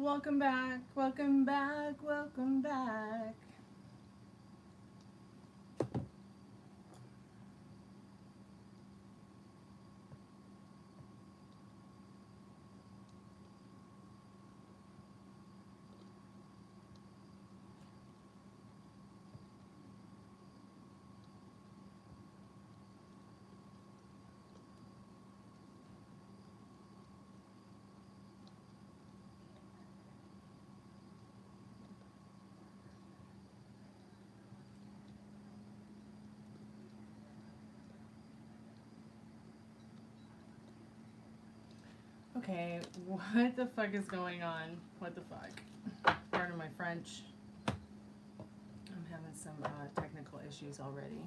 Welcome back, welcome back, welcome back. Okay, what the fuck is going on? What the fuck? Pardon my French. I'm having some technical issues already.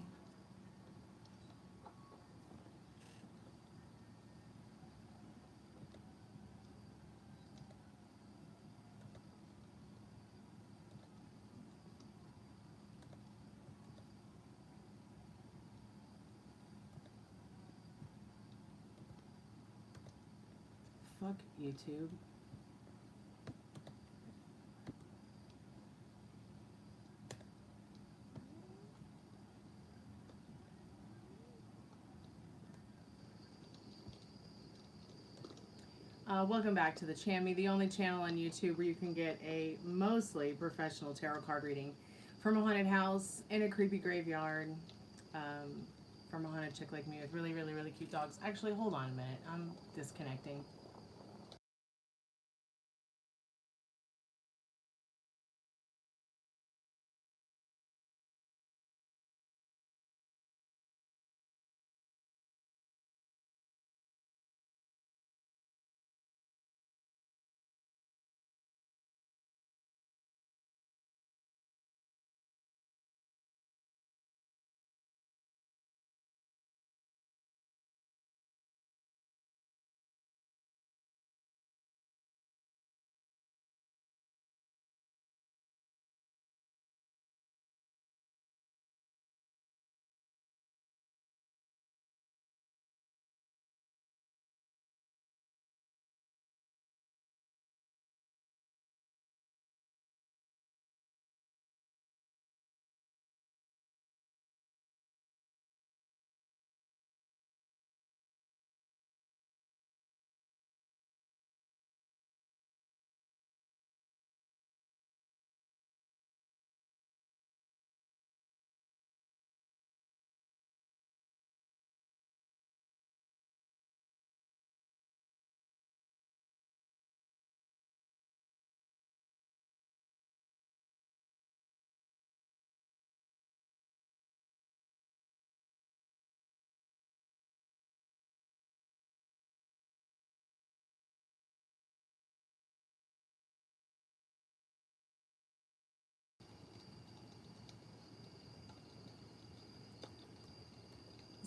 Fuck YouTube. Welcome back to the Chammy, the only channel on YouTube where you can get a mostly professional tarot card reading from a haunted house in a creepy graveyard, from a haunted chick like me with really, really, really cute dogs. Actually, hold on a minute. I'm disconnecting.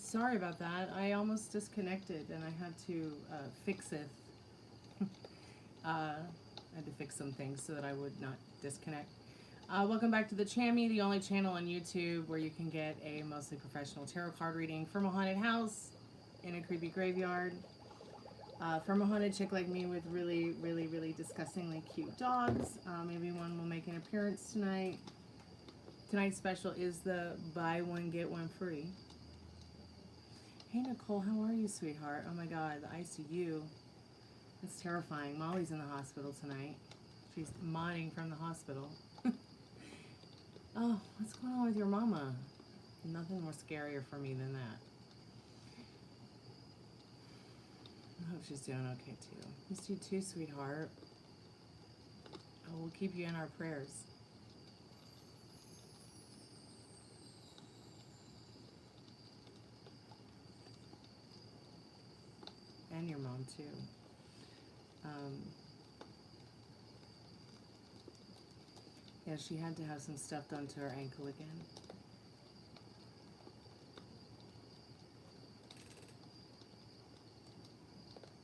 Sorry about that. I almost disconnected and I had to fix it. I had to fix some things so that I would not disconnect. Welcome back to the Chammy, the only channel on YouTube where you can get a mostly professional tarot card reading from a haunted house in a creepy graveyard, from a haunted chick like me with really, really, really disgustingly cute dogs. Maybe one will make an appearance tonight. Tonight's special is the buy one, get one free. Hey Nicole, how are you, sweetheart? Oh my god, the ICU. It's terrifying. Molly's in the hospital tonight. She's modding from the hospital. Oh, what's going on with your mama? Nothing more scarier for me than that. I hope she's doing okay too. Miss you too, sweetheart. Oh, we'll keep you in our prayers. And your mom too. Yeah, she had to have some stuff done to her ankle again.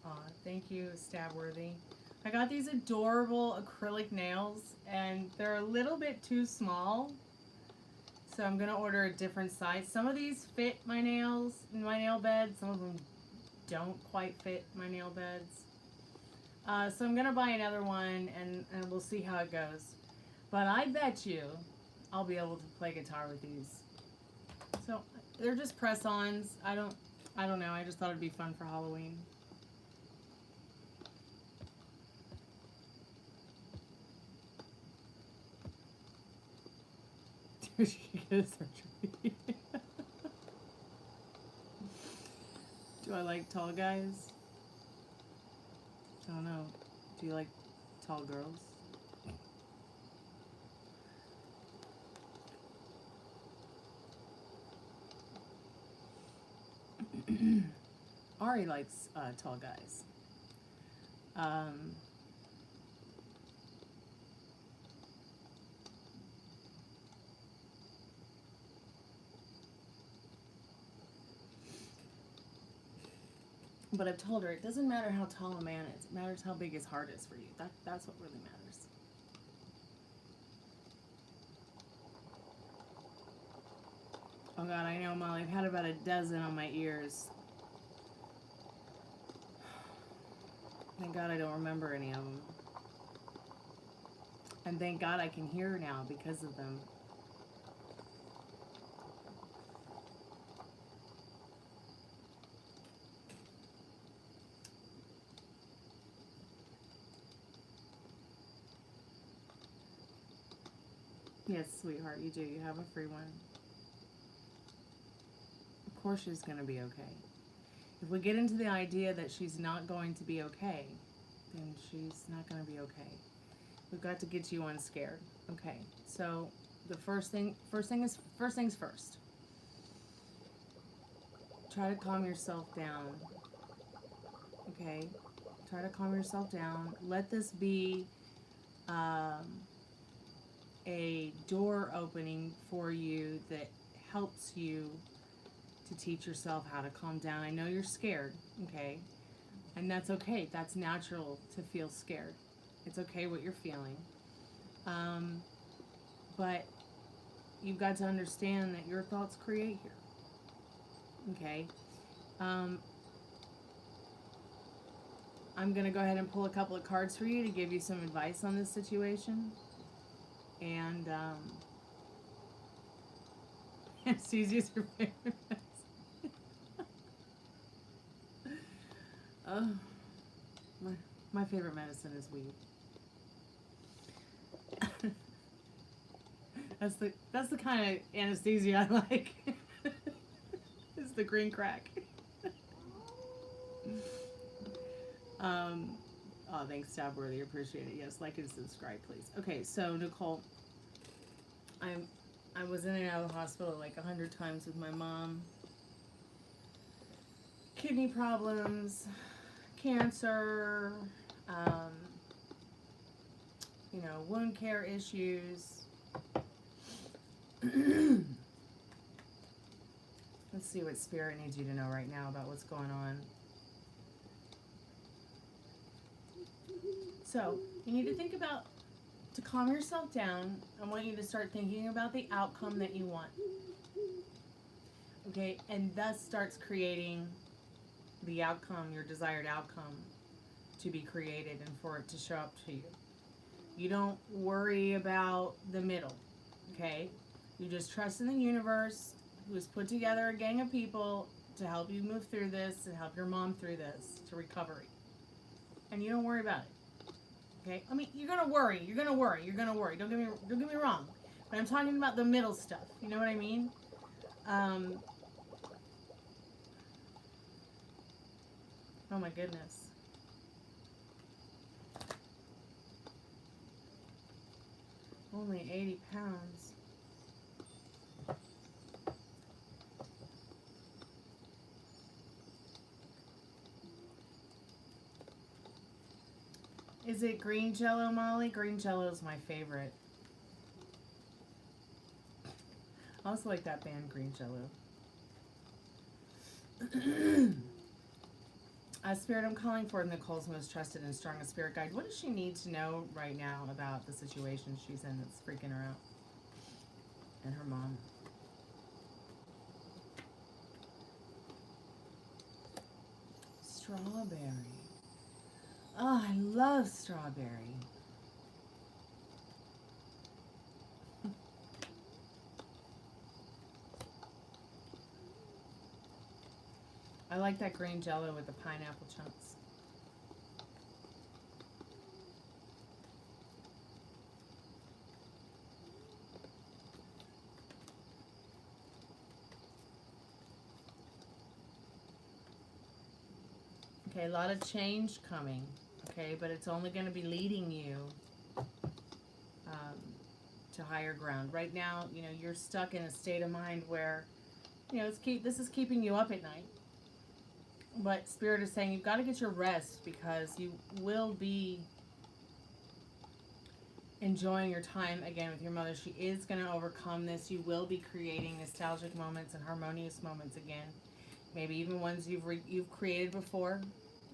Aw, thank you, Stabworthy. I got these adorable acrylic nails, and they're a little bit too small, so I'm gonna order a different size. Some of these fit my nails in my nail bed. Some of them don't quite fit my nail beds. So I'm gonna buy another one, and we'll see how it goes. But I bet you I'll be able to play guitar with these. So they're just press-ons. I don't know. I just thought it'd be fun for Halloween. She can get a surgery. Do I like tall guys? I don't know. Do you like tall girls? Ari likes tall guys. But I've told her it doesn't matter how tall a man is. It matters how big his heart is for you. That's what really matters. Oh God, I know, Molly. I've had about a dozen on my ears. Thank God I don't remember any of them. And thank God I can hear now because of them. Yes, sweetheart, you do. You have a free one. Of course she's going to be okay. If we get into the idea that she's not going to be okay, then she's not going to be okay. We've got to get you unscared. Okay, so the first things first. Try to calm yourself down. Okay? Try to calm yourself down. Let this be a door opening for you that helps you to teach yourself how to calm down. I know you're scared, okay? And that's okay. That's natural to feel scared. It's okay what you're feeling. But you've got to understand that your thoughts create here. Okay? I'm going to go ahead and pull a couple of cards for you to give you some advice on this situation. And, Susie's your favorite medicine. Oh, my favorite medicine is weed. That's the kind of anesthesia I like. It's the green crack. Oh, thanks, Stabworthy. Appreciate it. Yes, like and subscribe, please. Okay, so Nicole, I was in and out of the hospital like 100 times with my mom. Kidney problems, cancer, you know, wound care issues. Let's see what Spirit needs you to know right now about what's going on. So, you need to think about, to calm yourself down, I want you to start thinking about the outcome that you want. Okay, and thus starts creating the outcome, your desired outcome, to be created and for it to show up to you. You don't worry about the middle, okay? You just trust in the universe, who has put together a gang of people to help you move through this and help your mom through this to recovery. And you don't worry about it. Okay? I mean, you're gonna worry. You're gonna worry. You're gonna worry. Don't get me wrong. But I'm talking about the middle stuff. You know what I mean? Oh my goodness. Only 80 pounds. Is it green jello, Molly? Green jello is my favorite. I also like that band, Green Jello. Spirit, I'm calling for Nicole's most trusted and strongest spirit guide. What does she need to know right now about the situation she's in that's freaking her out? And her mom. Strawberry. Oh, I love strawberry. I like that green jello with the pineapple chunks. Okay, a lot of change coming, okay, but it's only going to be leading you to higher ground. Right now, you know, you're stuck in a state of mind where, you know, this is keeping you up at night. But Spirit is saying you've got to get your rest because you will be enjoying your time again with your mother. She is going to overcome this. You will be creating nostalgic moments and harmonious moments again. Maybe even ones you've created before.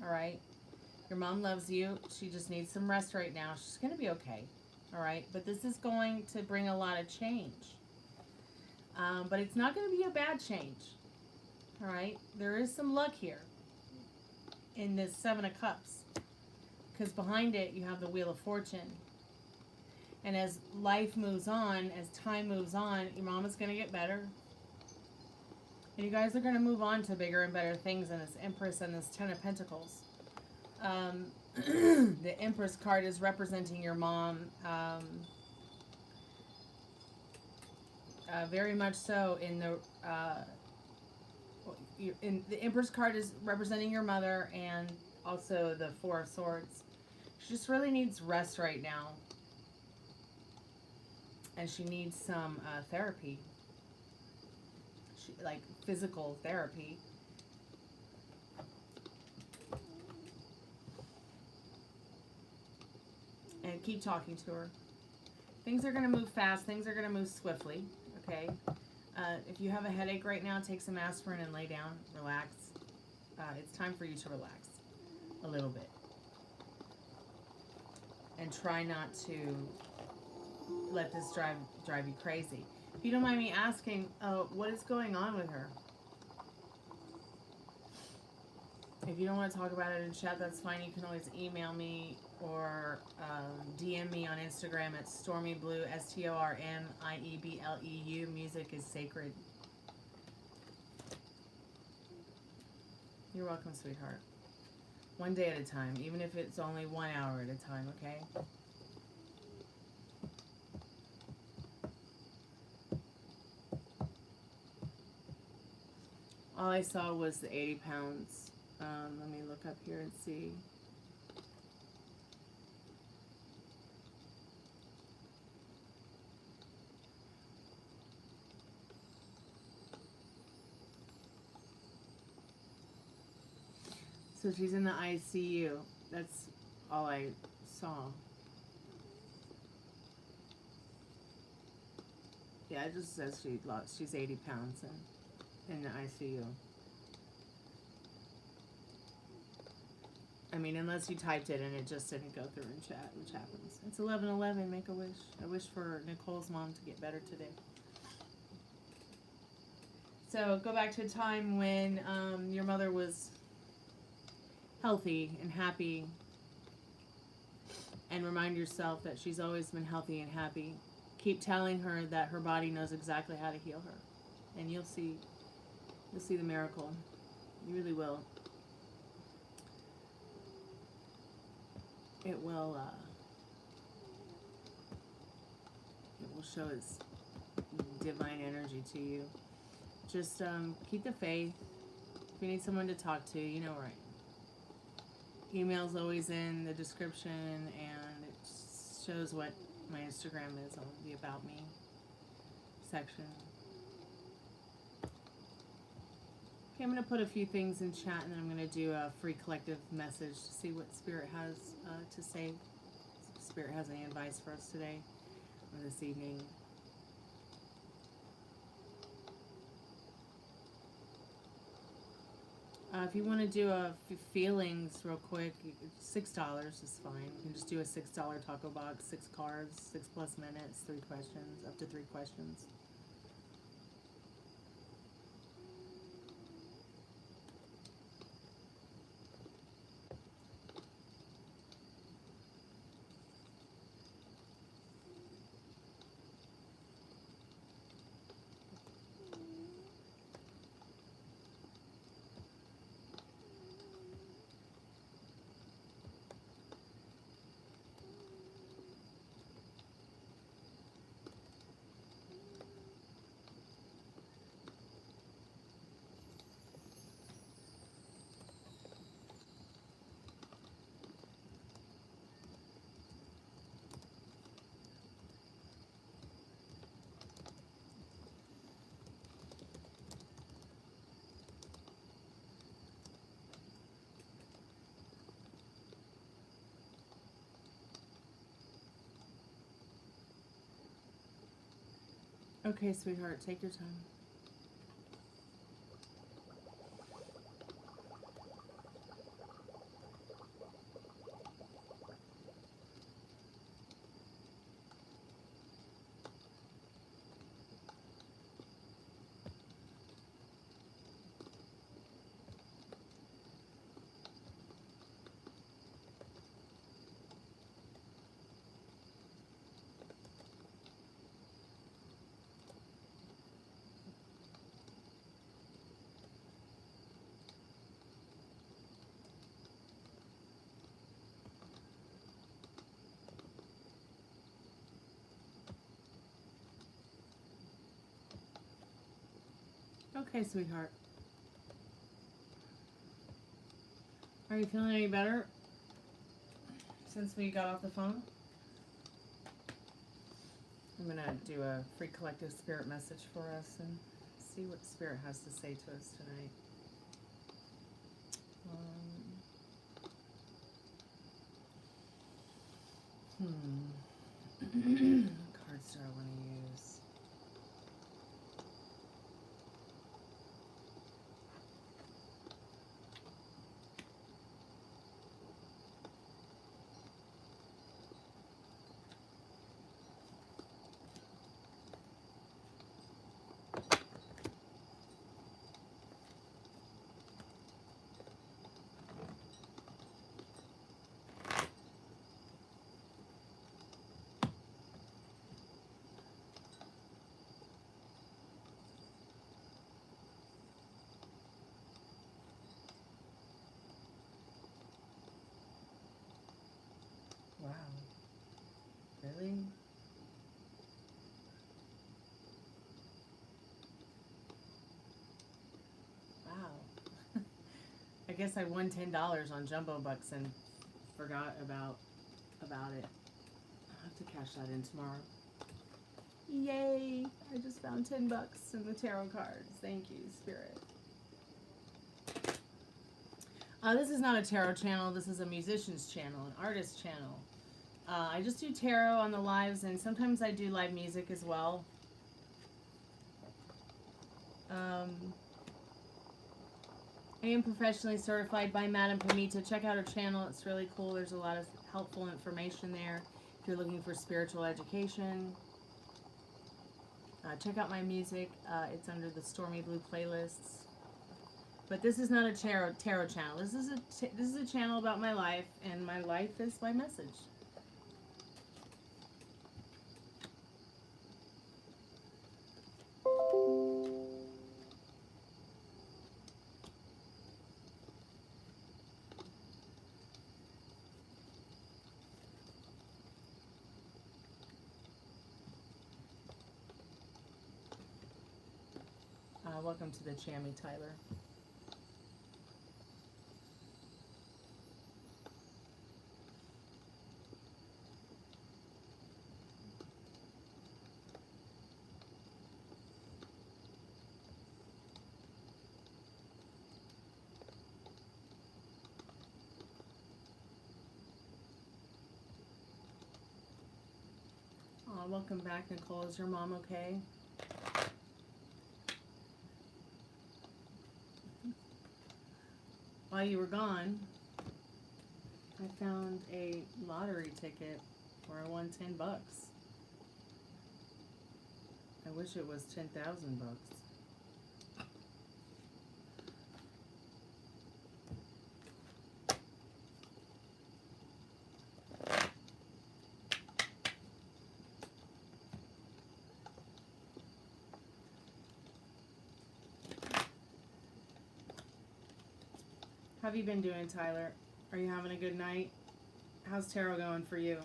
All right. Your mom loves you. She just needs some rest right now. She's going to be okay. All right. But this is going to bring a lot of change. But it's not going to be a bad change. All right. There is some luck here in this Seven of Cups. Because behind it, you have the Wheel of Fortune. And as life moves on, as time moves on, your mom is going to get better. And you guys are going to move on to bigger and better things in this Empress and this Ten of Pentacles. The Empress card is representing your mom. Very much so in the... the Empress card is representing your mother and also the Four of Swords. She just really needs rest right now. And she needs some therapy. Like physical therapy. And keep talking to her. Things are going to move fast. Things are going to move swiftly. Okay? If you have a headache right now, take some aspirin and lay down. Relax. It's time for you to relax a little bit. And try not to let this drive you crazy. If you don't mind me asking, what is going on with her? If you don't want to talk about it in chat, that's fine. You can always email me or DM me on Instagram at StormieBlue, STORMIEBLEU. Music is sacred. You're welcome, sweetheart. One day at a time, even if it's only 1 hour at a time, okay? All I saw was the 80 pounds. Let me look up here and see. So she's in the ICU. That's all I saw. Yeah, it just says she's 80 pounds in the ICU. I mean, unless you typed it and it just didn't go through in chat, which happens. It's 11:11. Make a wish. I wish for Nicole's mom to get better today. So go back to a time when your mother was healthy and happy, and remind yourself that she's always been healthy and happy. Keep telling her that her body knows exactly how to heal her, and you'll see the miracle. You really will. It will show its divine energy to you. Just keep the faith. If you need someone to talk to, you know where I am. Email's always in the description, and it shows what my Instagram is on the About Me section. Okay, I'm going to put a few things in chat, and then I'm going to do a free collective message to see what Spirit has to say. If Spirit has any advice for us today or this evening. If you want to do feelings real quick, $6 is fine. You can just do a $6 taco box, 6 cards, 6+ minutes, 3 questions, up to 3 questions. Okay, sweetheart, take your time. Okay, sweetheart. Are you feeling any better since we got off the phone? I'm going to do a free collective spirit message for us and see what spirit has to say to us tonight. What cards do I want to use? Wow. Really? Wow. I guess I won $10 on Jumbo Bucks and forgot about it. I'll have to cash that in tomorrow. Yay! I just found $10 in the tarot cards. Thank you, Spirit. This is not a tarot channel. This is a musician's channel, an artist channel. I just do tarot on the lives, and sometimes I do live music as well. I am professionally certified by Madame Pamita. Check out her channel. It's really cool. There's a lot of helpful information there if you're looking for spiritual education. Check out my music. It's under the Stormy Blue playlists. But this is not a tarot channel. This is a channel about my life, and my life is my message. Welcome to the Chammy, Tyler. Welcome back, Nicole. Is your mom okay? While you were gone, I found a lottery ticket where I won $10. I wish it was $10,000. How have you been doing, Tyler? Are you having a good night? How's tarot going for you?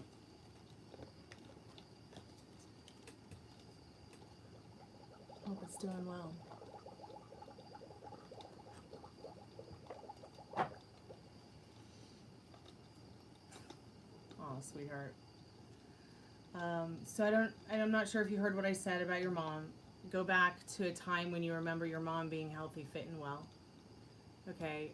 Hope it's doing well. Oh, sweetheart. So I'm not sure if you heard what I said about your mom. Go back to a time when you remember your mom being healthy, fit, and well. Okay,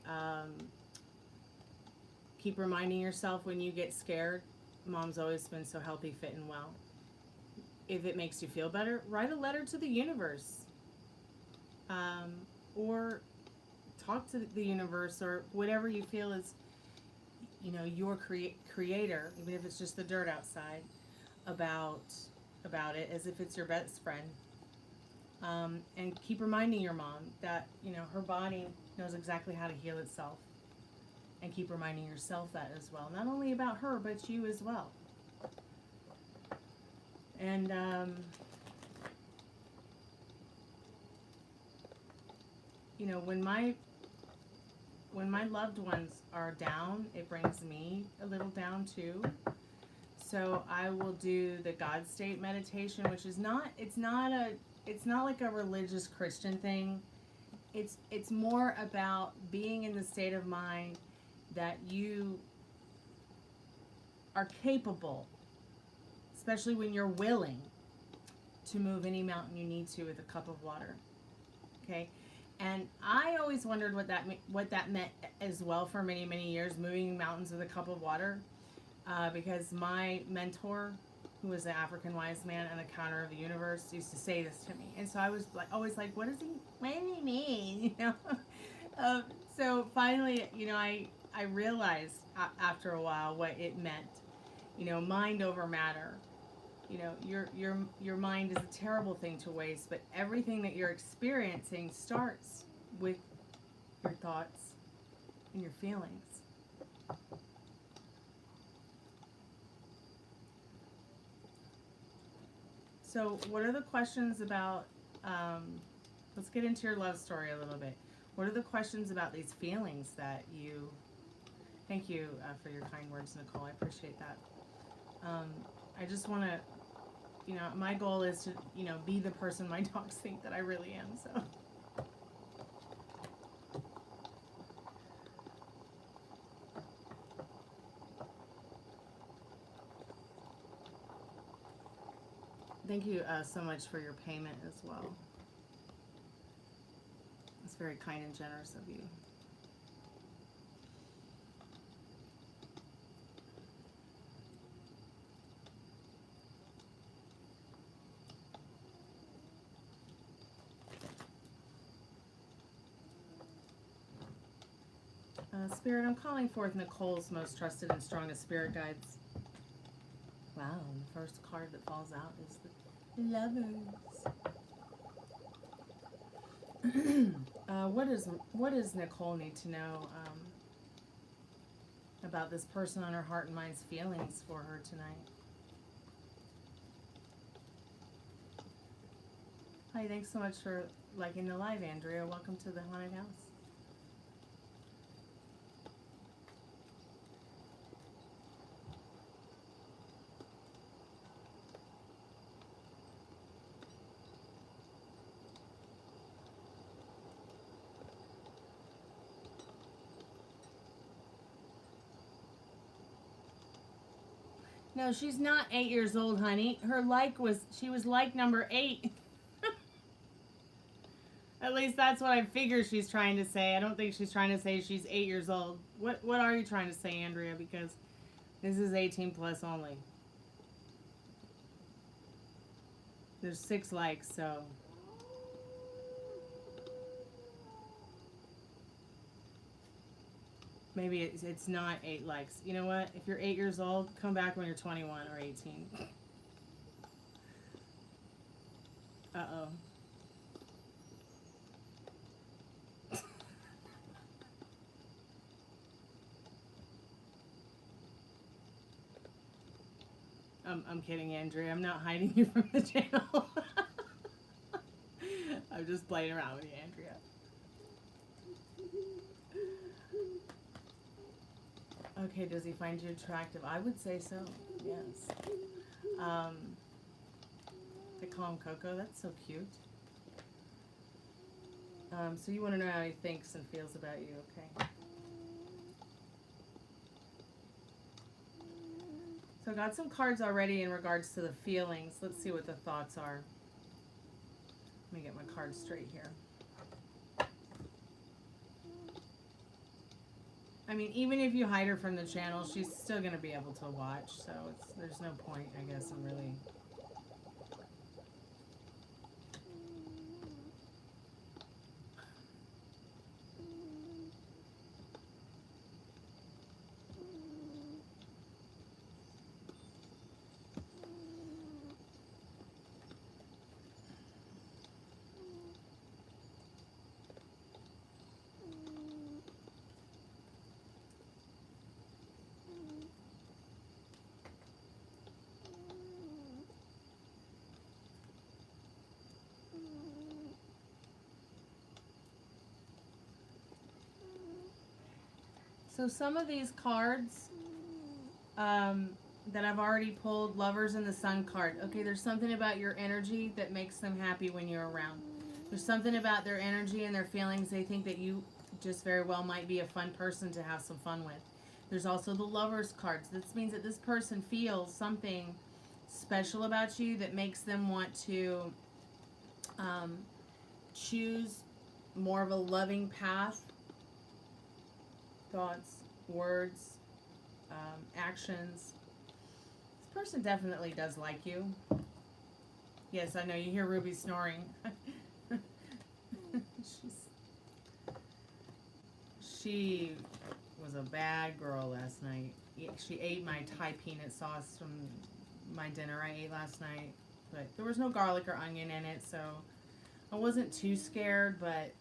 keep reminding yourself when you get scared, mom's always been so healthy, fit, and well. if it makes you feel better, write a letter to the universe. Or talk to the universe, or whatever you feel is, you know, your creator, even if it's just the dirt outside, about it, as if it's your best friend. And keep reminding your mom that, you know, her body knows exactly how to heal itself. And keep reminding yourself that as well. Not only about her, but you as well. And you know, when my loved ones are down, it brings me a little down too. So I will do the God state meditation, which is not, it's not like a religious Christian thing. It's more about being in the state of mind that you are capable, especially when you're willing, to move any mountain you need to with a cup of water. Okay? And I always wondered what that meant as well for many, many years, moving mountains with a cup of water. Because my mentor, who was the African wise man and the counter of the universe, used to say this to me. And so I was like, always like, what does he mean? You know? So finally, you know, I realized after a while what it meant. You know, mind over matter. You know, your mind is a terrible thing to waste, but everything that you're experiencing starts with your thoughts and your feelings. So what are the questions about, let's get into your love story a little bit. What are the questions about these feelings that you, thank you for your kind words, Nicole, I appreciate that. I just want to, you know, my goal is to, you know, be the person my dogs think that I really am, so. Thank you so much for your payment as well. It's very kind and generous of you. Spirit, I'm calling forth Nicole's most trusted and strongest spirit guides. Wow, and the first card that falls out is the Lovers. What does Nicole need to know about this person on her heart and mind's feelings for her tonight? Hi, thanks so much for liking the live, Andrea. Welcome to the haunted house. No, she's not 8 years old, honey. She was like number 8. At least that's what I figure she's trying to say. I don't think she's trying to say she's 8 years old. What are you trying to say, Andrea? Because this is 18 plus only. There's 6 likes, so. Maybe it's not 8 likes. You know what? If you're 8 years old, come back when you're 21 or 18. Uh-oh. I'm kidding, Andrea. I'm not hiding you from the channel. I'm just playing around with you, Andrea. Okay, does he find you attractive? I would say so, yes. They call him Coco. That's so cute. So you want to know how he thinks and feels about you, okay? So I got some cards already in regards to the feelings. Let's see what the thoughts are. Let me get my cards straight here. I mean, even if you hide her from the channel, she's still going to be able to watch. So there's no point, I guess, in really So some of these cards that I've already pulled, Lovers and the Sun card. Okay, there's something about your energy that makes them happy when you're around. There's something about their energy and their feelings. They think that you just very well might be a fun person to have some fun with. There's also the Lovers cards. This means that this person feels something special about you that makes them want to choose more of a loving path. Thoughts, words, actions. This person definitely does like you. Yes, I know you hear Ruby snoring. She was a bad girl last night. She ate my Thai peanut sauce from my dinner I ate last night, but there was no garlic or onion in it, so I wasn't too scared, but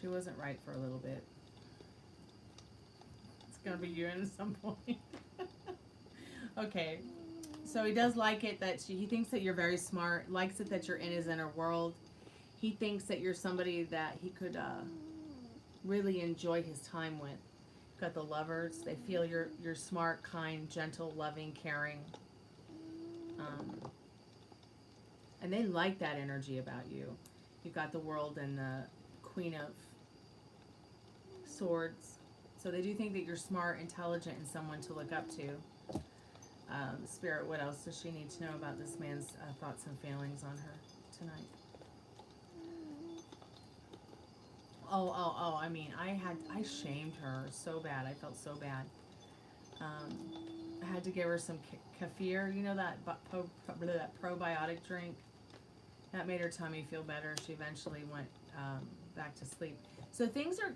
she wasn't right for a little bit. It's gonna be you at some point. Okay, so he does like it that he thinks that you're very smart, likes it that you're in his inner world. He thinks that you're somebody that he could really enjoy his time with. Got the Lovers. They feel you're smart, kind, gentle, loving, caring. And they like that energy about you. You've got the World and the Queen of Swords. So they do think that you're smart, intelligent, and someone to look up to. Spirit, what else does she need to know about this man's thoughts and feelings on her tonight? Oh, I mean, I shamed her so bad. I felt so bad. I had to give her some kefir, you know, that probiotic drink. That made her tummy feel better. She eventually went back to sleep. So things are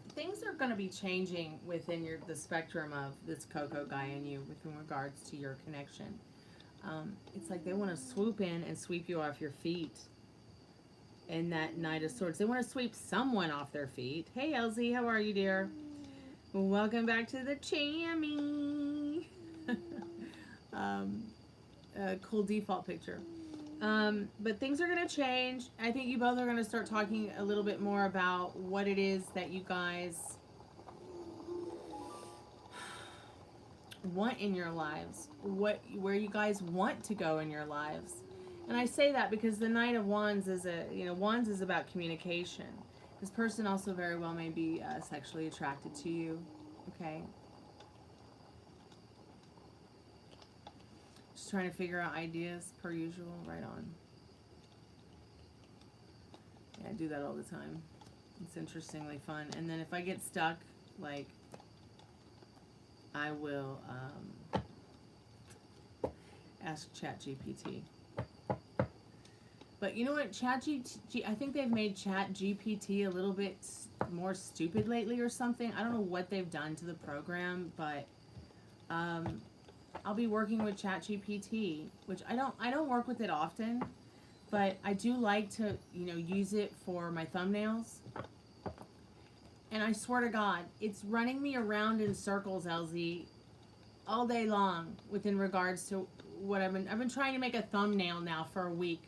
going to be changing within the spectrum of this Coco guy and you with regards to your connection. It's like they want to swoop in and sweep you off your feet. In that Knight of Swords, they want to sweep someone off their feet. Hey, Elsie, how are you, dear? Welcome back to the Chammy. Cool default picture. But things are going to change. I think you both are going to start talking a little bit more about what it is that you guys want in your lives, where you guys want to go in your lives. And I say that because the Knight of Wands is Wands is about communication. This person also very well may be sexually attracted to you. Okay. Just trying to figure out ideas per usual. Right on. Yeah, I do that all the time. It's interestingly fun. And then if I get stuck, like, I will ask ChatGPT. But you know what, I think they've made ChatGPT a little bit more stupid lately or something. I don't know what they've done to the program, but I'll be working with ChatGPT, which I don't work with it often, but I do like to, use it for my thumbnails. And I swear to God, it's running me around in circles, LZ, all day long within regards to what I've been trying to make a thumbnail now for a week.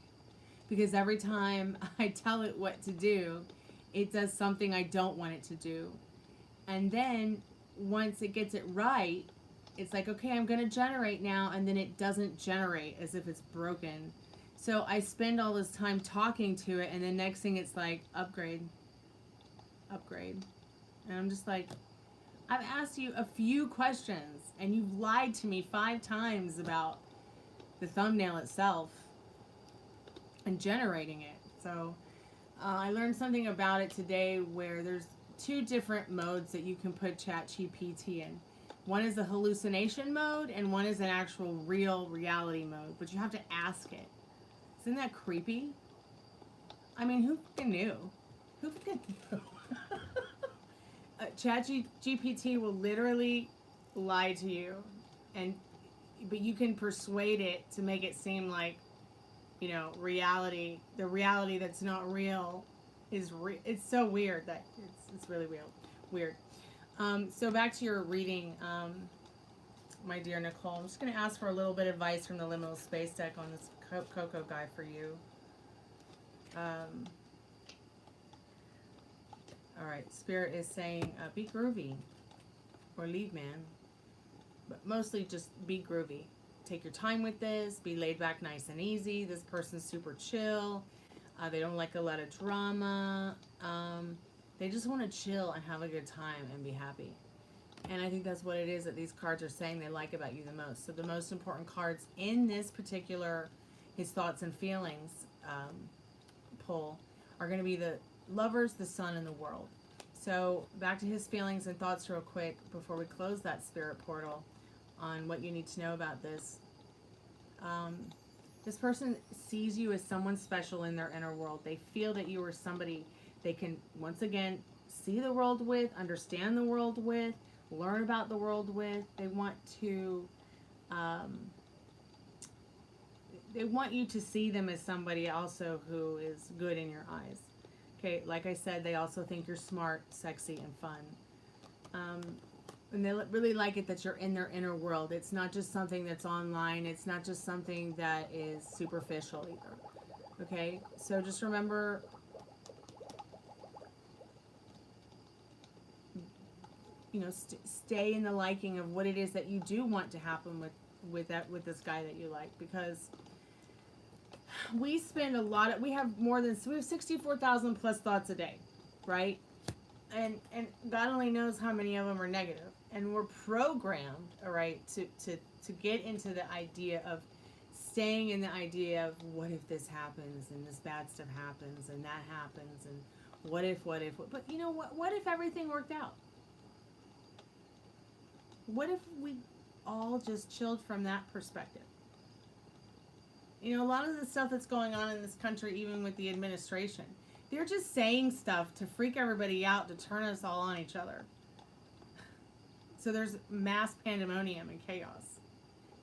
Because every time I tell it what to do, it does something I don't want it to do. And then once it gets it right, it's like, okay, I'm going to generate now. And then it doesn't generate, as if it's broken. So I spend all this time talking to it. And the next thing it's like, upgrade. And I'm just like, I've asked you a few questions. And you've lied to me 5 times about the thumbnail itself. And generating it. So I learned something about it today where there's 2 different modes that you can put ChatGPT in. One is a hallucination mode and one is an actual real reality mode, but you have to ask it. Isn't that creepy? I mean, who fucking knew? Who fucking knew? ChatGPT will literally lie to you, but you can persuade it to make it seem like, reality, the reality that's not real is it's so weird that it's really weird. So back to your reading, my dear Nicole. I'm just going to ask for a little bit of advice from the Liminal Space deck on this Coco guy for you. All right. Alright, Spirit is saying, be groovy. Or leave, man. But mostly just be groovy. Take your time with this. Be laid back, nice and easy. This person's super chill. They don't like a lot of drama. They just want to chill and have a good time and be happy. And I think that's what it is that these cards are saying they like about you the most. So the most important cards in this particular his thoughts and feelings pull are going to be the Lovers, the Sun, and the World. So back to his feelings and thoughts real quick before we close that spirit portal on what you need to know about this. This person sees you as someone special in their inner world. They feel that you are somebody they can, once again, see the world with, understand the world with, learn about the world with. They want to, they want you to see them as somebody also who is good in your eyes. Okay, like I said, they also think you're smart, sexy, and fun. And they really like it that you're in their inner world. It's not just something that's online. It's not just something that is superficial either. Okay, so just remember, you know, stay in the liking of what it is that you do want to happen with this guy that you like, because we spend a lot of, we have 64,000 plus thoughts a day, right? And God only knows how many of them are negative. And we're programmed, all right, to get into the idea of staying in the idea of what if this happens and this bad stuff happens and that happens and what if, but you know what if everything worked out? What if we all just chilled from that perspective? You know, a lot of the stuff that's going on in this country, even with the administration, they're just saying stuff to freak everybody out, to turn us all on each other. So there's mass pandemonium and chaos.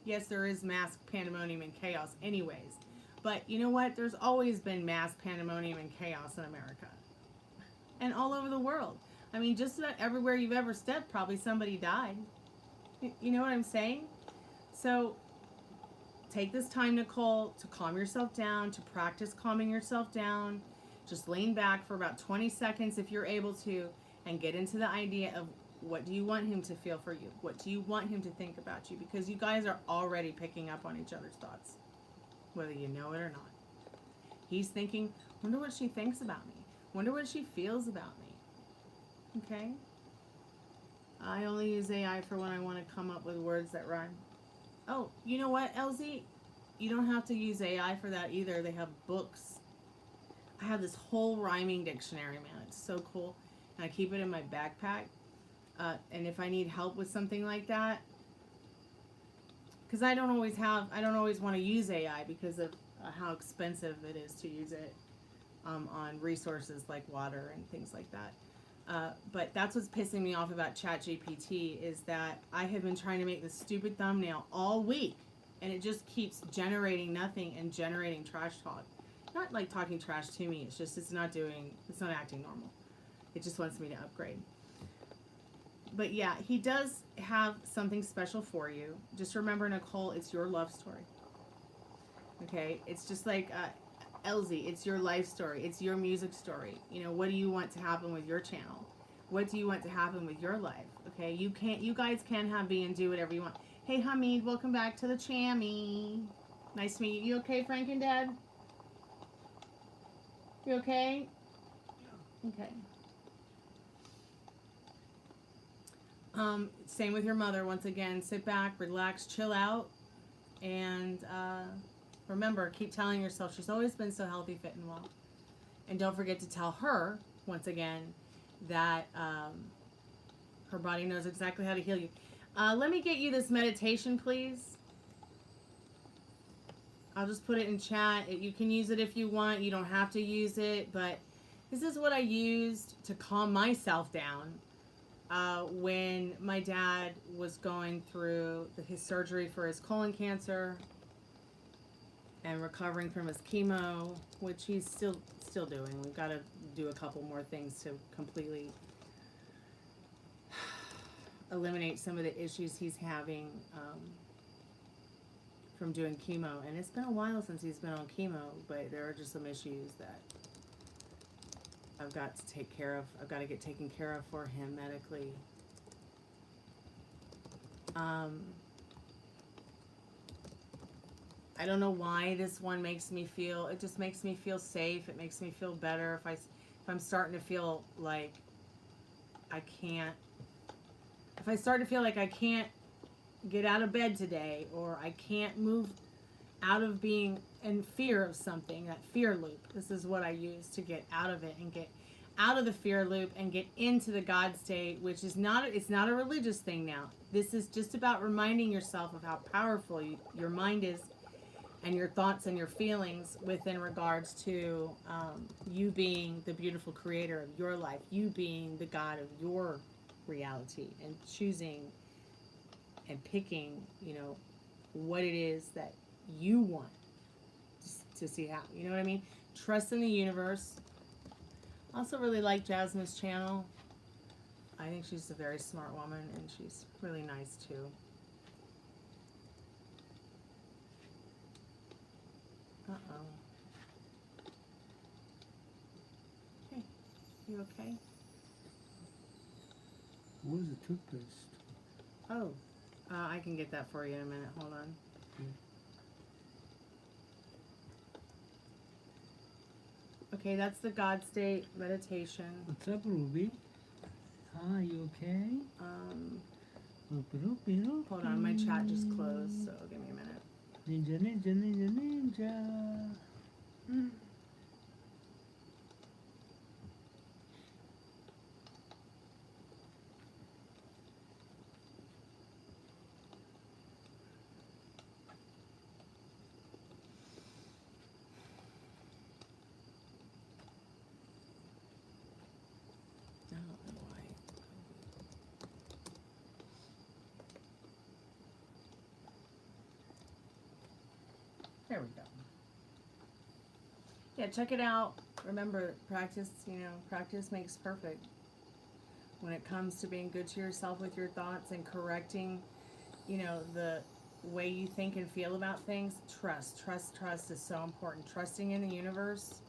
Yes, there is mass pandemonium and chaos anyways. But you know what? There's always been mass pandemonium and chaos in America. And all over the world. I mean, just about everywhere you've ever stepped, probably somebody died. You know what I'm saying? So take this time, Nicole, to calm yourself down, to practice calming yourself down. Just lean back for about 20 seconds if you're able to, and get into the idea of, what do you want him to feel for you? What do you want him to think about you? Because you guys are already picking up on each other's thoughts, whether you know it or not. He's thinking, wonder what she thinks about me. Wonder what she feels about me. Okay? I only use AI for when I want to come up with words that rhyme. Oh, you know what, LZ? You don't have to use AI for that either. They have books. I have this whole rhyming dictionary, man. It's so cool. And I keep it in my backpack. And if I need help with something like that, because I don't always want to use AI because of how expensive it is to use it on resources like water and things like that. But that's what's pissing me off about ChatGPT, is that I have been trying to make this stupid thumbnail all week, and it just keeps generating nothing and generating trash talk. Not like talking trash to me, it's just, it's not acting normal. It just wants me to upgrade. But yeah, he does have something special for you. Just remember, Nicole, it's your love story. Okay? It's just like Elsie, it's your life story. It's your music story. You know, what do you want to happen with your channel? What do you want to happen with your life? Okay? You guys can have be and do whatever you want. Hey, Hamid, welcome back to the chammy. Nice to meet you. You okay, Frank and Dad? You okay? Yeah. Okay. Same with your mother. Once again, sit back, relax, chill out, and remember, keep telling yourself she's always been so healthy, fit, and well. And don't forget to tell her, once again, that her body knows exactly how to heal you. Let me get you this meditation, please. I'll just put it in chat. You can use it if you want. You don't have to use it, but this is what I used to calm myself down when my dad was going through his surgery for his colon cancer and recovering from his chemo, which he's still doing. We've got to do a couple more things to completely eliminate some of the issues he's having from doing chemo. And it's been a while since he's been on chemo, but there are just some issues that I've got to take care of. I've got to get taken care of for him medically. I don't know why this one makes me feel, it just makes me feel safe. It makes me feel better if I'm starting to feel like I can't, if I start to feel like I can't get out of bed today, or I can't move out of being in fear of something, that fear loop. This is what I use to get out of it and get out of the fear loop and get into the God state, which is not, it's not a religious thing now. This is just about reminding yourself of how powerful your mind is, and your thoughts and your feelings within regards to you being the beautiful creator of your life, you being the God of your reality, and choosing and picking, you know, what it is that you want to see how, you know what I mean? Trust in the universe. Also really like Jasmine's channel. I think she's a very smart woman, and she's really nice too. Uh-oh. Hey, you okay? Where's the toothpaste? Oh, I can get that for you in a minute. Hold on. Okay, that's the God state meditation. What's up, Ruby? Hi, you okay? Hold on, my chat just closed, so give me a minute. Ninja, ninja, ninja, ninja. There we go. Yeah, check it out. Remember, practice, you know, practice makes perfect. When it comes to being good to yourself with your thoughts and correcting, you know, the way you think and feel about things, trust is so important. Trusting in the universe.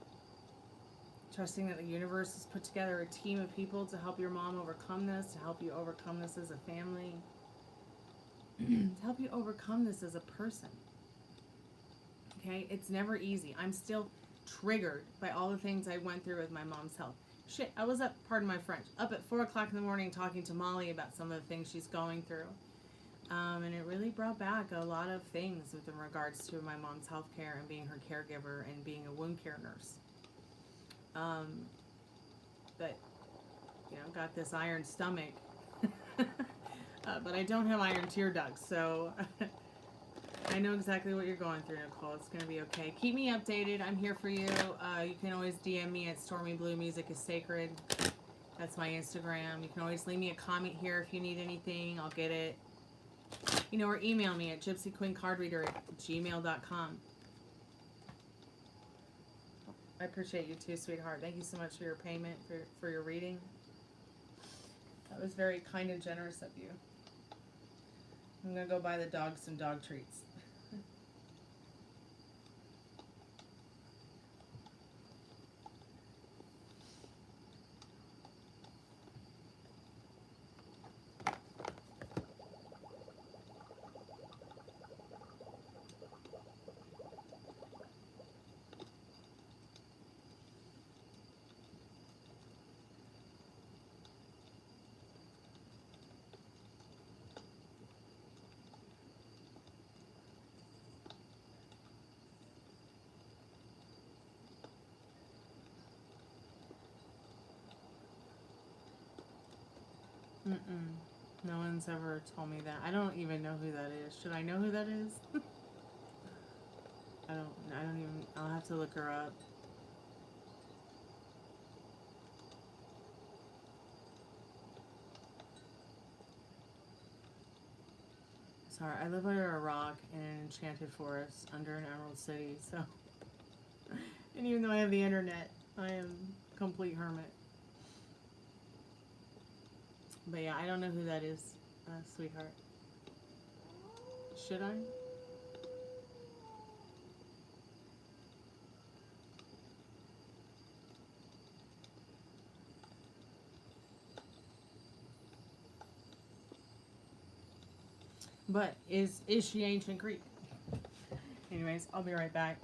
Trusting that the universe has put together a team of people to help your mom overcome this, to help you overcome this as a family, to help you overcome this as a person. Okay, it's never easy. I'm still triggered by all the things I went through with my mom's health. Shit, I was up, pardon my French, up at 4 o'clock in the morning talking to Molly about some of the things she's going through. And it really brought back a lot of things with regards to my mom's health care and being her caregiver and being a wound care nurse. But, you know, got this iron stomach. But I don't have iron tear ducts, so I know exactly what you're going through, Nicole. It's going to be okay. Keep me updated. I'm here for you. You can always DM me at Stormy Blue Music is Sacred. That's my Instagram. You can always leave me a comment here if you need anything. I'll get it. You know, or email me at gypsyqueencardreader@gmail.com. I appreciate you too, sweetheart. Thank you so much for your payment, for your reading. That was very kind and generous of you. I'm going to go buy the dog some dog treats. No one's ever told me that. I don't even know who that is. Should I know who that is? I don't even, I'll have to look her up. Sorry, I live under a rock in an enchanted forest under an emerald city, so. And even though I have the internet, I am a complete hermit. But yeah, I don't know who that is, sweetheart. Should I? But is she ancient Greek? Anyways, I'll be right back.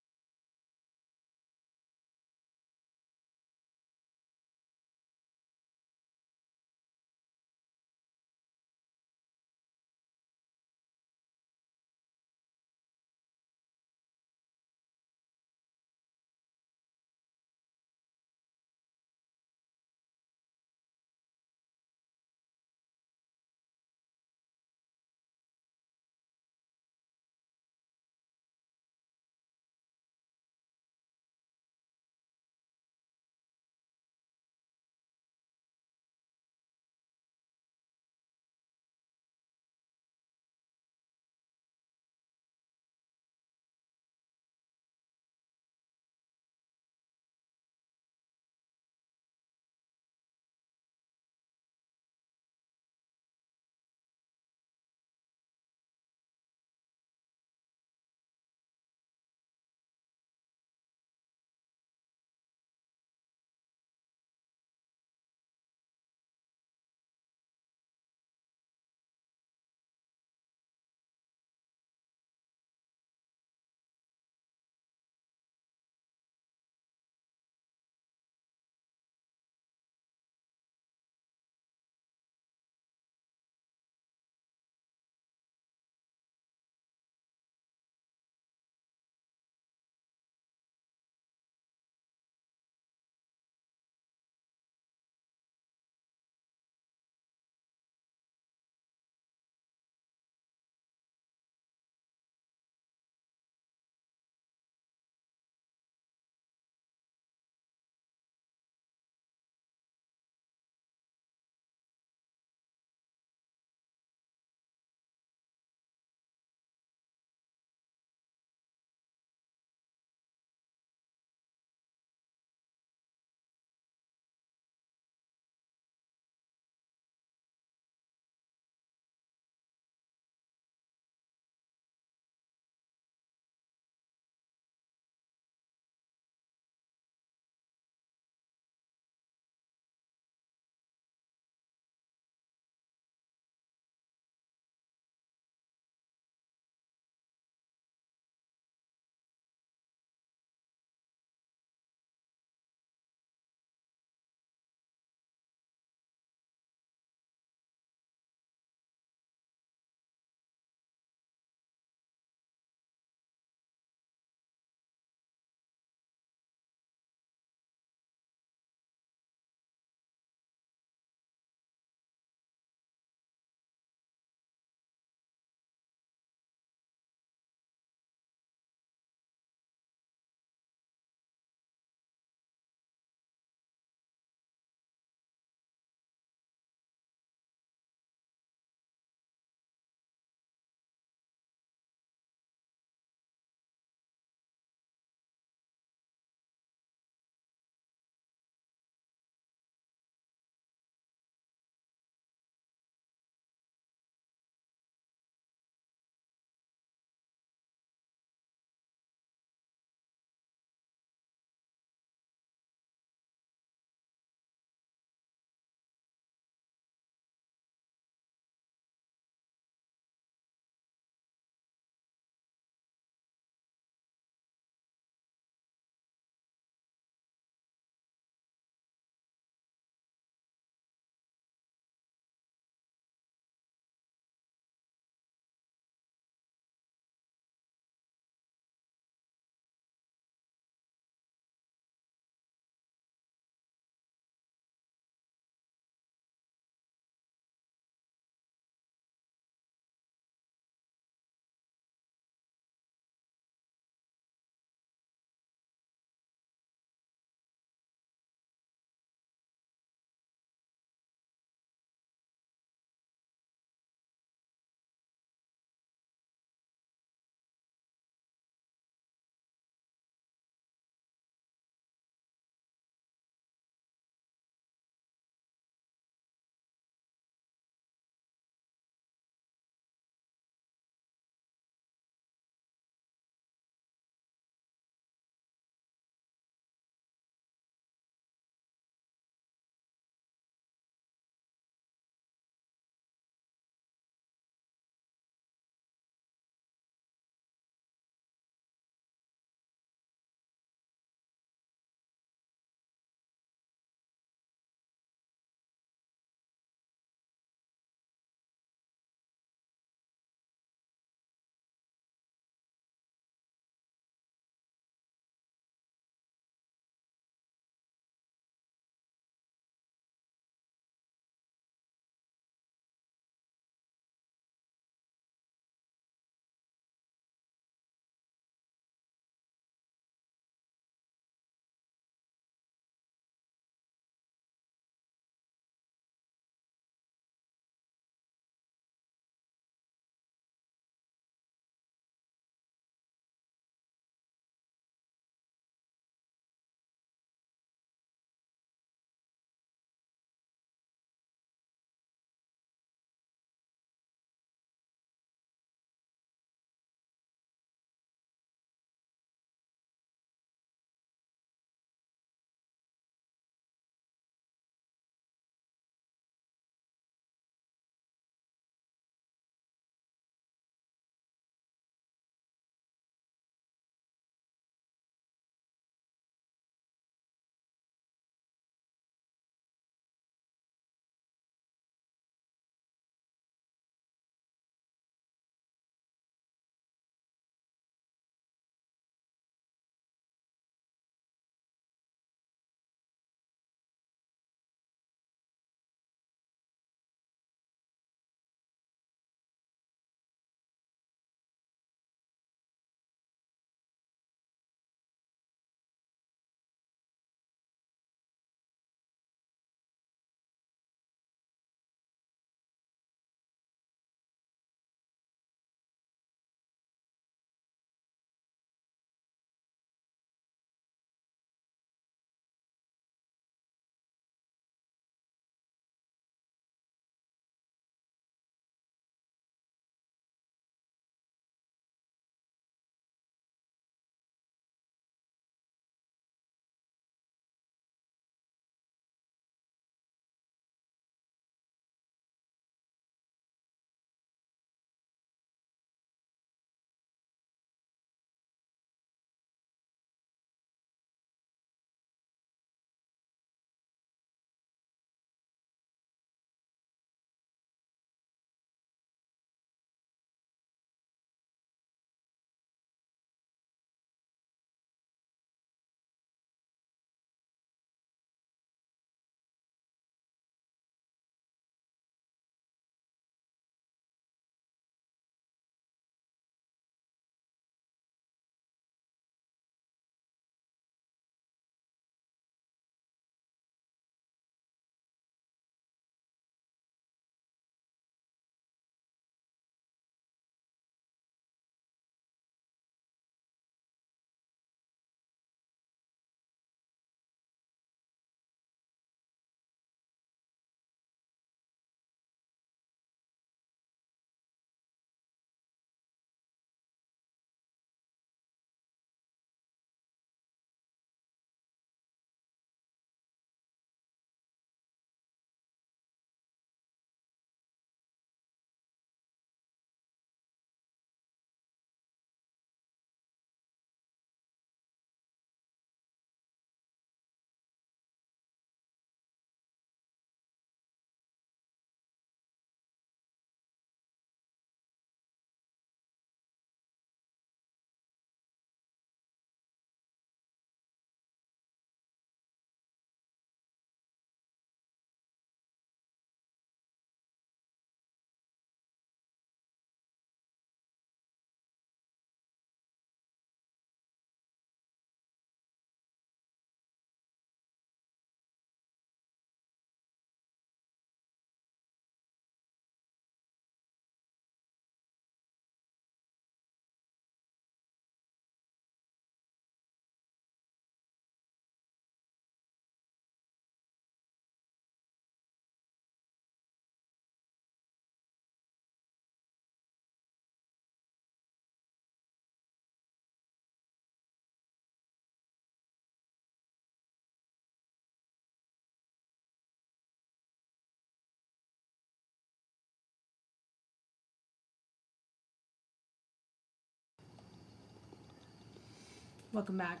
Welcome back.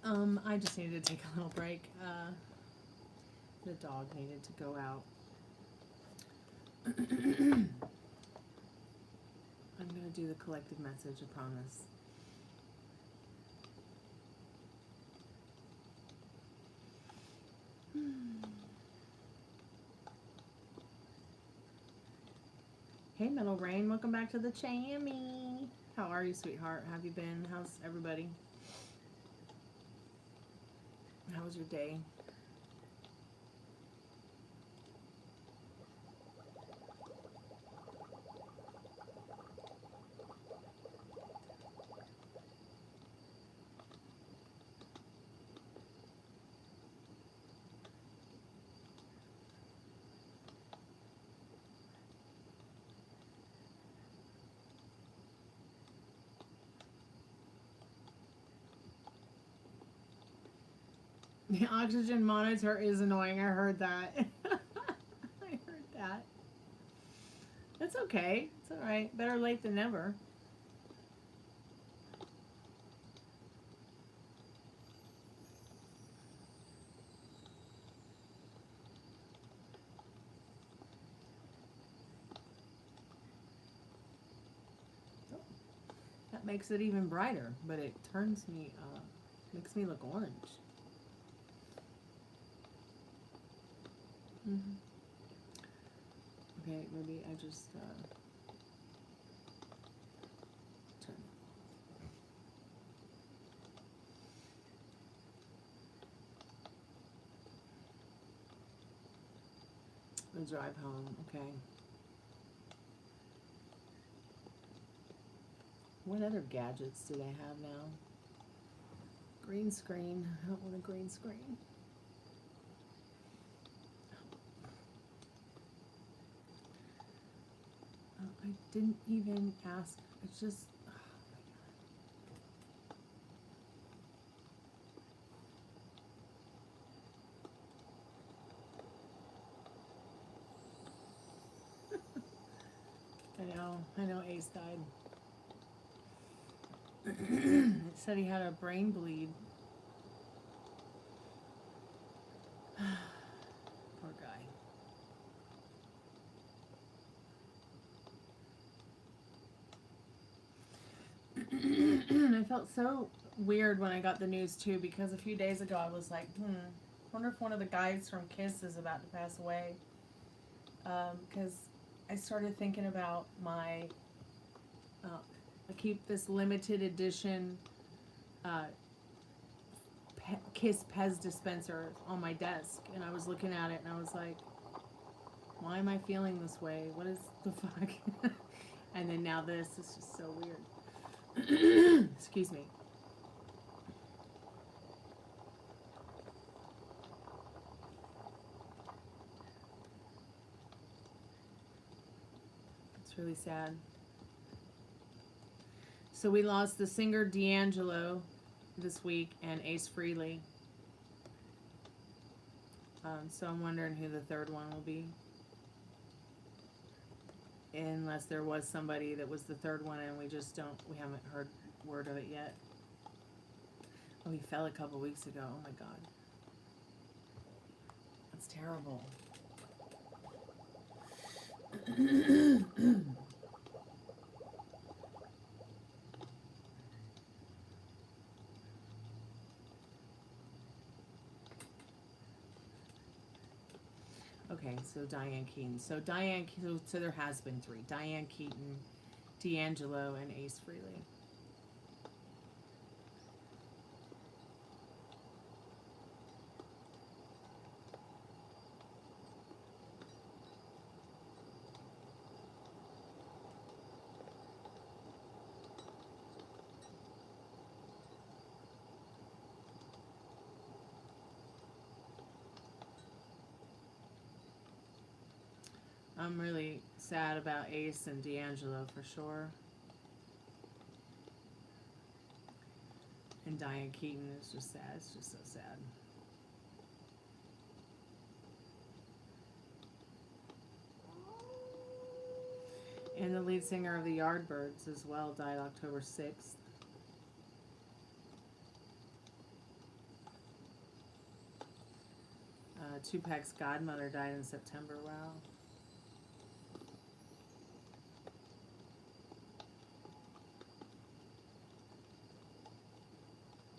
I just needed to take a little break. The dog needed to go out. I'm going to do the collective message, I promise. Hey, Metal Rain, welcome back to the Chammy. How are you, sweetheart? How have you been? How's everybody? How was your day? The oxygen monitor is annoying. I heard that. I heard that. That's okay. It's alright. Better late than never. Oh, that makes it even brighter, but it turns me, makes me look orange. Okay, maybe I just turn it. The drive home, okay. What other gadgets do they have now? Green screen. I don't want a green screen. I didn't even ask. It's just, oh my God. I know Ace died. It said he had a brain bleed. Poor guy. I felt so weird when I got the news too, because a few days ago I was like, wonder if one of the guys from Kiss is about to pass away. Because I started thinking about my, I keep this limited edition Kiss Pez dispenser on my desk, and I was looking at it and I was like, why am I feeling this way? What is the fuck? And then now this is just so weird. Excuse me. It's really sad. So we lost the singer D'Angelo this week and Ace Frehley. So I'm wondering who the third one will be. Unless there was somebody that was the third one and we haven't heard word of it yet. Oh, he fell a couple weeks ago. Oh my God. That's terrible. Okay, so Diane Keaton. So there has been three. Diane Keaton, D'Angelo, and Ace Frehley. I'm really sad about Ace and D'Angelo for sure. And Diane Keaton is just sad. It's just so sad. And the lead singer of the Yardbirds as well died October 6th. Tupac's godmother died in September. Wow.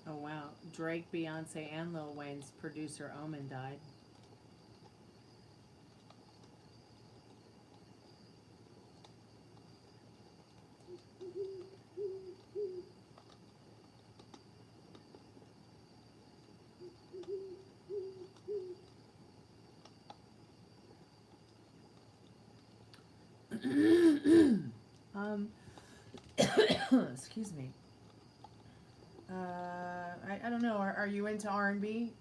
Oh wow. Drake, Beyonce, and Lil Wayne's producer Omen died. Excuse me. I don't know. Are you into R&B?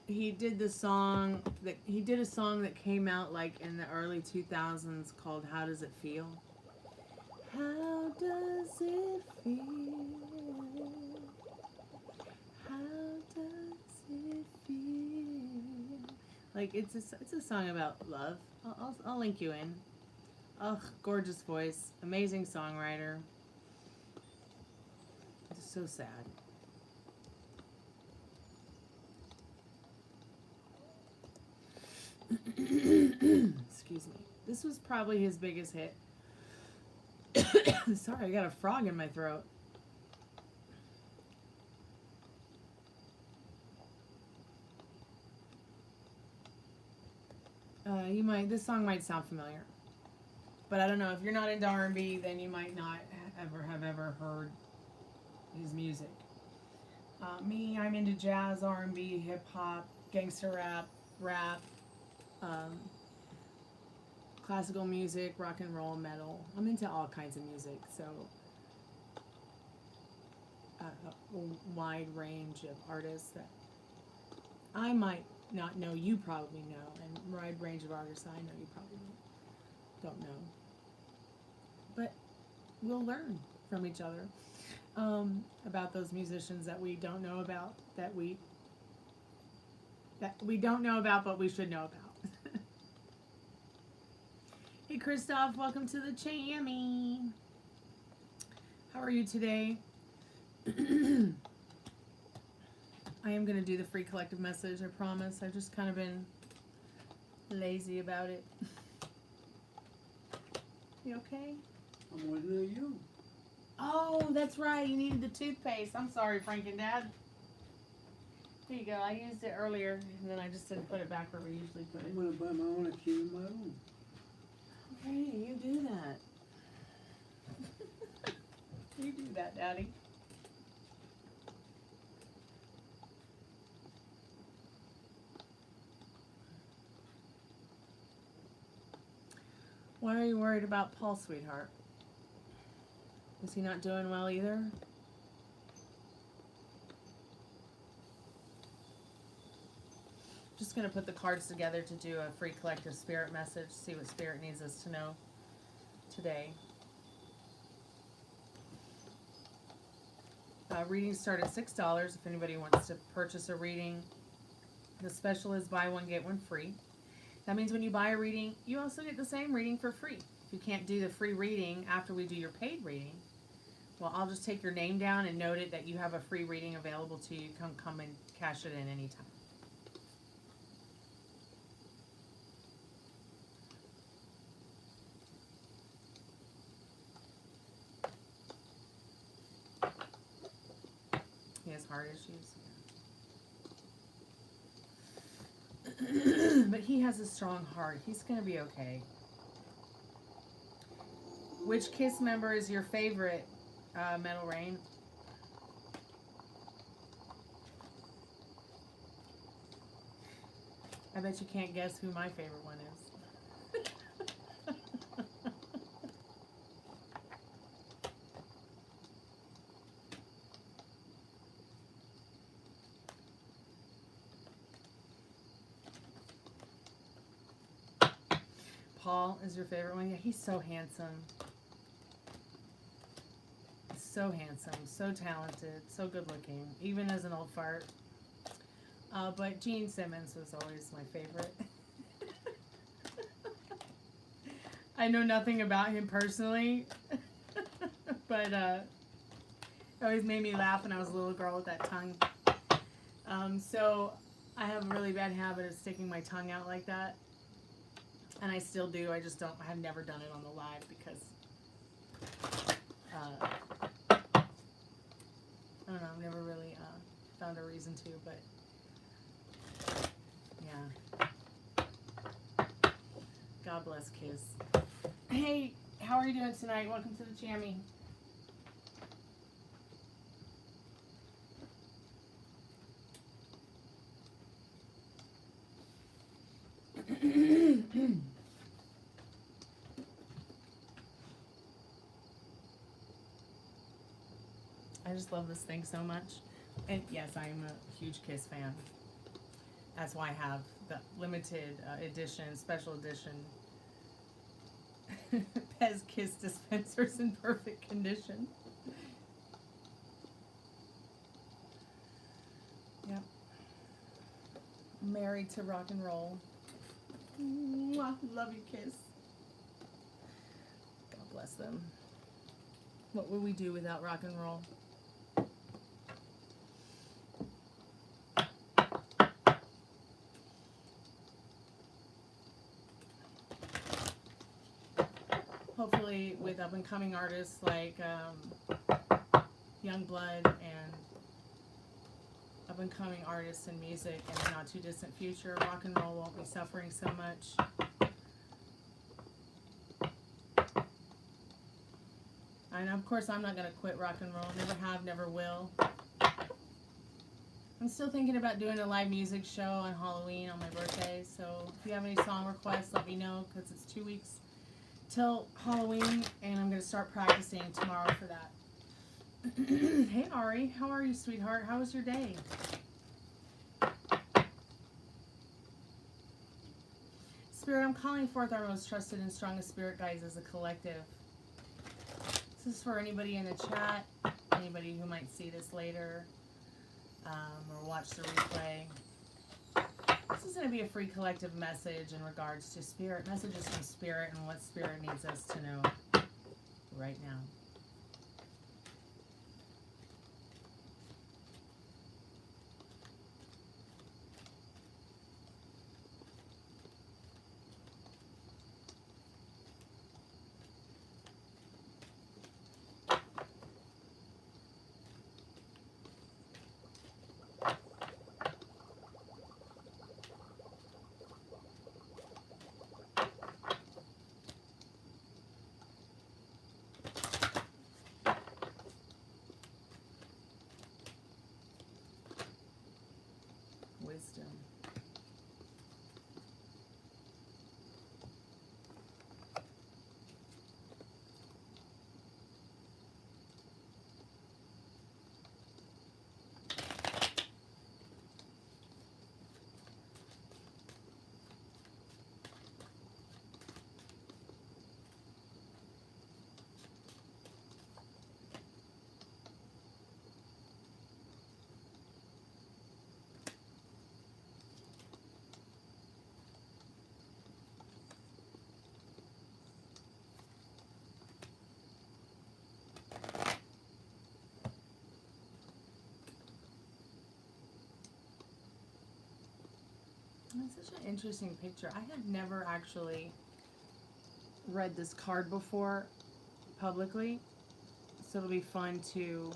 He did a song that came out like in the early 2000s called "How Does It Feel?" How does it feel? How does it feel? Like it's a song about love. I'll link you in. Ugh, gorgeous voice, amazing songwriter. It's so sad. Excuse me. This was probably his biggest hit. Sorry, I got a frog in my throat. This song might sound familiar, but I don't know. If you're not into R&B, then you might not have ever heard his music. Me, I'm into jazz, R&B, hip hop, gangster rap, classical music, rock and roll, metal. I'm into all kinds of music, so a wide range of artists that I might not know, you probably know, and wide range of artists I know you probably don't know. But we'll learn from each other about those musicians that we don't know about, that we don't know about, but we should know about. Hey, Christoph, welcome to the Chammy. How are you today? I am going to do the free collective message, I promise. I've just kind of been lazy about it. You okay? I'm waiting on you. Oh, that's right. You needed the toothpaste. I'm sorry, Franken Dad. Here you go. I used it earlier, and then I just didn't put it back where we usually put it. I'm going to buy my own and keep it in my room. Okay, you do that. You do that, Daddy. Why are you worried about Paul, sweetheart? Is he not doing well either? Just going to put the cards together to do a free collective spirit message, see what spirit needs us to know today. Readings start at $6 if anybody wants to purchase a reading. The special is buy one, get one free. That means when you buy a reading, you also get the same reading for free. If you can't do the free reading after we do your paid reading, well, I'll just take your name down and note it that you have a free reading available to you. Come and cash it in anytime. He has heart issues. But he has a strong heart. He's going to be okay. Which KISS member is your favorite, Metal Rain? I bet you can't guess who my favorite one is. Paul is your favorite one? Yeah, he's so handsome. So handsome, so talented, so good looking, even as an old fart. But Gene Simmons was always my favorite. I know nothing about him personally, but always made me laugh when I was a little girl with that tongue. So I have a really bad habit of sticking my tongue out like that. And I still do. I just don't, I've never done it on the live because, I don't know, I've never really found a reason to, but yeah. God bless Kiss. Hey, how are you doing tonight? Welcome to the Chammy. I just love this thing so much. And yes, I am a huge Kiss fan. That's why I have the limited edition, special edition Pez Kiss dispensers in perfect condition. Yep. Married to rock and roll. Mwah, love you, Kiss. God bless them. What would we do without rock and roll? Hopefully with up-and-coming artists like Youngblood and up-and-coming artists in music in the not-too-distant future, rock and roll won't be suffering so much. And of course I'm not going to quit rock and roll, never have, never will. I'm still thinking about doing a live music show on Halloween on my birthday, so if you have any song requests, let me know, because it's 2 weeks till Halloween, and I'm going to start practicing tomorrow for that. Hey Ari, how are you, sweetheart? How was your day? Spirit, I'm calling forth our most trusted and strongest spirit guides as a collective. This is for anybody in the chat, anybody who might see this later, or watch the replay. This is going to be a free collective message in regards to spirit, messages from spirit and what spirit needs us to know right now. Wisdom. That's such an interesting picture. I have never actually read this card before publicly, so it'll be fun to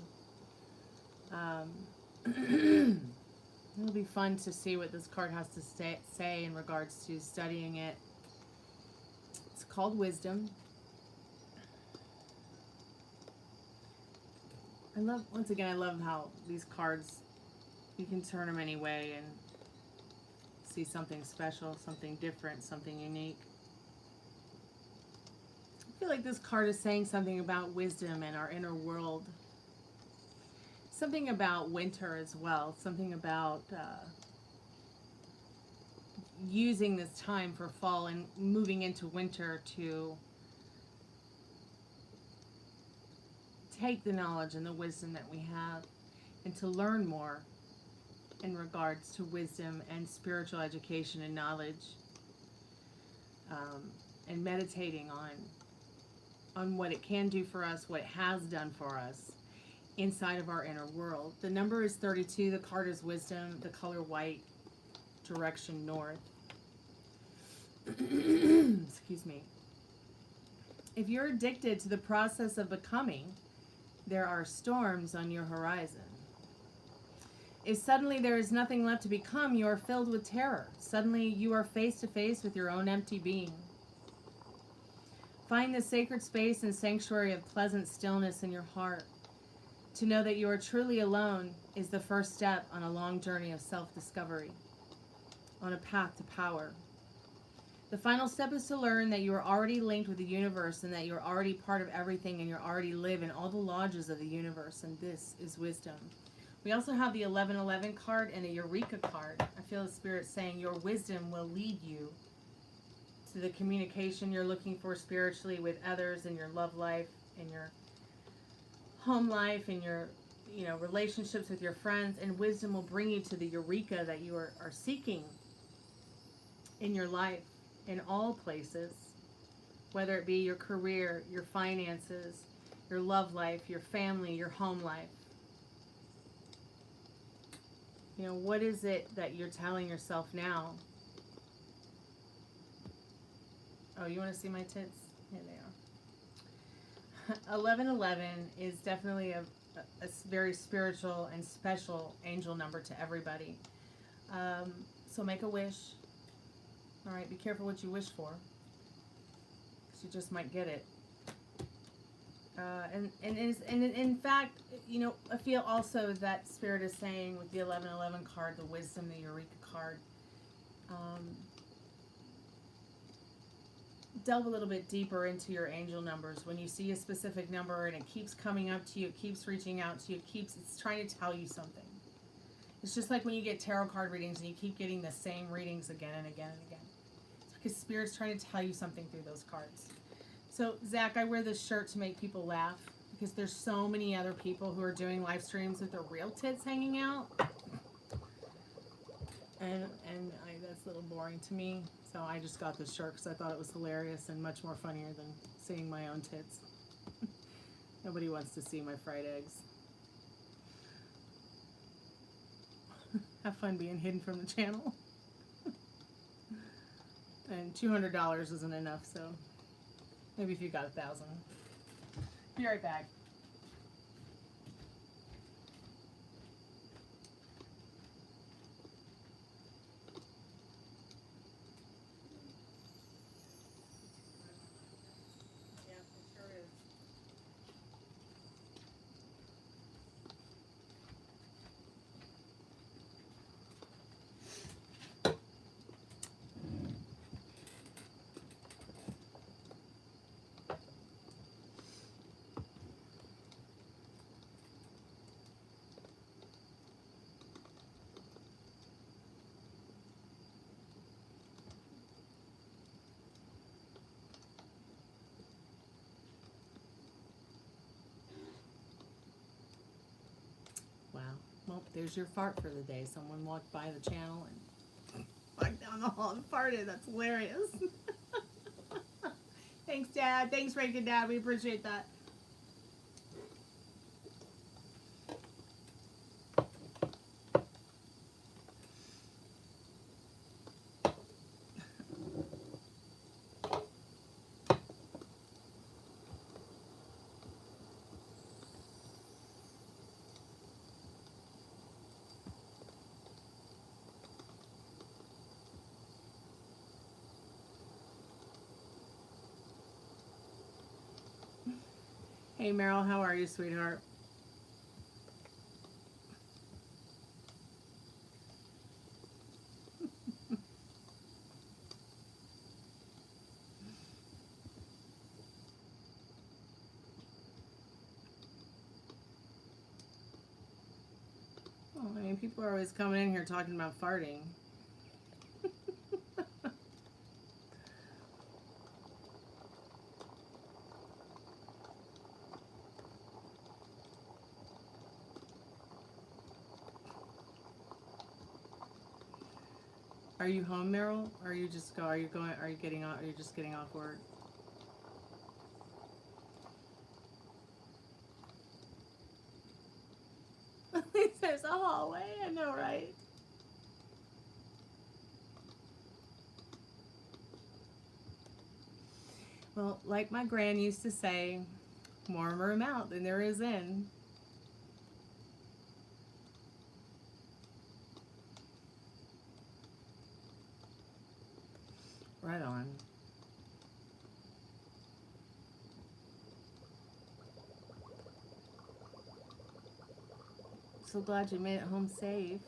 it'll be fun to see what this card has to say in regards to studying it. It's called Wisdom. Once again, I love how these cards, you can turn them any way and see something special, something different, something unique. I feel like this card is saying something about wisdom and our inner world. Something about winter as well. Something about using this time for fall and moving into winter to take the knowledge and the wisdom that we have and to learn more in regards to wisdom and spiritual education and knowledge, and meditating on what it can do for us, what it has done for us, inside of our inner world. The number is 32. The card is wisdom. The color white. Direction north. Excuse me. If you're addicted to the process of becoming, there are storms on your horizon. If suddenly there is nothing left to become, you are filled with terror. Suddenly you are face to face with your own empty being. Find the sacred space and sanctuary of pleasant stillness in your heart. To know that you are truly alone is the first step on a long journey of self-discovery, on a path to power. The final step is to learn that you are already linked with the universe and that you are already part of everything and you already live in all the lodges of the universe, and this is wisdom. We also have the 1111 card and a Eureka card. I feel the Spirit saying your wisdom will lead you to the communication you're looking for spiritually with others in your love life, in your home life, in your relationships with your friends, and wisdom will bring you to the Eureka that you are seeking in your life, in all places, whether it be your career, your finances, your love life, your family, your home life. What is it that you're telling yourself now? Oh, you want to see my tits? Here they are. 1111 is definitely a very spiritual and special angel number to everybody. So make a wish. All right, be careful what you wish for, because you just might get it. And in fact, I feel also that Spirit is saying with the 1111 card, the wisdom, the Eureka card, delve a little bit deeper into your angel numbers. When you see a specific number and it keeps coming up to you, it keeps reaching out to you, it's trying to tell you something. It's just like when you get tarot card readings and you keep getting the same readings again and again and again. It's because Spirit's trying to tell you something through those cards. So, Zach, I wear this shirt to make people laugh because there's so many other people who are doing live streams with their real tits hanging out. And that's a little boring to me. So I just got this shirt because I thought it was hilarious and much more funnier than seeing my own tits. Nobody wants to see my fried eggs. Have fun being hidden from the channel. And $200 isn't enough, so maybe if you got 1,000. Be right back. Wow. Well, there's your fart for the day. Someone walked by the channel and walked down the hall and farted. That's hilarious. Thanks, Dad. Thanks, Reagan Dad. We appreciate that. Hey, Meryl, how are you, sweetheart? Oh, I mean, people are always coming in here talking about farting. Are you home, Meryl? Or are you just are you getting off? Are you just getting off work? Well, like my gran used to say, more room out than there is in. Right on. So glad you made it home safe.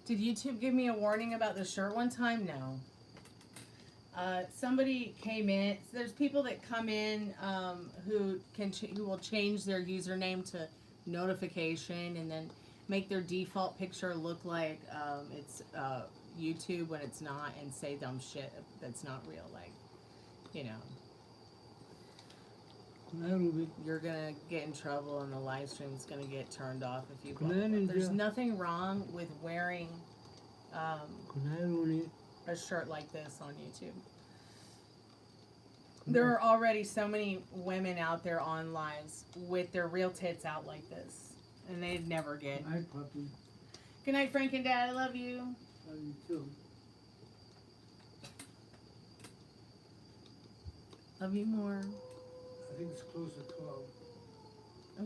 Did YouTube give me a warning about the shirt one time? No. Somebody came in. There's people that come in who will change their username to notification and then make their default picture look like it's YouTube when it's not, and say dumb shit that's not real. Like, you know, you're gonna get in trouble and the live stream's gonna get turned off if you blah, blah, blah. There's nothing wrong with wearing a shirt like this on YouTube. There are already so many women out there on lives with their real tits out like this, and they'd never get. Hi, puppy. Good night, Frank and Dad. I love you. Love you too. Love you more. I think it's close to 12.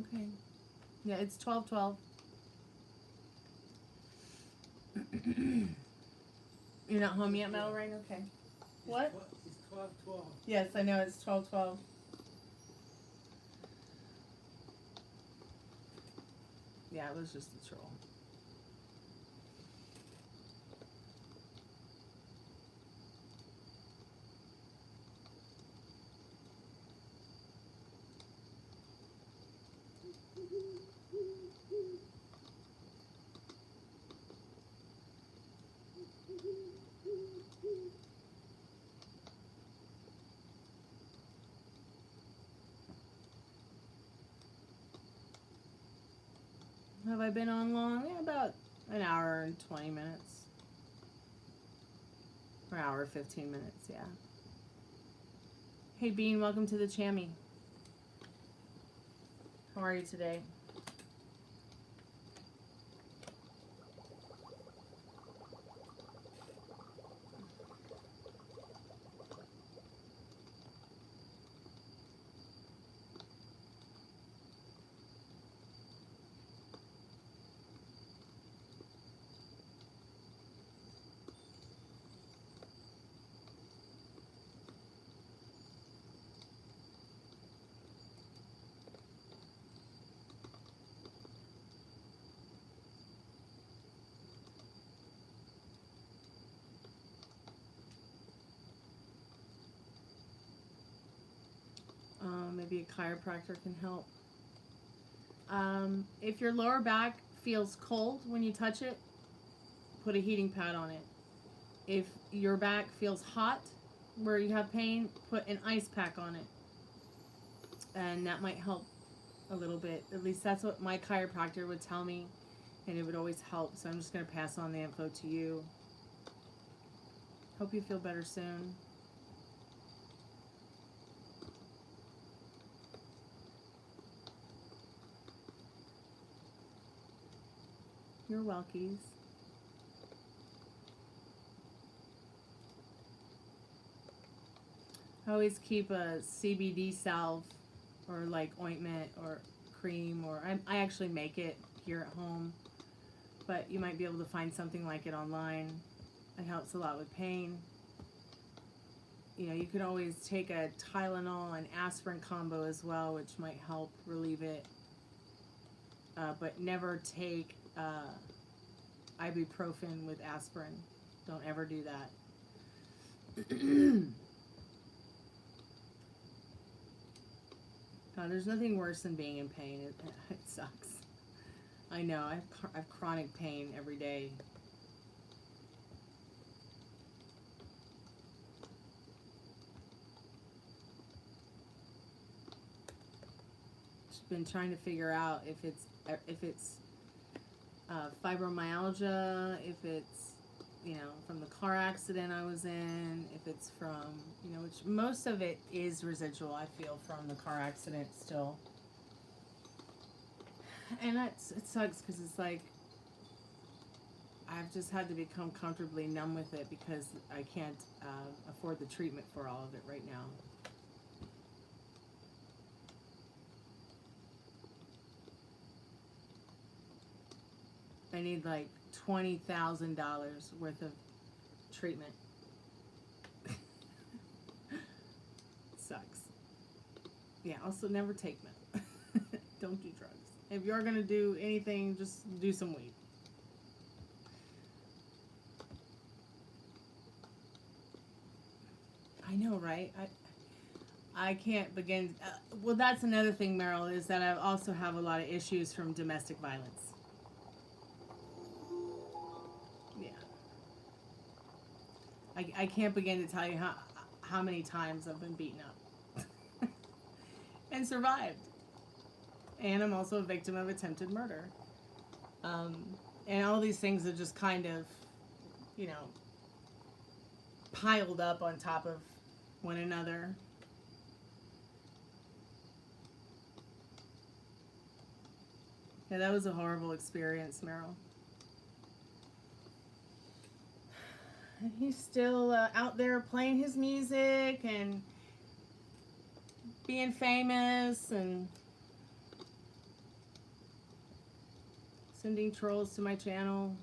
Okay. Yeah, it's 12:12. You're not home yet, Metal Rain? Okay. What? It's 12:12. Yes, I know, it's 12:12. Yeah, it was just a troll. Have I been on long? Yeah, about an hour and 20 minutes. Or hour 15 minutes, yeah. Hey Bean, welcome to the Chammy. How are you today? Maybe a chiropractor can help. If your lower back feels cold when you touch it, put a heating pad on it. If your back feels hot where you have pain, put an ice pack on it. And that might help a little bit. At least that's what my chiropractor would tell me, and it would always help. So I'm just going to pass on the info to you. Hope you feel better soon. You're welkies. I always keep a CBD salve or like ointment or cream, or I actually make it here at home, but you might be able to find something like it online. It helps a lot with pain. You know, you can always take a Tylenol and aspirin combo as well, which might help relieve it. But never take ibuprofen with aspirin. Don't ever do that. There's nothing worse than being in pain. It sucks. I know. I have chronic pain every day. Just been trying to figure out if it's fibromyalgia, if it's, you know, from the car accident I was in, if it's from, you know, which most of it is residual, I feel, from the car accident still. And it sucks because it's like, I've just had to become comfortably numb with it because I can't afford the treatment for all of it right now. I need like $20,000 worth of treatment. Sucks. Yeah, also never take meth. Don't do drugs. If you're gonna do anything, just do some weed. I know, right? I can't begin. Well, that's another thing, Meryl, is that I also have a lot of issues from domestic violence. Yeah. I can't begin to tell you how many times I've been beaten up and survived. And I'm also a victim of attempted murder. And all these things are just kind of, you know, piled up on top of one another. Yeah, that was a horrible experience, Meryl. And he's still out there playing his music and being famous and sending trolls to my channel.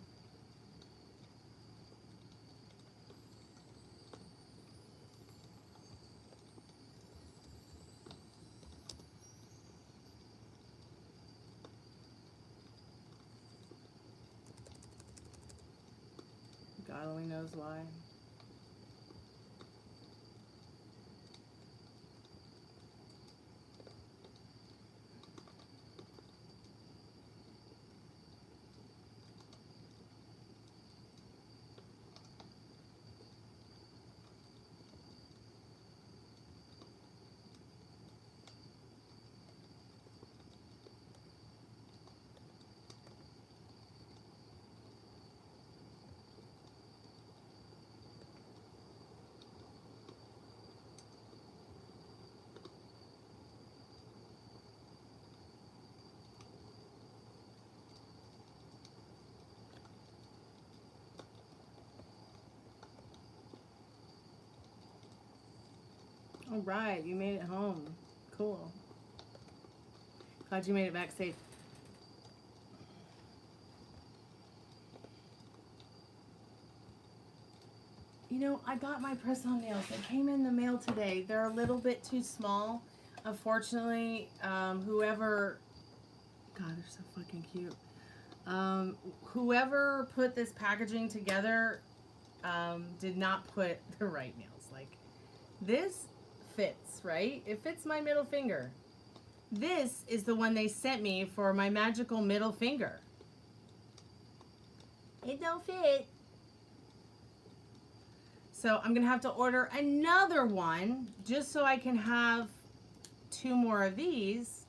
God only knows why. All right, you made it home. Cool. Glad you made it back safe. You know, I got my press-on nails. They came in the mail today. They're a little bit too small. Unfortunately, whoever... God, they're so fucking cute. Whoever put this packaging together did not put the right nails. Like, this fits, right? It fits my middle finger. This is the one they sent me for my magical middle finger. It don't fit. So I'm going to have to order another one just so I can have 2 more of these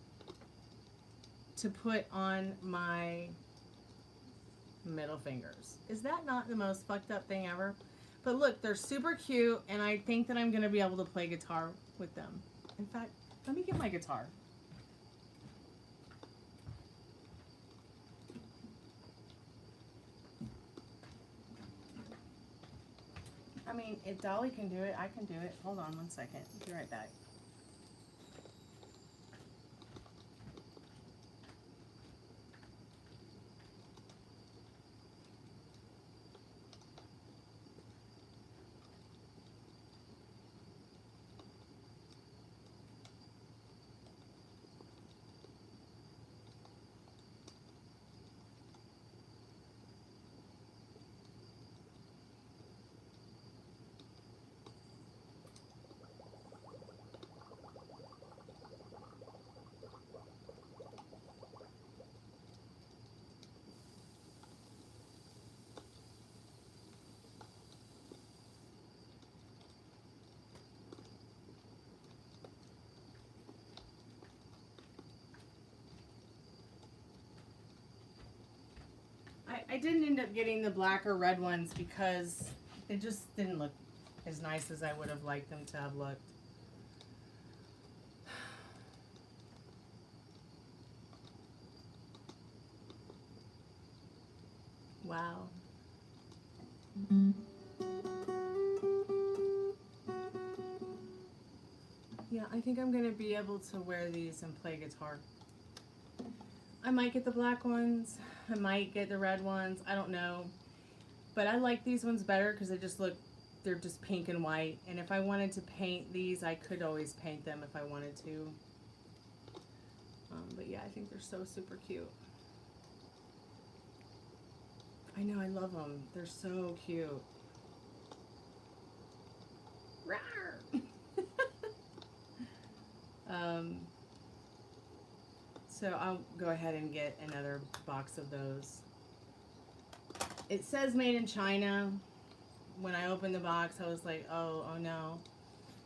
to put on my middle fingers. Is that not the most fucked up thing ever? But look, they're super cute, and I think that I'm going to be able to play guitar with them. In fact, let me get my guitar. I mean, if Dolly can do it, I can do it. Hold on 1 second. Be right back. I didn't end up getting the black or red ones because they just didn't look as nice as I would have liked them to have looked. Wow. Yeah, I think I'm gonna be able to wear these and play guitar. I might get the black ones. I might get the red ones. I don't know. But I like these ones better because they just look, they're just pink and white. And if I wanted to paint these, I could always paint them if I wanted to. But yeah, I think they're so super cute. I know, I love them. They're so cute. Rawr! So I'll go ahead and get another box of those. It says made in China. When I opened the box, I was like, oh no.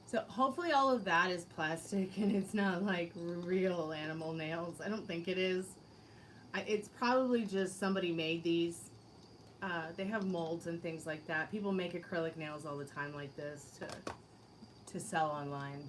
So hopefully all of that is plastic and it's not like real animal nails. I don't think it is. It's probably just somebody made these. They have molds and things like that. People make acrylic nails all the time like this to sell online.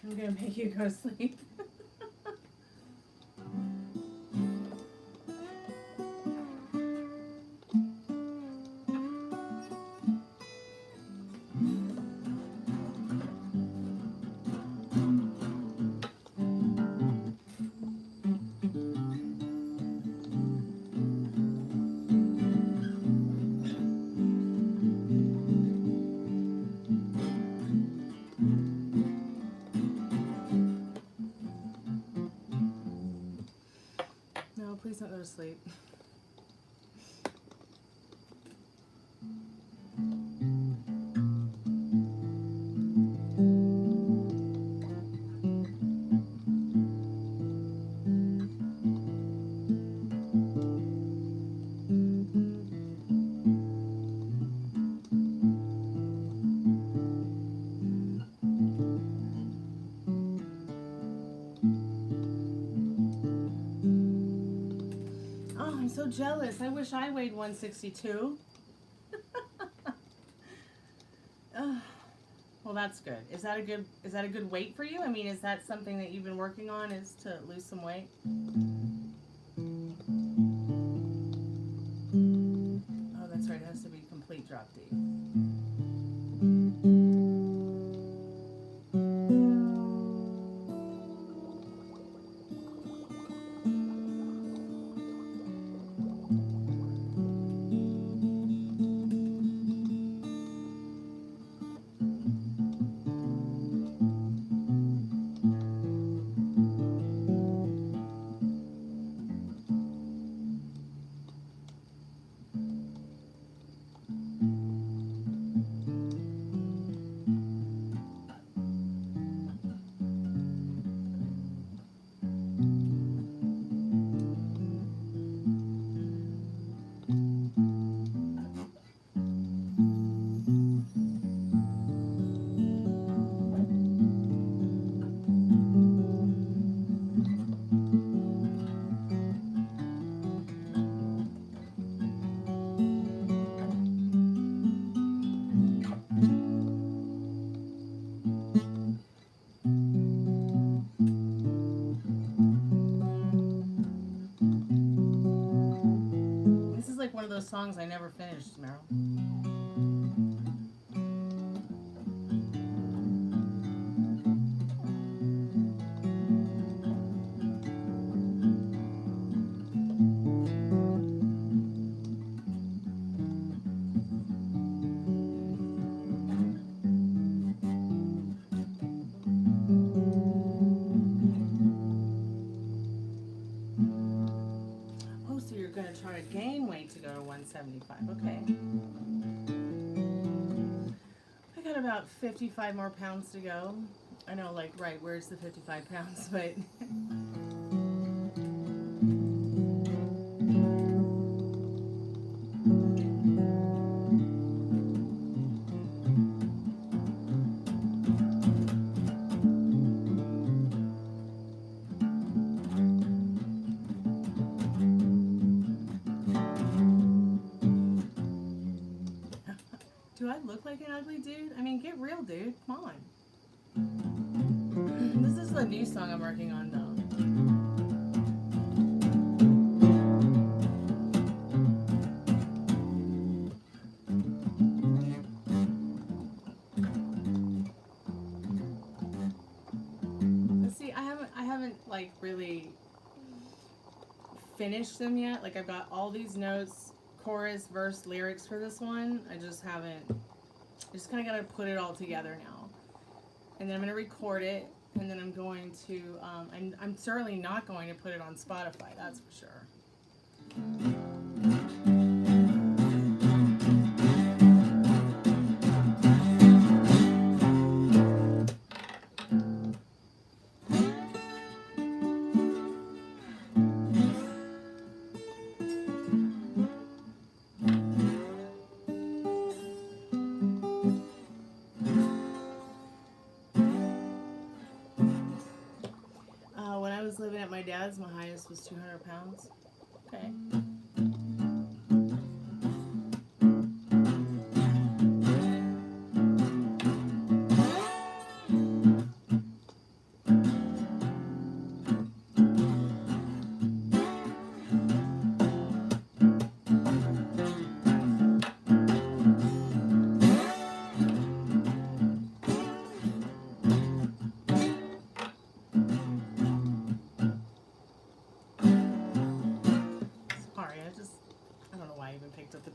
I'm gonna make you go sleep. No, please don't go to sleep. I'm so jealous. I wish I weighed 162. Well, that's good. Is that a good weight for you? I mean, is that something that you've been working on, is to lose some weight? Oh, that's right. It has to be complete drop D. Like one of those songs I never finished, Meryl. 75. Okay. I got about 55 more pounds to go. I know, like, right, where's the 55 pounds, but... Do I look like an ugly dude? I mean, get real, dude. Come on. This is a new song I'm working on, though. Let's see, I haven't like really finished them yet. Like, I've got all these notes, chorus, verse, lyrics for this one. I just haven't. I just kind of got to put it all together now. And then I'm going to record it. And then I'm going to, I'm certainly not going to put it on Spotify, that's for sure. When I was living at my dad's, my highest was 200 pounds. Okay.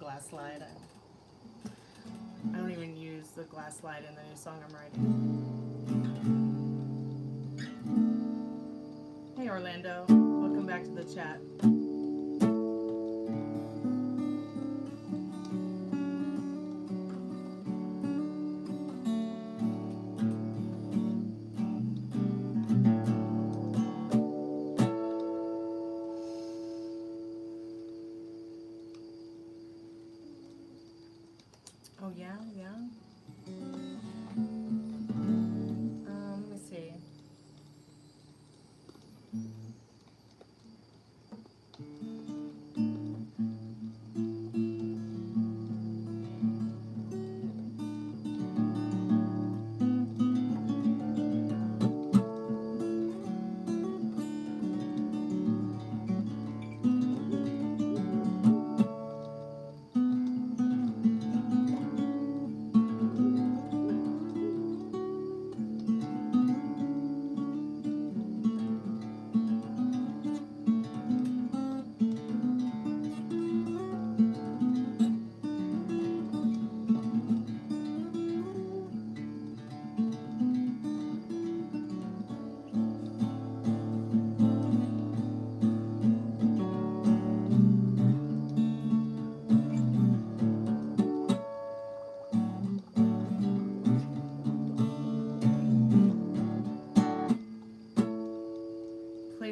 Glass slide. I don't even use the glass slide in the new song I'm writing. Hey Orlando, welcome back to the chat. Oh yeah, yeah. Let me see.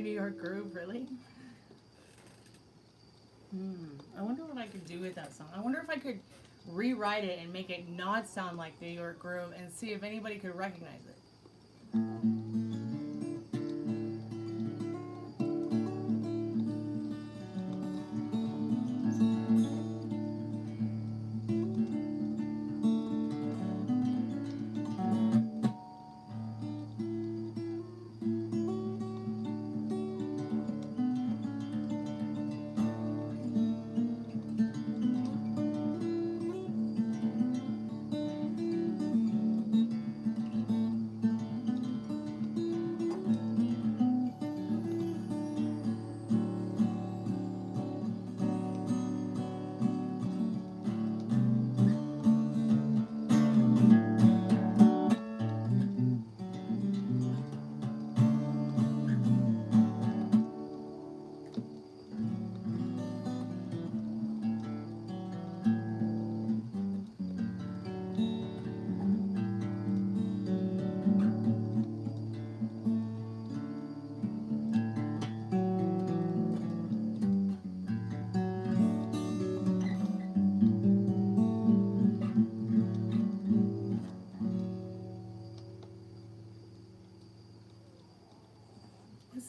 New York Groove, really? I wonder what I could do with that song. I wonder if I could rewrite it and make it not sound like New York Groove and see if anybody could recognize it.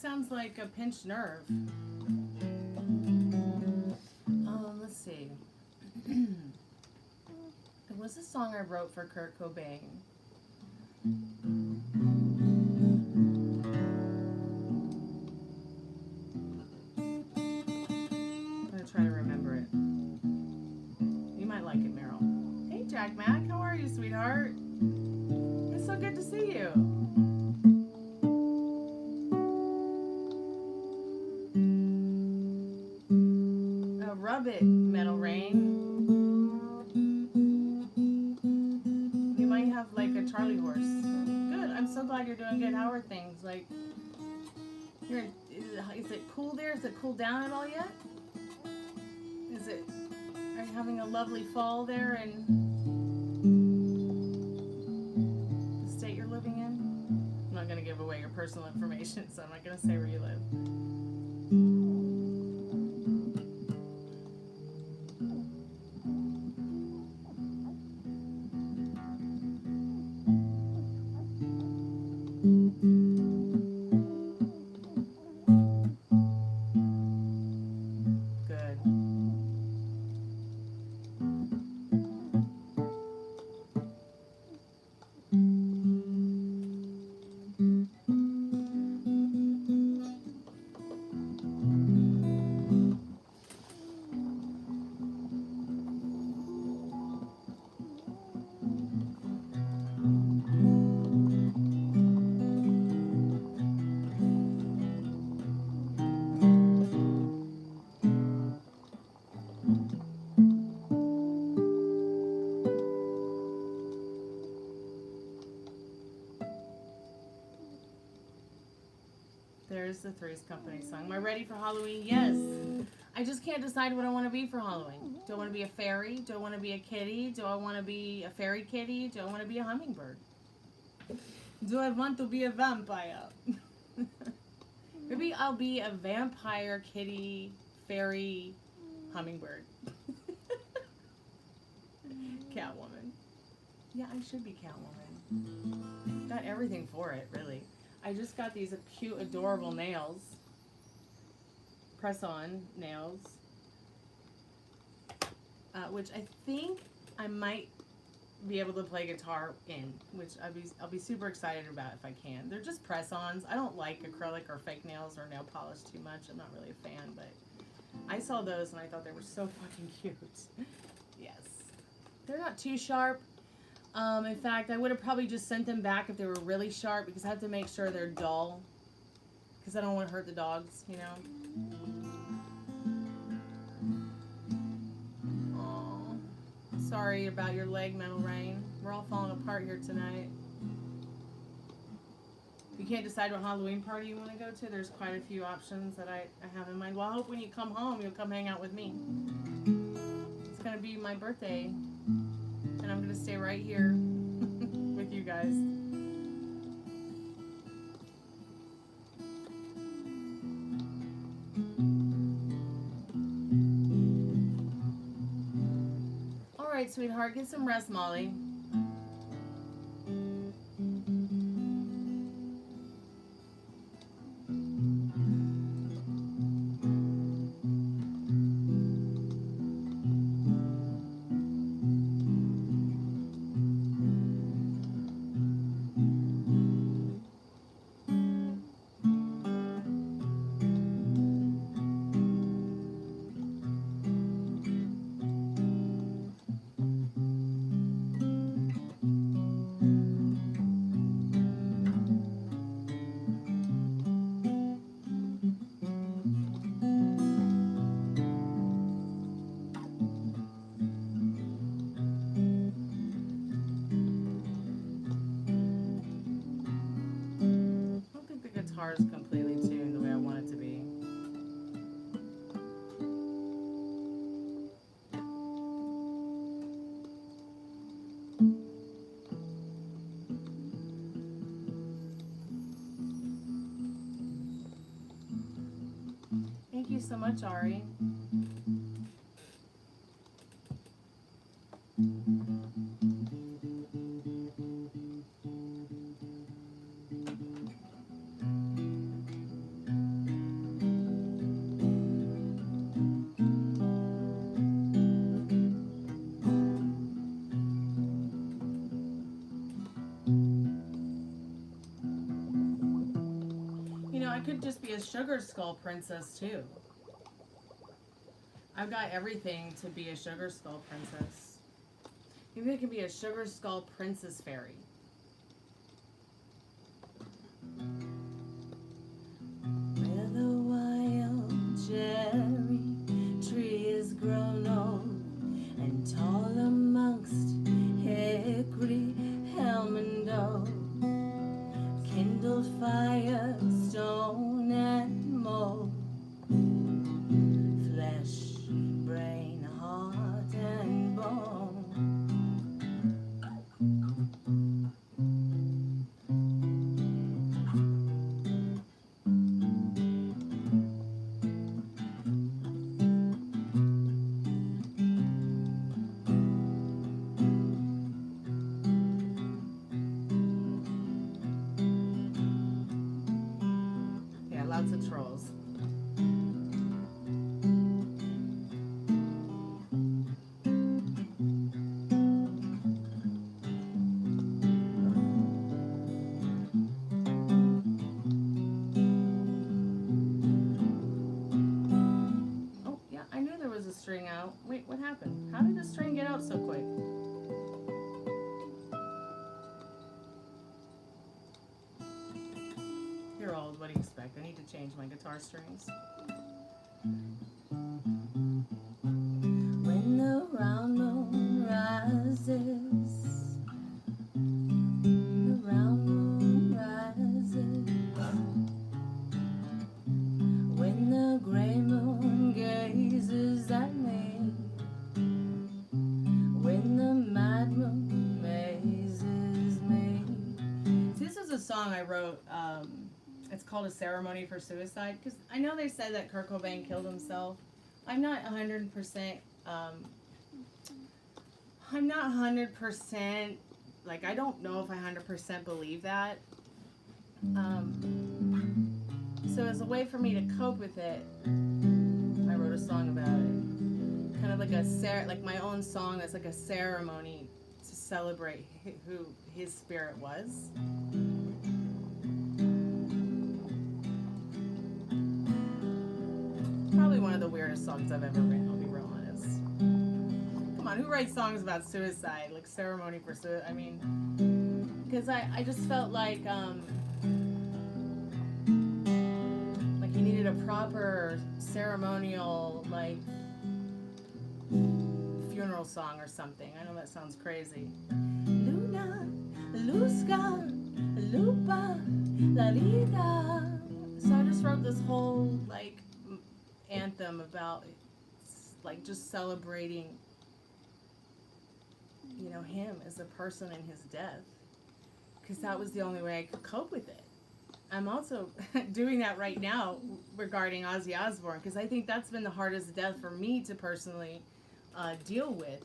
sounds like a pinched nerve. Let's see. It was a song I wrote for Kurt Cobain. I'm gonna try to remember it. You might like it, Meryl. Hey, Jack Mac, how are you, sweetheart? It's so good to see you. Rub it, Metal Rain. You might have like a Charlie horse. Good. I'm so glad you're doing good. How are things? Like, is it cool there? Is it cooled down at all yet? Are you having a lovely fall there in the state you're living in? I'm not going to give away your personal information, so I'm not going to say where you live. There's the Three's Company song. Am I ready for Halloween? Yes. I just can't decide what I want to be for Halloween. Do I want to be a fairy? Do I want to be a kitty? Do I want to be a fairy kitty? Do I want to be a hummingbird? Do I want to be a vampire? Maybe I'll be a vampire, kitty, fairy, hummingbird. Catwoman. Yeah, I should be Catwoman. Got everything for it, really. I just got these cute, adorable nails. Press-on nails. Which I think I might be able to play guitar in, which I'll be super excited about if I can. They're just press-ons. I don't like acrylic or fake nails or nail polish too much. I'm not really a fan, but I saw those and I thought they were so fucking cute. Yes. They're not too sharp. In fact, I would have probably just sent them back if they were really sharp because I have to make sure they're dull because I don't want to hurt the dogs, you know. Aww. Sorry about your leg, Metal Rain. We're all falling apart here tonight. If you can't decide what Halloween party you want to go to, there's quite a few options that I have in mind. Well, I hope when you come home, you'll come hang out with me. It's going to be my birthday. And I'm going to stay right here with you guys. All right, sweetheart, get some rest, Molly. Is completely tuned the way I want it to be. Thank you so much, Ari. could just be a sugar skull princess too. I've got everything to be a sugar skull princess. Maybe I can be a sugar skull princess fairy. Where the wild cherry tree is grown old and tall amongst hickory, elm and oak, kindled fire, stone and mold, flesh, brain, heart and bone. Yeah, lots of trolls. Oh, yeah, I knew there was a string out. Wait, what happened? How did the string get out so quick? You're old, what do you expect? I need to change my guitar strings. When the round moon rises, the round moon rises, when the gray moon gazes at me, when the mad moon mazes me. This is a song I wrote, it's called A Ceremony for Suicide, because I know they said that Kurt Cobain killed himself. I'm not 100%, like, I don't know if I 100% believe that. So as a way for me to cope with it, I wrote a song about it. Kind of like like my own song that's like a ceremony to celebrate who his spirit was. Probably one of the weirdest songs I've ever written, I'll be real honest. Come on, who writes songs about suicide? Like ceremony for suicide? I mean, because I just felt like you needed a proper ceremonial, like, funeral song or something. I know that sounds crazy. Luna, Luzca, Lupa, La Lida. So I just wrote this whole, like, anthem about, like, just celebrating, you know, him as a person in his death, because that was the only way I could cope with it. I'm also doing that right now regarding Ozzy Osbourne, because I think that's been the hardest death for me to personally deal with,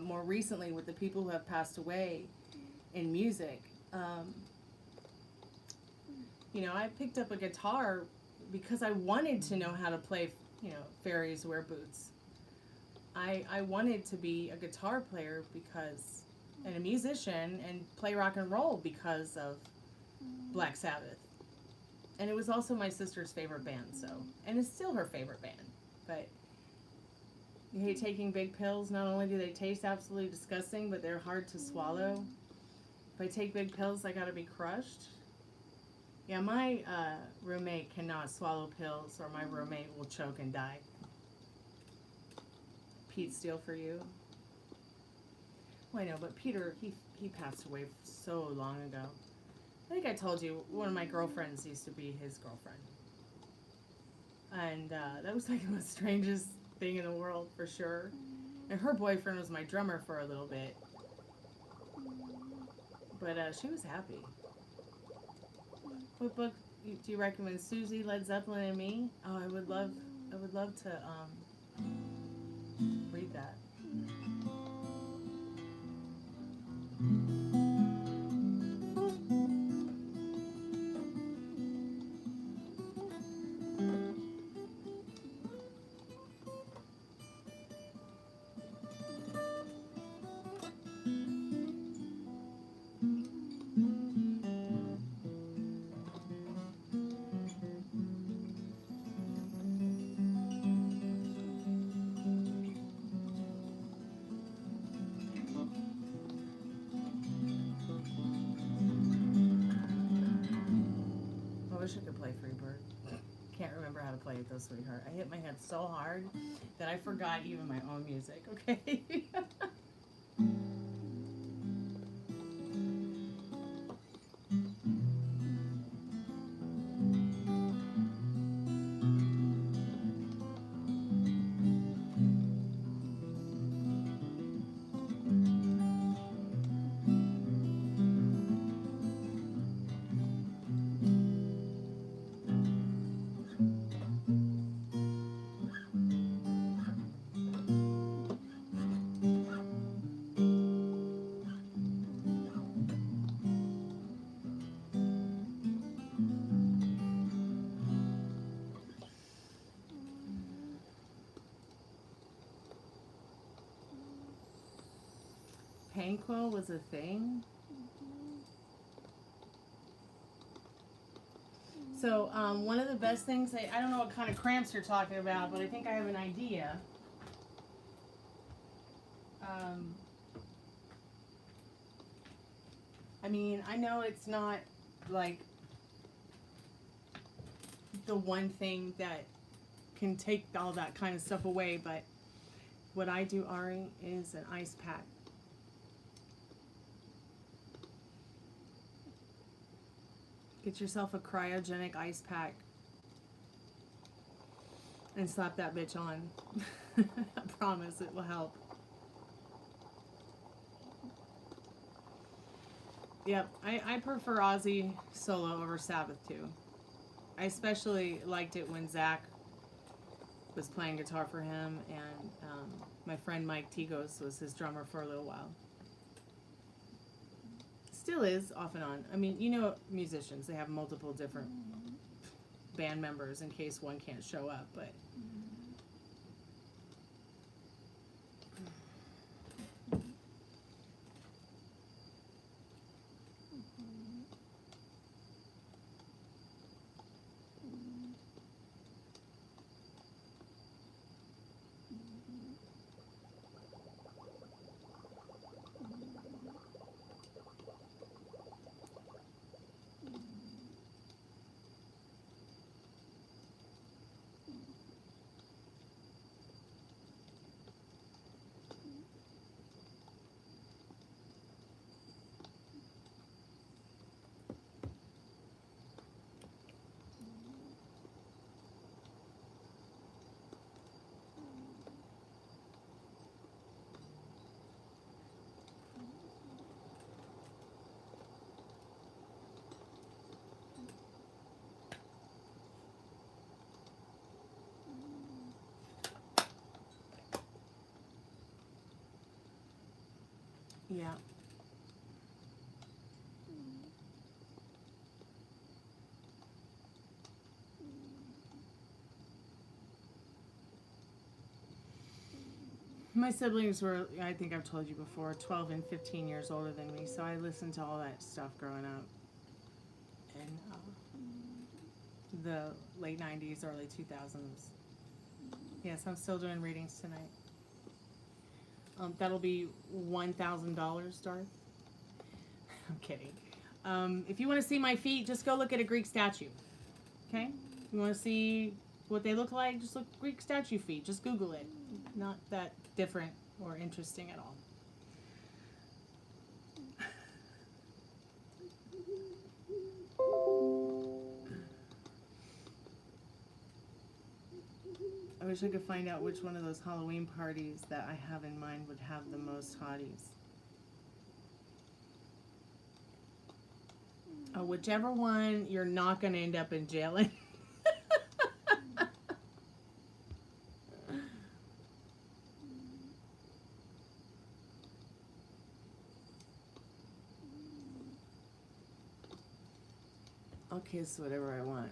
more recently with the people who have passed away in music. You know, I picked up a guitar because I wanted to know how to play, you know, Fairies Wear Boots. I wanted to be a guitar player because, and a musician, and play rock and roll because of Black Sabbath. And it was also my sister's favorite band, so, and it's still her favorite band. But you hate taking big pills. Not only do they taste absolutely disgusting, but they're hard to swallow. If I take big pills, I gotta be crushed. Yeah, my roommate cannot swallow pills, or my roommate will choke and die. Pete Steele for you. Well, I know, but Peter, he passed away so long ago. I think I told you, one of my girlfriends used to be his girlfriend. And that was like the most strangest thing in the world, for sure. And her boyfriend was my drummer for a little bit. But she was happy. What book do you recommend? Susie, Led Zeppelin, and Me? Oh, I would love to read that. sweetheart. I hit my head so hard that I forgot even my own music, okay? Painquill was a thing? So, one of the best things, I don't know what kind of cramps you're talking about, but I think I have an idea. I mean, I know it's not, like, the one thing that can take all that kind of stuff away, but what I do, Ari, is an ice pack. Get yourself a cryogenic ice pack and slap that bitch on. I promise it will help. Yep, I prefer Ozzy solo over Sabbath too. I especially liked it when Zach was playing guitar for him, and my friend Mike Tigos was his drummer for a little while. Still is, off and on. I mean, you know, musicians, they have multiple different band members in case one can't show up, but yeah. My siblings were, I think I've told you before, 12 and 15 years older than me, so I listened to all that stuff growing up. In the late 90s, early 2000s. Yes, I'm still doing readings tonight. That'll be $1,000, Darth. I'm kidding. If you want to see my feet, just go look at a Greek statue. Okay? You want to see what they look like? Just look Greek statue feet. Just Google it. Not that different or interesting at all. I wish I could find out which one of those Halloween parties that I have in mind would have the most hotties. Oh, whichever one you're not going to end up in jail in. I'll kiss whatever I want.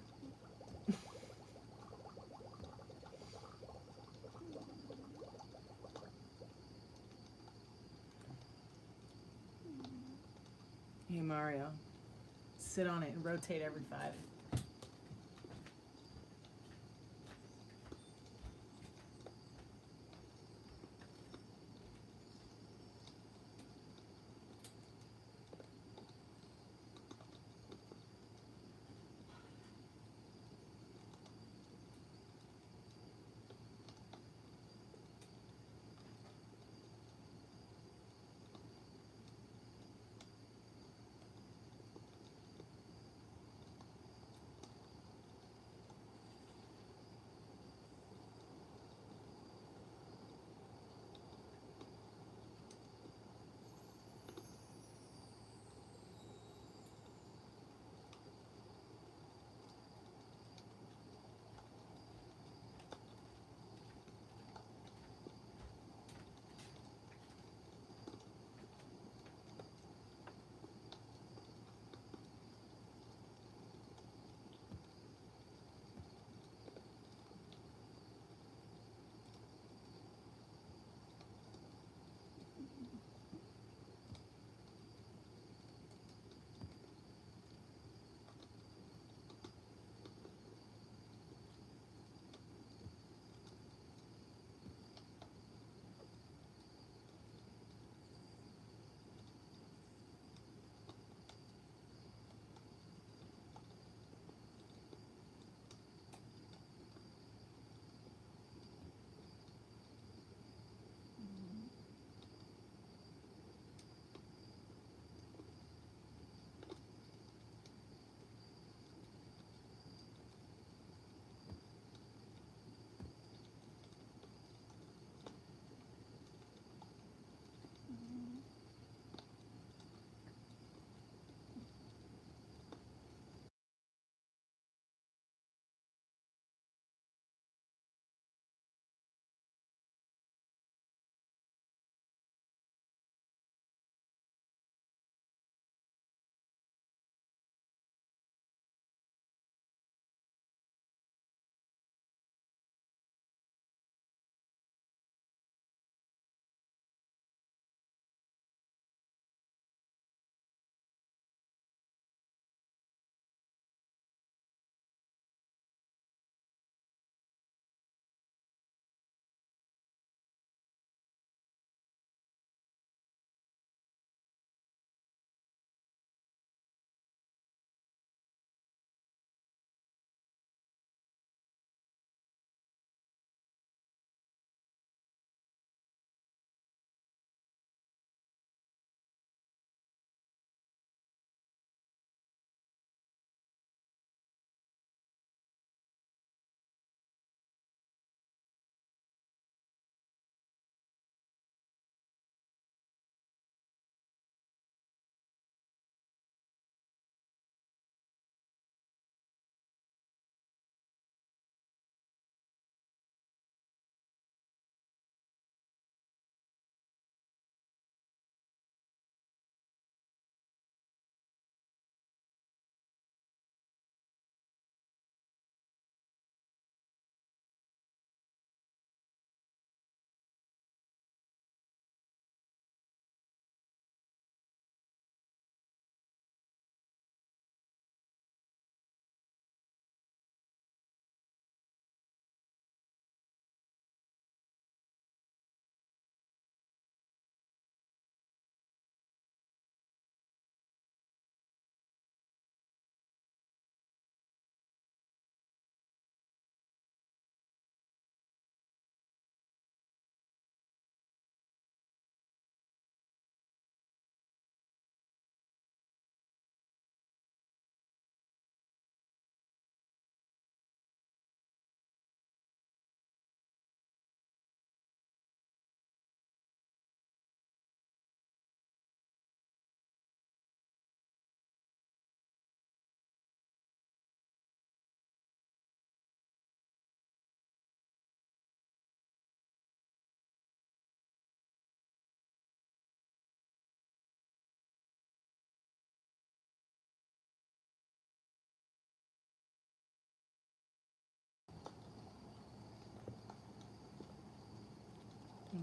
Hey Mario, sit on it and rotate every 5.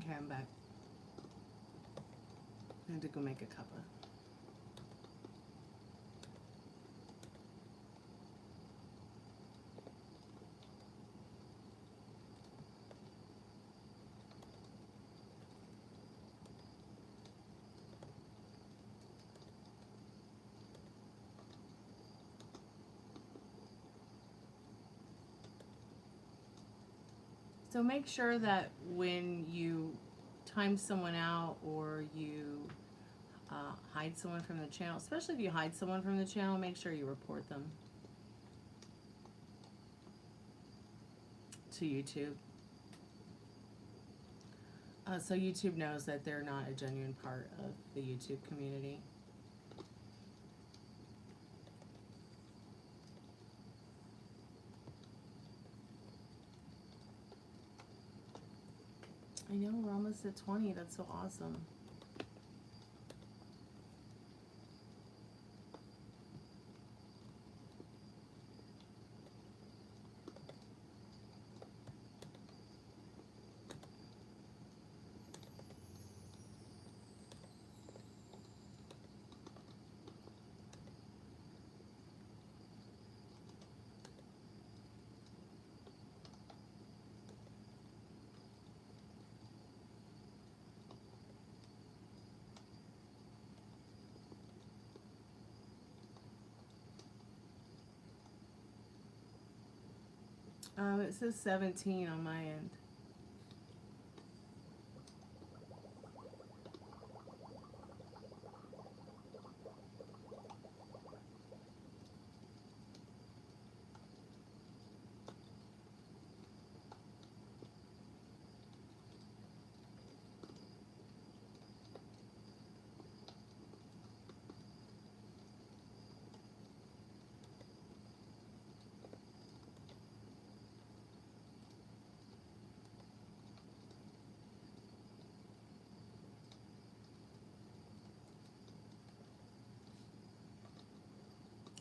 Okay, I'm back. I had to go make a cuppa. So make sure that when you time someone out or you hide someone from the channel, especially if you hide someone from the channel, make sure you report them to YouTube. So YouTube knows that they're not a genuine part of the YouTube community. I know, we're almost at 20. That's so awesome. It says 17 on my end.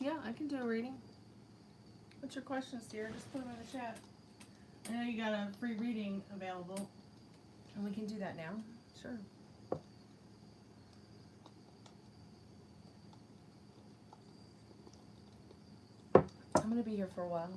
Yeah, I can do a reading. What's your questions, dear? Just put them in the chat. I know you got a free reading available, and we can do that now. Sure. I'm going to be here for a while.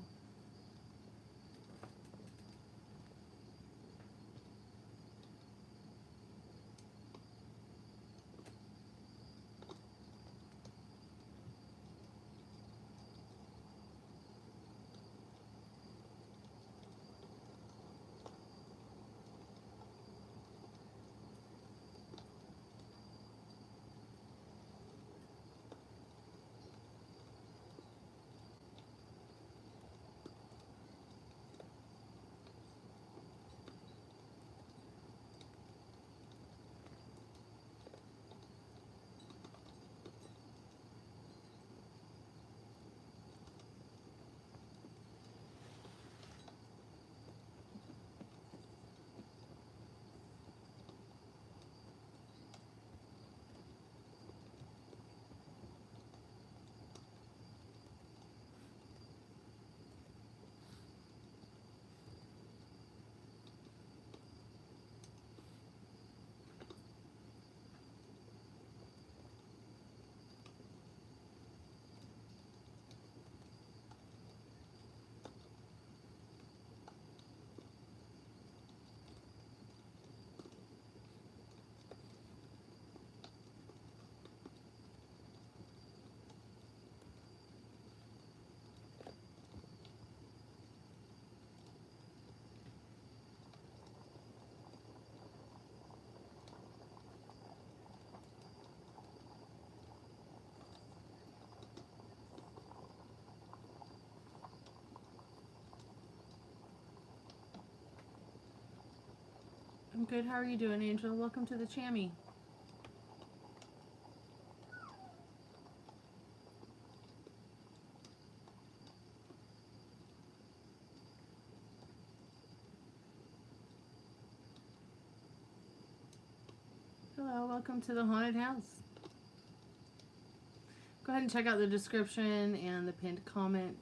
I'm good. How are you doing, Angela? Welcome to the Chammy. Hello, welcome to the haunted house. Go ahead and check out the description and the pinned comment,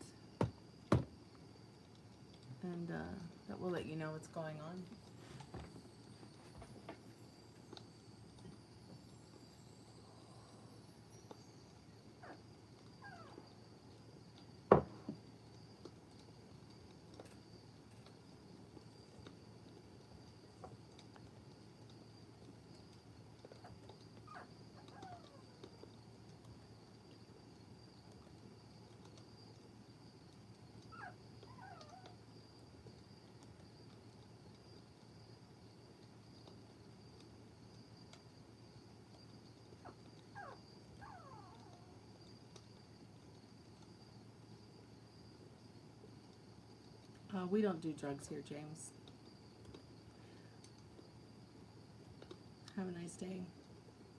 and that will let you know what's going on. We don't do drugs here, James. Have a nice day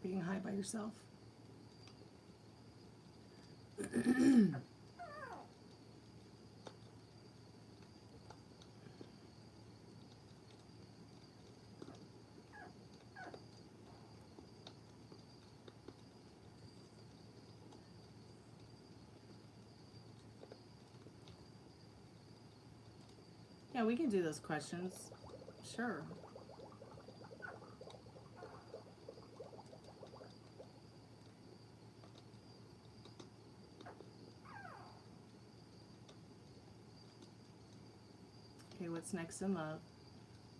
being high by yourself. Yeah, we can do those questions. Sure. Okay, what's next in love?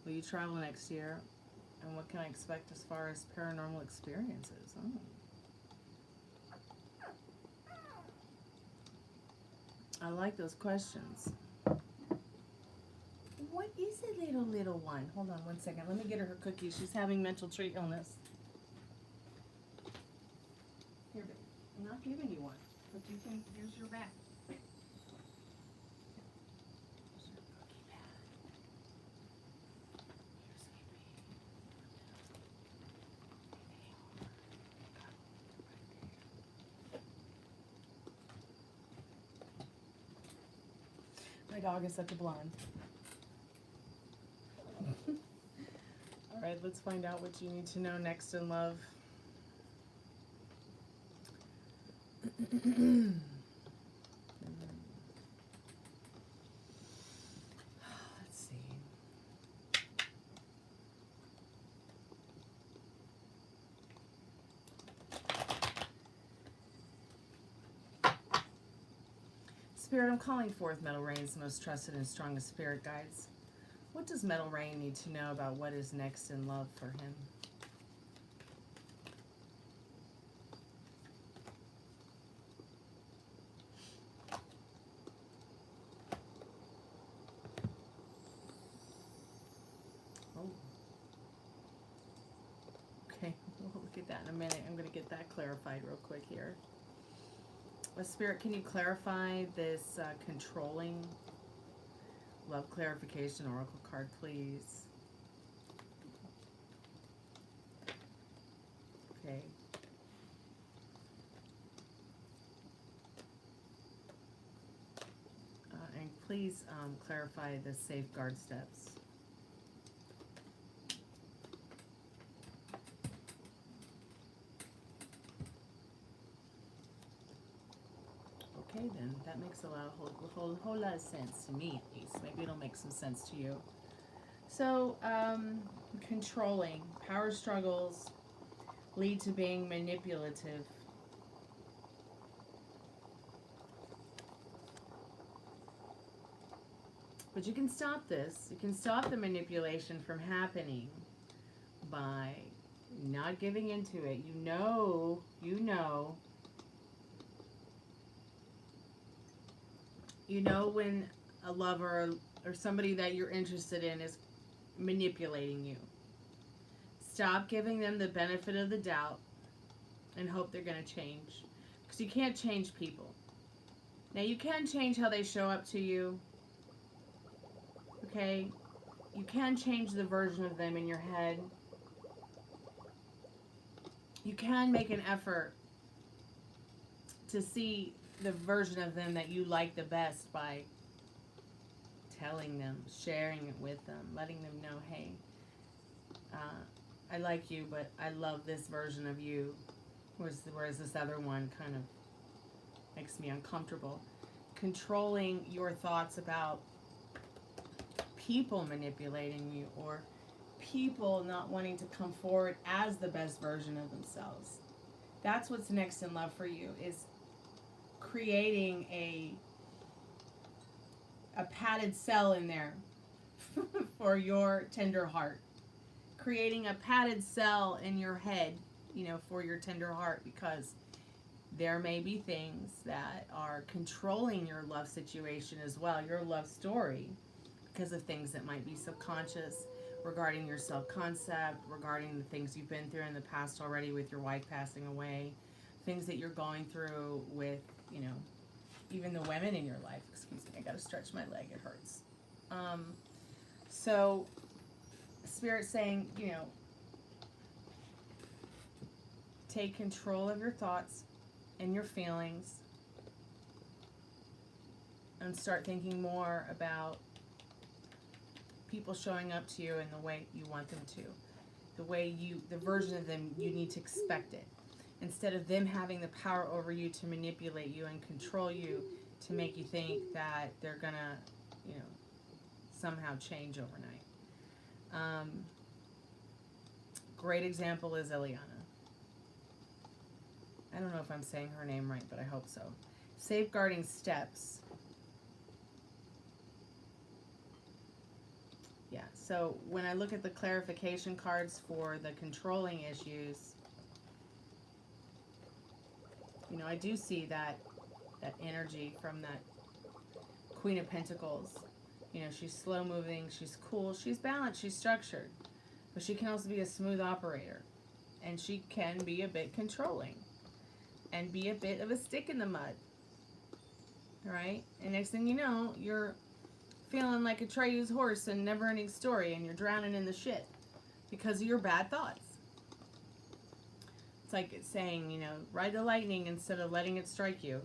Will you travel next year? And what can I expect as far as paranormal experiences? Oh. I like those questions. What is it, little one? Hold on one second. Let me get her her cookies. She's having mental tree illness. Here, baby. I'm not giving you one. But you can, here's your bag. Here's your cookie bag. My dog is such a blonde. All right, let's find out what you need to know next in love. Let's see. Spirit, I'm calling forth Metal Rain's most trusted and strongest spirit guides. What does Metal Rain need to know about what is next in love for him? Oh. Okay, we'll look at that in a minute. I'm going to get that clarified real quick here. Spirit, can you clarify this controlling love clarification oracle card, please? Okay. And please clarify the safeguard steps. Okay, then that makes a whole lot of sense to me, at least. Maybe it'll make some sense to you. So, controlling, power struggles lead to being manipulative. But you can stop this. You can stop the manipulation from happening by not giving into it. You know when a lover or somebody that you're interested in is manipulating you. Stop giving them the benefit of the doubt and hope they're going to change. Because you can't change people. Now, you can change how they show up to you. Okay? You can change the version of them in your head. You can make an effort to see the version of them that you like the best by telling them, sharing it with them, letting them know, hey, I like you, but I love this version of you, whereas this other one kind of makes me uncomfortable. Controlling your thoughts about people manipulating you or people not wanting to come forward as the best version of themselves. That's what's next in love for you, is creating a padded cell in there for your tender heart. Creating a padded cell in your head, for your tender heart, because there may be things that are controlling your love situation as well, your love story, because of things that might be subconscious regarding your self-concept, regarding the things you've been through in the past already with your wife passing away, things that you're going through with, even the women in your life. Excuse me, I gotta stretch my leg, it hurts. So Spirit's saying, you know, take control of your thoughts and your feelings and start thinking more about people showing up to you in the way you want them to. The version of them you need to expect it. Instead of them having the power over you to manipulate you and control you to make you think that they're gonna, you know, somehow change overnight. Great example is Eliana. I don't know if I'm saying her name right, but I hope so. Safeguarding steps. Yeah, so when I look at the clarification cards for the controlling issues, you know, I do see that energy from that Queen of Pentacles. You know, she's slow moving, she's cool, she's balanced, she's structured. But she can also be a smooth operator. And she can be a bit controlling. And be a bit of a stick in the mud. Right? And next thing you know, you're feeling like a Treyu's horse in Never Ending Story, and you're drowning in the shit because of your bad thoughts. It's like it's saying, you know, ride the lightning instead of letting it strike you.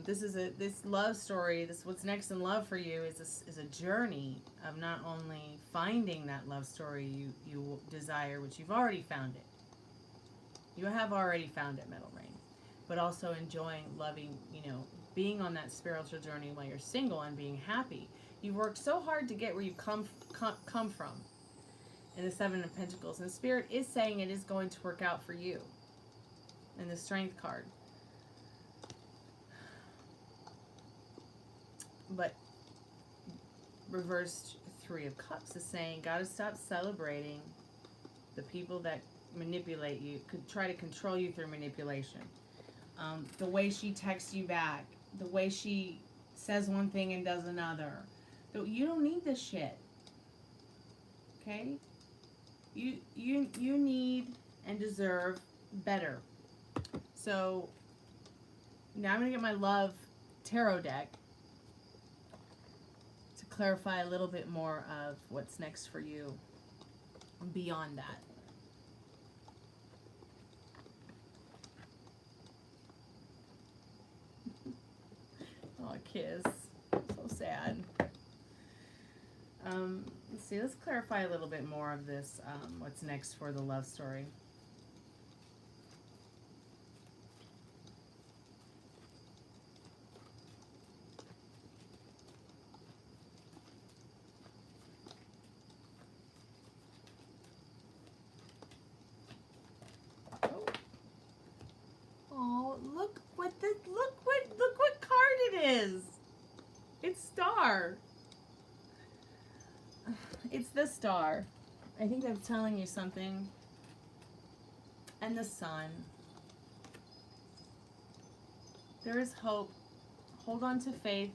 This love story, this what's next in love for you is a journey of not only finding that love story you desire, which you've already found it. You have already found it, Metal Rain, but also enjoying, loving, you know, being on that spiritual journey while you're single and being happy. You've worked so hard to get where you come from in the Seven of Pentacles. And Spirit is saying it is going to work out for you in the Strength card. But reversed Three of Cups is saying, gotta stop celebrating the people that manipulate you, could try to control you through manipulation. The way she texts you back, the way she says one thing and does another. You don't need this shit. Okay? You need and deserve better. So now I'm gonna get my love tarot deck to clarify a little bit more of what's next for you beyond that. Oh, kiss. So sad. Let's see. Let's clarify a little bit more of this. What's next for the love story? Oh, look what card it is. It's Star. It's the Star. I think I'm telling you something. And the Sun. There is hope. Hold on to faith.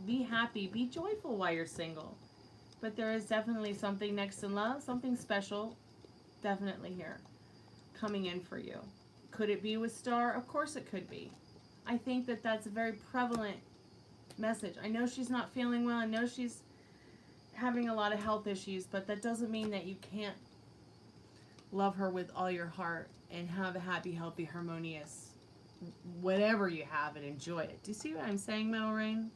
Be happy. Be joyful while you're single. But there is definitely something next in love. Something special. Definitely here. Coming in for you. Could it be with Star? Of course it could be. I think that that's a very prevalent message. I know she's not feeling well. I know she's having a lot of health issues, but that doesn't mean that you can't love her with all your heart and have a happy, healthy, harmonious, whatever you have, and enjoy it. Do you see what I'm saying, Metal Rain?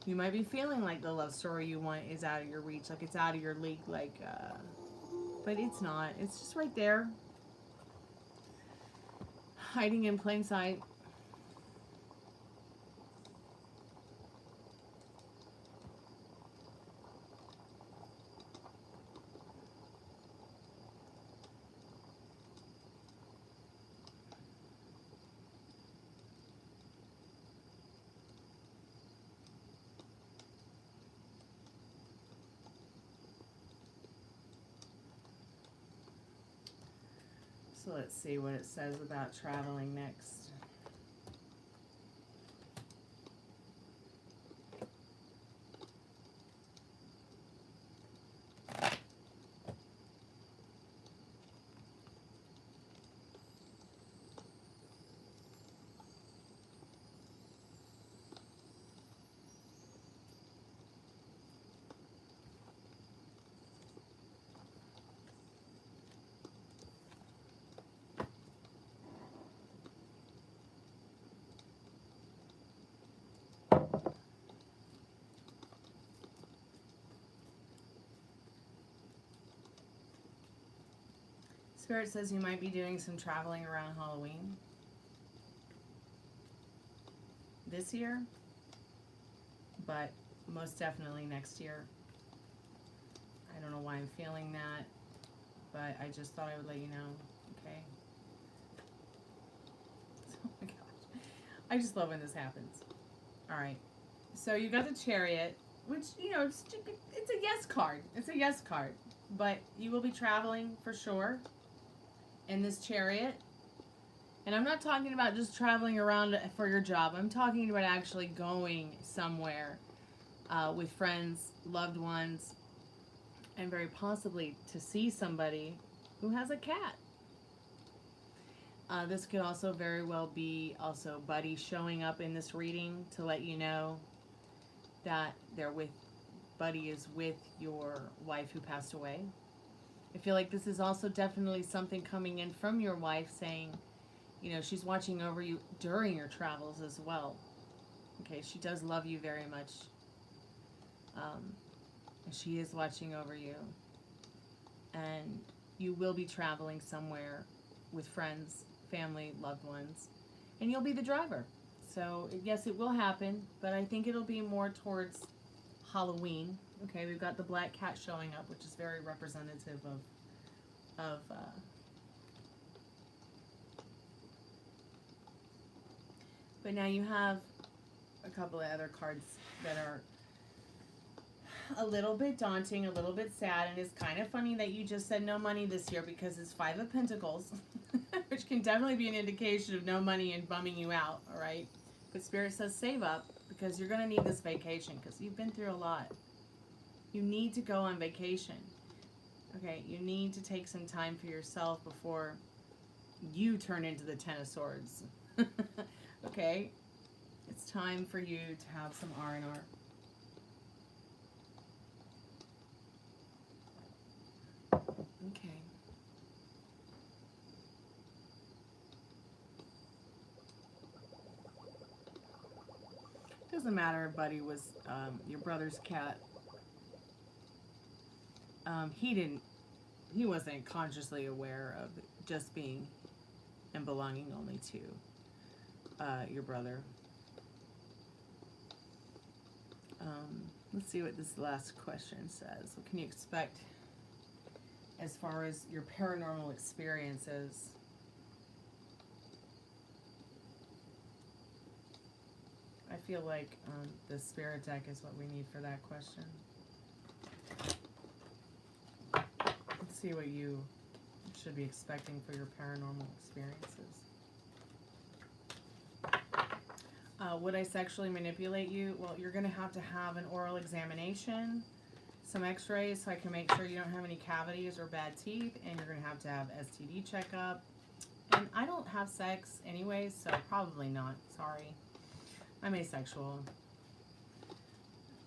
You might be feeling like the love story you want is out of your reach, like it's out of your league, like, but it's not. It's just right there. Hiding in plain sight. So let's see what it says about traveling next. Spirit says you might be doing some traveling around Halloween this year, but most definitely next year. I don't know why I'm feeling that, but I just thought I would let you know, okay? Oh my gosh. I just love when this happens. All right. So you got the Chariot, which, you know, it's a yes card. It's a yes card. But you will be traveling for sure in this Chariot. And I'm not talking about just traveling around for your job. I'm talking about actually going somewhere with friends, loved ones, and very possibly to see somebody who has a cat. This could also very well be also Buddy showing up in this reading to let you know that Buddy is with your wife who passed away. I feel like this is also definitely something coming in from your wife saying, you know, she's watching over you during your travels as well. Okay, she does love you very much. And she is watching over you. And you will be traveling somewhere with friends, family, loved ones. And you'll be the driver. So, yes, it will happen, but I think it'll be more towards Halloween. Okay, we've got the black cat showing up, which is very representative of but now you have a couple of other cards that are a little bit daunting, a little bit sad, and it's kind of funny that you just said no money this year because it's Five of Pentacles, which can definitely be an indication of no money and bumming you out, all right? But Spirit says save up because you're going to need this vacation because you've been through a lot. You need to go on vacation. Okay, you need to take some time for yourself before you turn into the Ten of Swords. Okay? It's time for you to have some R&R. Okay. Doesn't matter if Buddy was your brother's cat. He wasn't consciously aware of just being and belonging only to your brother. Let's see what this last question says. What can you expect as far as your paranormal experiences? I feel like the spirit deck is what we need for that question. Let's see what you should be expecting for your paranormal experiences. Would I sexually manipulate you? Well, you're going to have an oral examination, some x-rays so I can make sure you don't have any cavities or bad teeth, and you're going to have STD checkup. And I don't have sex anyways, so probably not. Sorry. I'm asexual.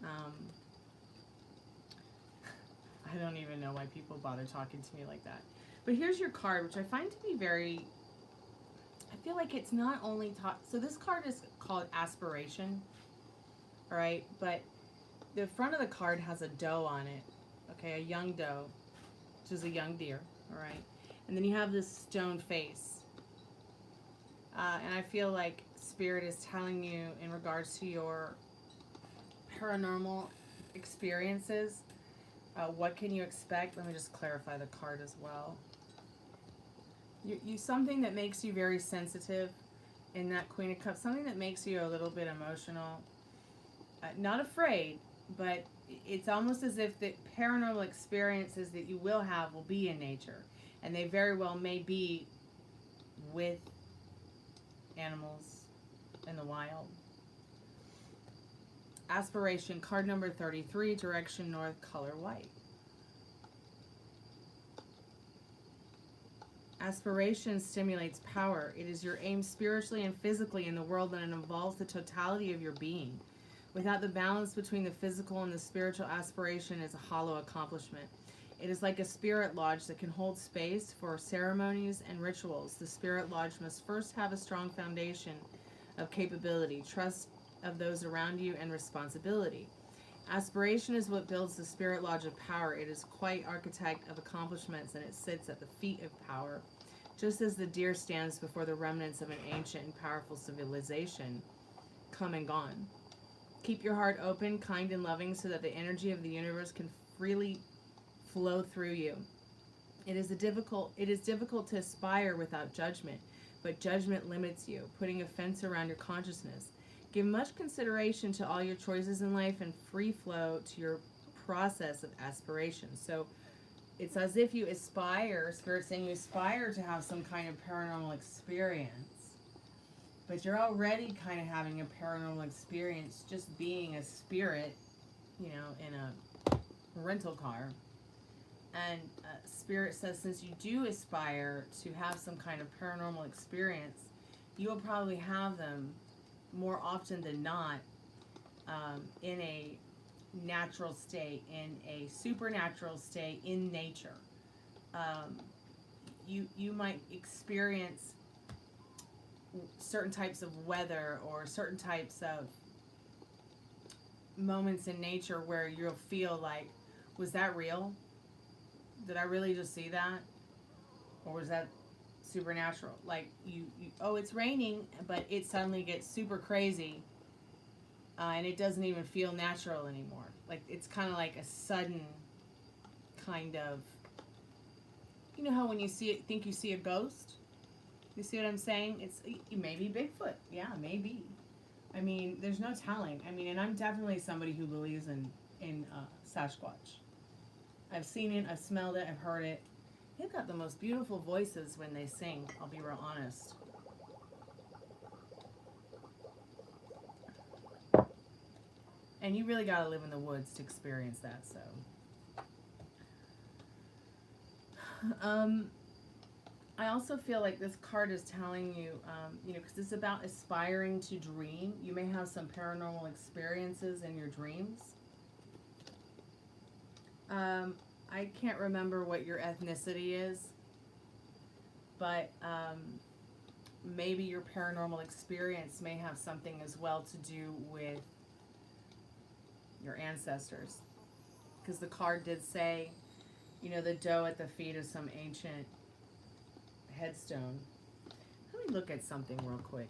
I don't even know why people bother talking to me like that. But here's your card, which I find to be very... I feel like it's not only taught... So this card is called Aspiration. Alright? But the front of the card has a doe on it. Okay? A young doe. Which is a young deer. Alright? And then you have this stone face. And I feel like Spirit is telling you in regards to your paranormal experiences, what can you expect? Let me just clarify the card as well. You something that makes you very sensitive in that Queen of Cups, something that makes you a little bit emotional, not afraid, but it's almost as if the paranormal experiences that you will have will be in nature, and they very well may be with animals in the wild. Aspiration, card number 33, direction north, color white. Aspiration stimulates power. It is your aim spiritually and physically in the world, and it involves the totality of your being. Without the balance between the physical and the spiritual, aspiration is a hollow accomplishment. It is like a spirit lodge that can hold space for ceremonies and rituals. The spirit lodge must first have a strong foundation of capability, trust of those around you, and responsibility. Aspiration is what builds the spirit lodge of power. It is quite architect of accomplishments, and it sits at the feet of power. Just as the deer stands before the remnants of an ancient and powerful civilization, come and gone. Keep your heart open, kind, and loving so that the energy of the universe can freely flow through you. It is difficult to aspire without judgment, but judgment limits you, putting a fence around your consciousness. Give much consideration to all your choices in life and free flow to your process of aspiration. So it's as if you aspire, Spirit's saying you aspire to have some kind of paranormal experience, but you're already kind of having a paranormal experience just being a spirit, you know, in a rental car. And Spirit says since you do aspire to have some kind of paranormal experience, you will probably have them more often than not in a natural state, in a supernatural state, in nature. You might experience certain types of weather or certain types of moments in nature where you'll feel like, was that real? Did I really just see that? Or was that supernatural? Like you oh, it's raining, but it suddenly gets super crazy, and it doesn't even feel natural anymore. Like it's kind of like a sudden kind of, you know how when you see it, think you see a ghost? You see what I'm saying? It's maybe Bigfoot. Yeah, maybe. I mean, there's no telling. I mean, and I'm definitely somebody who believes in Sasquatch. I've seen it, I've smelled it, I've heard it. They've got the most beautiful voices when they sing, I'll be real honest. And you really gotta live in the woods to experience that, so. I also feel like this card is telling you, you know, because it's about aspiring to dream. You may have some paranormal experiences in your dreams. I can't remember what your ethnicity is, but maybe your paranormal experience may have something as well to do with your ancestors. Because the card did say, you know, the doe at the feet of some ancient headstone. Let me look at something real quick.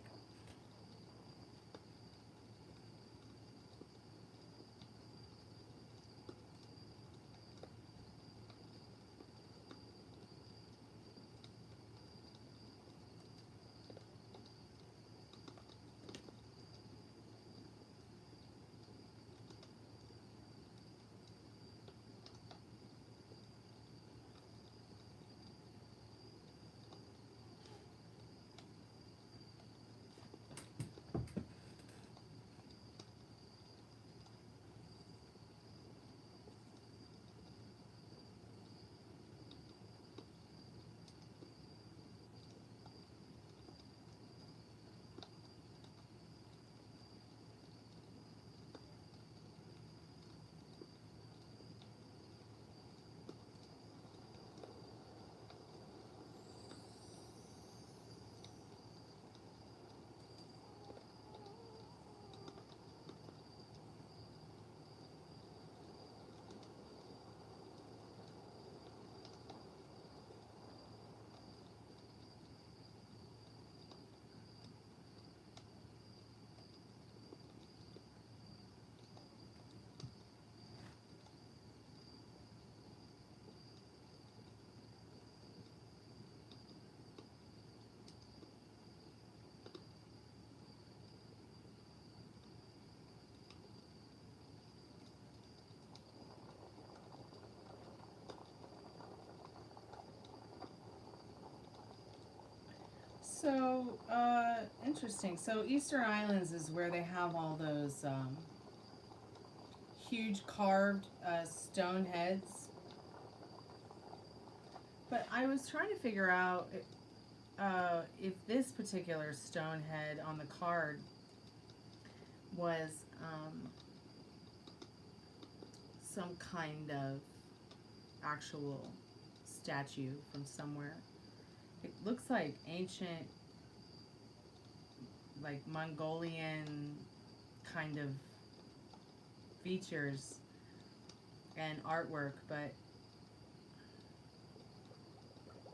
So, interesting. So, Eastern Islands is where they have all those huge carved stone heads. But I was trying to figure out if this particular stone head on the card was some kind of actual statue from somewhere. It looks like ancient, like Mongolian kind of features and artwork, but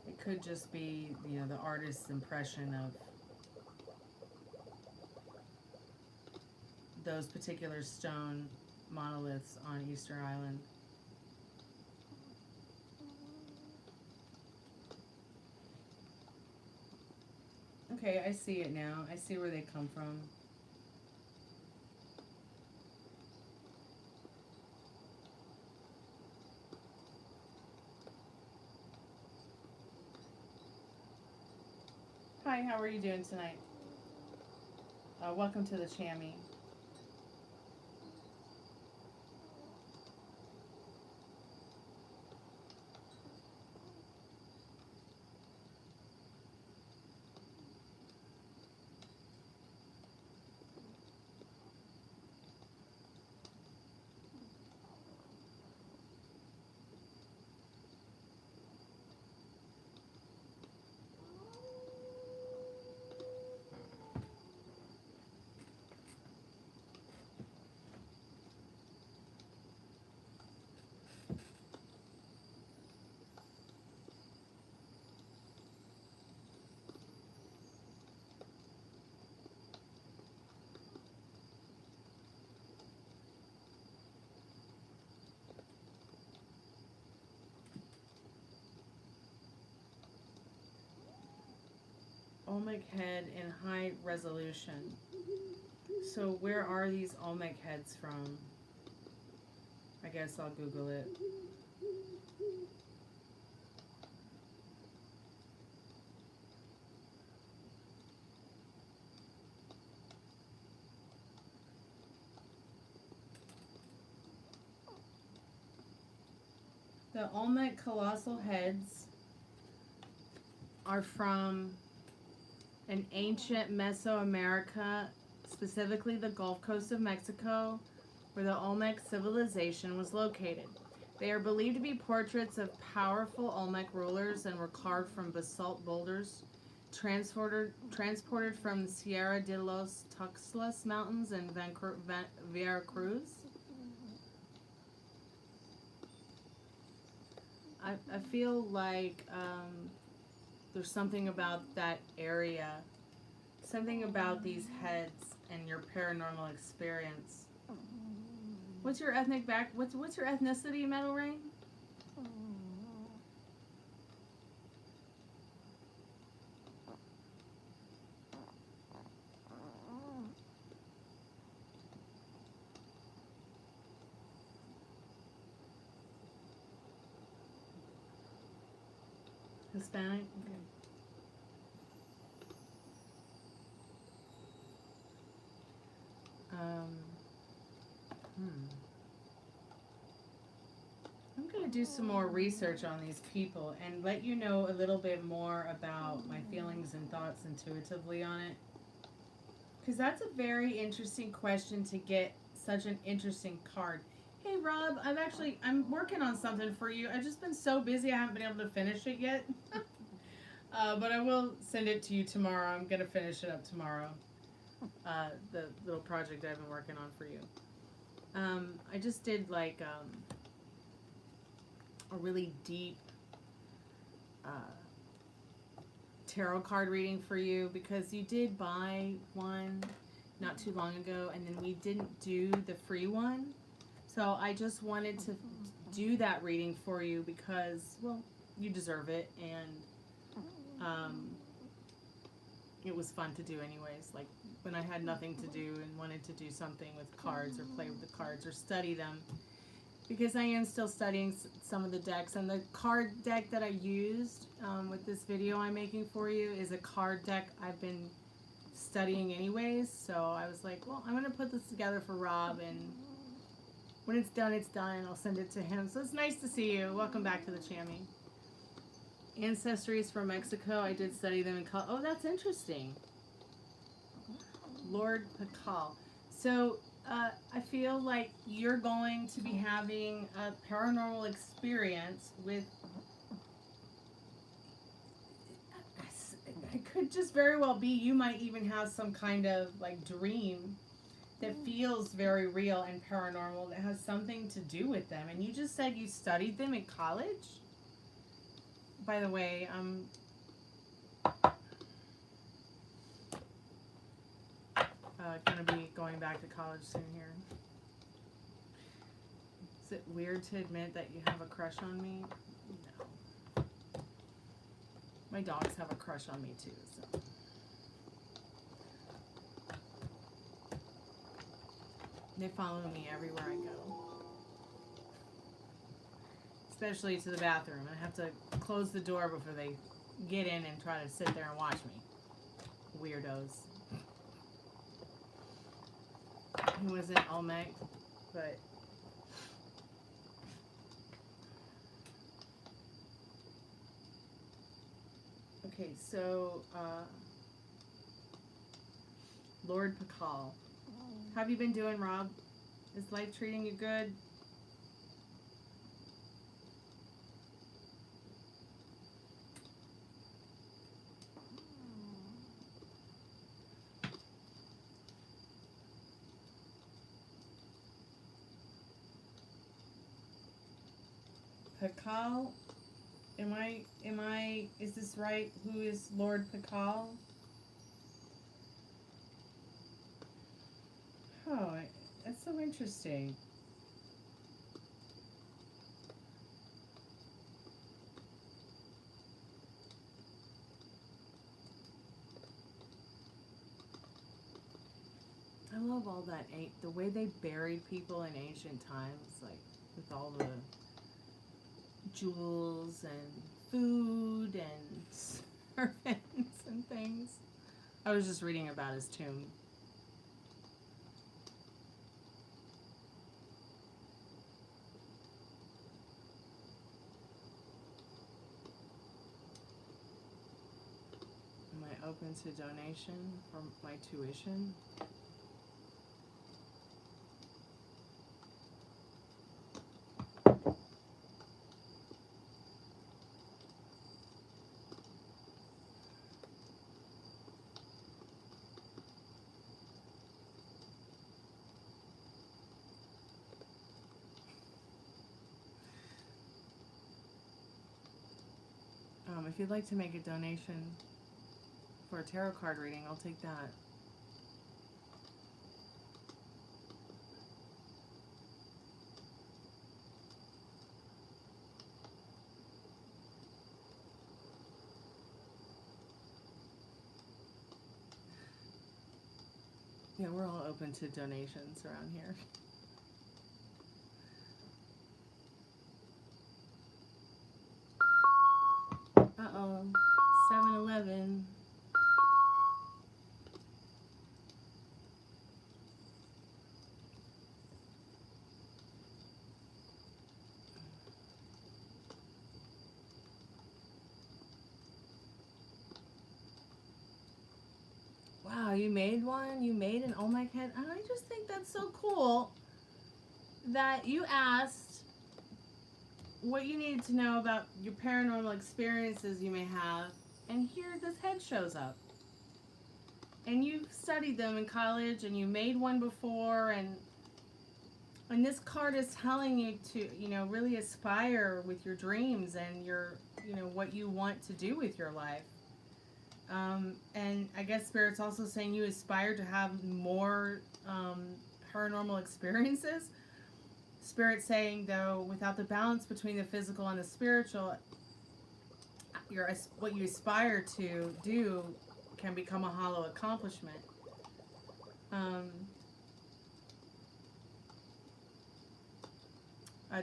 it could just be, you know, the artist's impression of those particular stone monoliths on Easter Island. Okay, I see it now. I see where they come from. Hi, how are you doing tonight? Welcome to the Chammy. Olmec head in high resolution. So where are these Olmec heads from? I guess I'll Google it. The Olmec colossal heads are from an ancient Mesoamerica, specifically the Gulf Coast of Mexico, where the Olmec civilization was located. They are believed to be portraits of powerful Olmec rulers and were carved from basalt boulders transported from the Sierra de los Tuxtlas Mountains in Veracruz. I feel like there's something about that area, something about these heads and your paranormal experience. What's your ethnic what's your ethnicity, Metal Ring? Hispanic? Okay. I'm going to do some more research on these people and let you know a little bit more about my feelings and thoughts intuitively on it. Because that's a very interesting question to get such an interesting card. Hey Rob, I'm working on something for you. I've just been so busy I haven't been able to finish it yet. But I will send it to you tomorrow. I'm going to finish it up tomorrow. The little project I've been working on for you. I just did like a really deep tarot card reading for you because you did buy one not too long ago and then we didn't do the free one. So I just wanted to do that reading for you because, well, you deserve it and it was fun to do anyways. Like when I had nothing to do and wanted to do something with cards or play with the cards or study them, because I am still studying some of the decks, and the card deck that I used with this video I'm making for you is a card deck I've been studying anyways. So I was like, well, I'm going to put this together for Rob, and when it's done, I'll send it to him. So it's nice to see you. Welcome back to the Chammy. Ancestries from Mexico. I did study them in college. Oh, that's interesting. Lord Pakal. So I feel like you're going to be having a paranormal experience with. It could just very well be you might even have some kind of like dream that feels very real and paranormal that has something to do with them. And you just said you studied them in college? By the way, I'm going to be going back to college soon here. Is it weird to admit that you have a crush on me? No. My dogs have a crush on me too, so. They follow me everywhere I go. Especially to the bathroom. I have to close the door before they get in and try to sit there and watch me. Weirdos. He wasn't Olmec, but okay, so Lord Pakal. How have you been doing, Rob? Is life treating you good? Pakal? Is this right? Who is Lord Pakal? Oh, that's so interesting. I love all that, the way they buried people in ancient times, like with all the jewels and food and servants and things. I was just reading about his tomb. Am I open to donation for my tuition? If you'd like to make a donation for a tarot card reading, I'll take that. Yeah, we're all open to donations around here. Uh-oh, 7-Eleven. Wow, you made one? You made an Olmec head? And I just think that's so cool that you asked what you needed to know about your paranormal experiences you may have, and here this head shows up. And you've studied them in college, and you made one before, and this card is telling you to, really aspire with your dreams and your, what you want to do with your life. And I guess Spirit's also saying you aspire to have more paranormal experiences. Spirit's saying, though, without the balance between the physical and the spiritual, what you aspire to do can become a hollow accomplishment.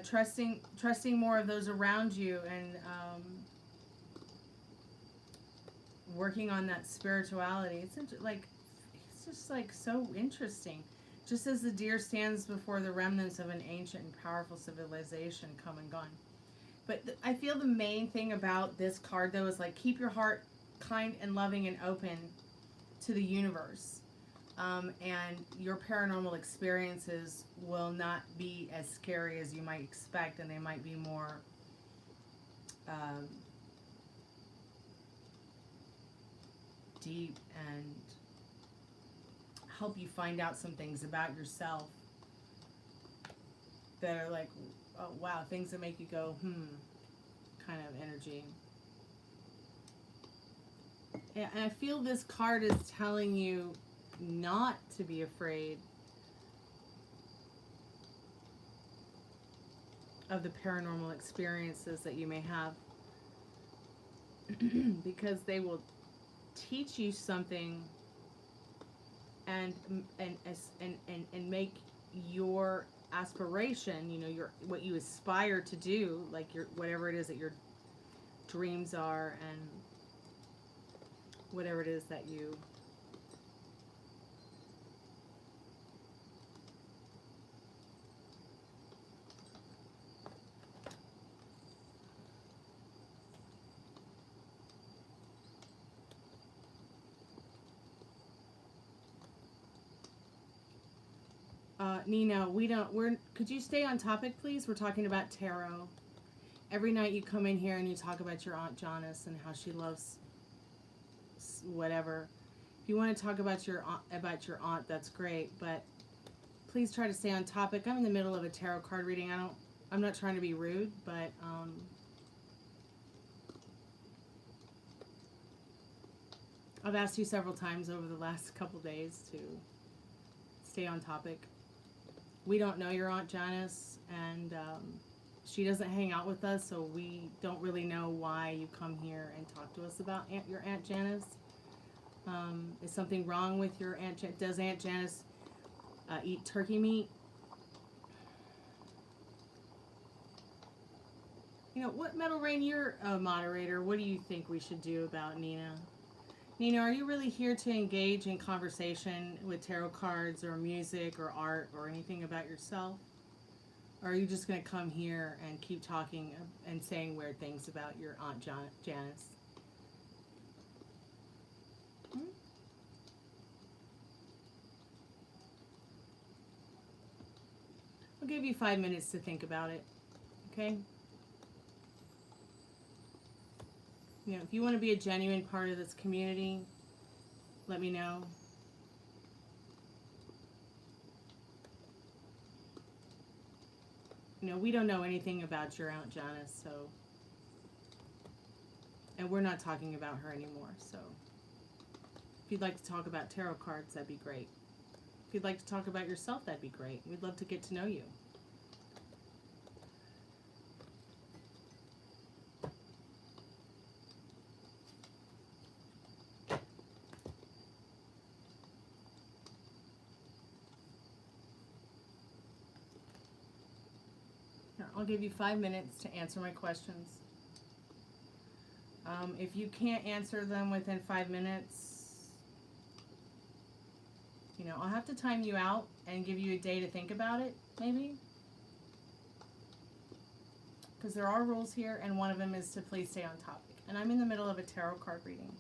Trusting more of those around you, and working on that spirituality. It's just like so interesting. Just as the deer stands before the remnants of an ancient and powerful civilization come and gone. But I feel the main thing about this card, though, is like keep your heart kind and loving and open to the universe. And your paranormal experiences will not be as scary as you might expect, and they might be more deep and help you find out some things about yourself that are like, oh wow, things that make you go, kind of energy. And I feel this card is telling you not to be afraid of the paranormal experiences that you may have, because they will teach you something and make your aspiration, you know, your what you aspire to do, like your whatever it is that your dreams are and whatever it is that you Nina, could you stay on topic, please? We're talking about tarot. Every night you come in here and you talk about your Aunt Janice and how she loves whatever. If you want to talk about your aunt, that's great, but please try to stay on topic. I'm in the middle of a tarot card reading. I'm not trying to be rude, but I've asked you several times over the last couple days to stay on topic. We don't know your Aunt Janice, and she doesn't hang out with us, so we don't really know why you come here and talk to us about your Aunt Janice. Is something wrong with your Aunt Janice? Does Aunt Janice eat turkey meat? You know, what, Metal Rain, you're a moderator. What do you think we should do about Nina? Nina, are you really here to engage in conversation with tarot cards or music or art or anything about yourself? Or are you just going to come here and keep talking and saying weird things about your Aunt Janice? I'll give you 5 minutes to think about it, okay? You know, if you want to be a genuine part of this community, let me know. You know, we don't know anything about your Aunt Janice, so... And we're not talking about her anymore, so... If you'd like to talk about tarot cards, that'd be great. If you'd like to talk about yourself, that'd be great. We'd love to get to know you. I'll give you 5 minutes to answer my questions. If you can't answer them within 5 minutes, you know, I'll have to time you out and give you a day to think about it, maybe. Because there are rules here, and one of them is to please stay on topic. And I'm in the middle of a tarot card reading.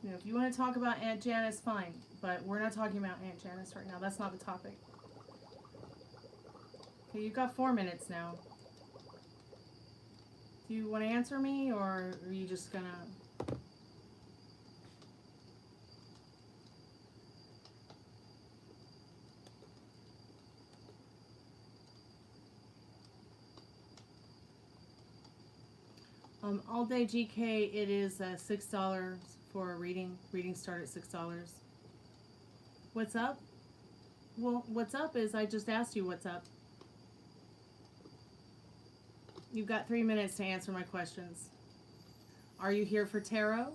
You know, if you want to talk about Aunt Janice, fine. But we're not talking about Aunt Janice right now. That's not the topic. Okay, you've got 4 minutes now. Do you want to answer me, or are you just gonna... All day GK, it is $6 for a reading. Readings start at $6. What's up? Well, what's up is I just asked you what's up. You've got 3 minutes to answer my questions. Are you here for tarot?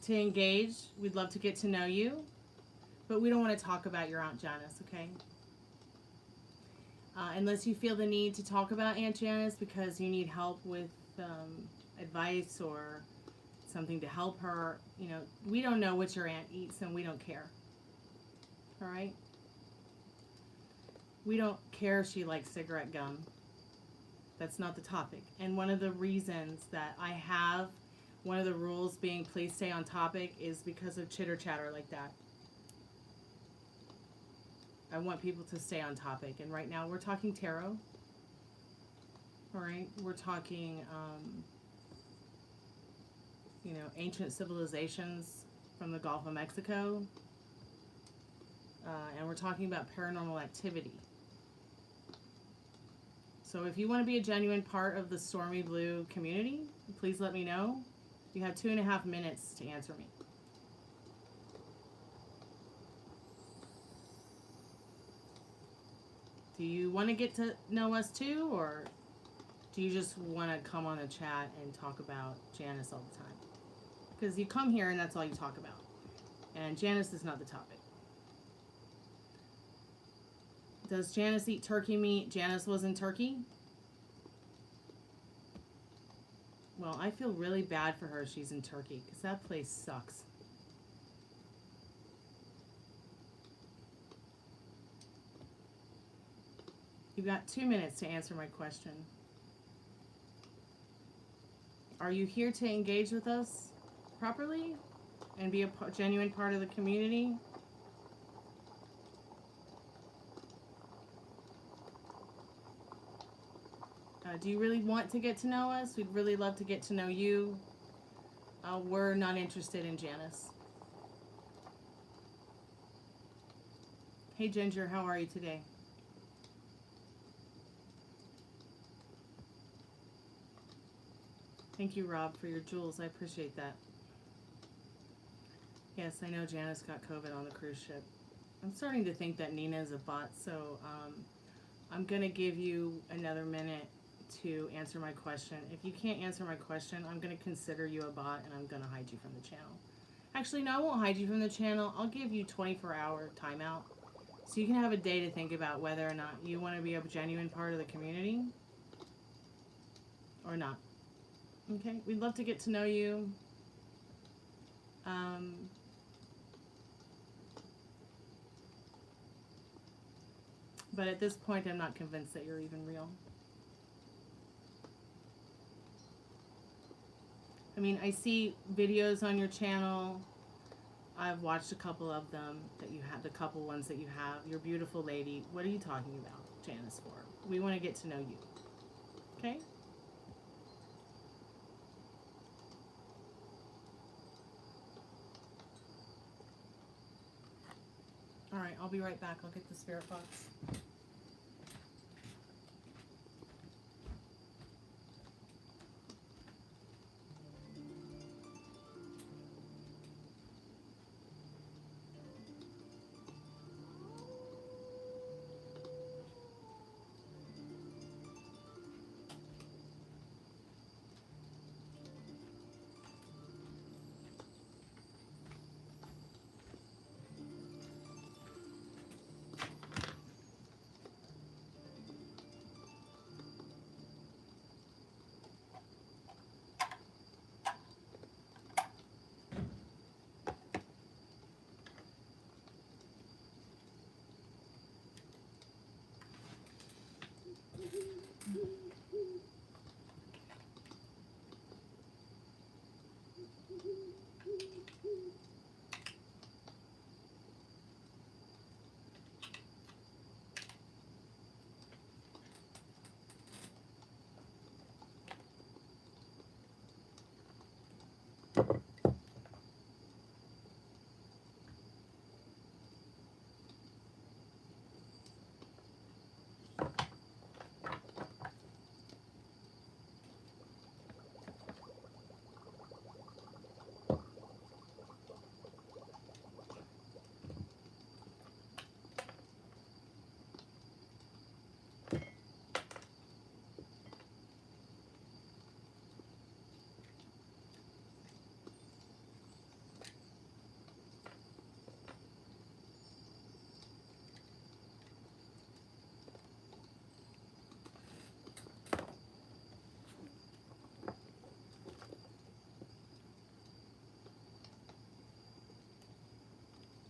To engage? We'd love to get to know you. But we don't want to talk about your Aunt Janice, okay? Unless you feel the need to talk about Aunt Janice because you need help with advice or something to help her. You know, we don't know what your aunt eats and we don't care. All right? We don't care if she likes cigarette gum. That's not the topic. And one of the reasons that I have one of the rules being please stay on topic is because of chitter chatter like that. I want people to stay on topic. And right now we're talking tarot. All right? We're talking you know, ancient civilizations from the Gulf of Mexico. And we're talking about paranormal activity. So if you want to be a genuine part of the Stormy Blue community, please let me know. You have 2.5 minutes to answer me. Do you want to get to know us too, or do you just want to come on the chat and talk about Janice all the time? Because you come here and that's all you talk about. And Janice is not the topic. Does Janice eat turkey meat? Janice was in Turkey? Well, I feel really bad for her she's in Turkey, because that place sucks. You've got 2 minutes to answer my question. Are you here to engage with us properly and be a genuine part of the community? Do you really want to get to know us? We'd really love to get to know you. We're not interested in Janice. Hey Ginger, how are you today? Thank you, Rob, for your jewels. I appreciate that. Yes, I know Janice got COVID on the cruise ship. I'm starting to think that Nina is a bot, so I'm going to give you another minute to answer my question. If you can't answer my question, I'm going to consider you a bot and I'm going to hide you from the channel. Actually, no, I won't hide you from the channel. I'll give you 24-hour timeout so you can have a day to think about whether or not you want to be a genuine part of the community or not. Okay? We'd love to get to know you. But at this point, I'm not convinced that you're even real. I mean, I see videos on your channel. I've watched a couple of them that you have, the couple ones that you have. You're a beautiful lady. What are you talking about, Janice, for? We want to get to know you. Okay? All right, I'll be right back. I'll get the spirit box.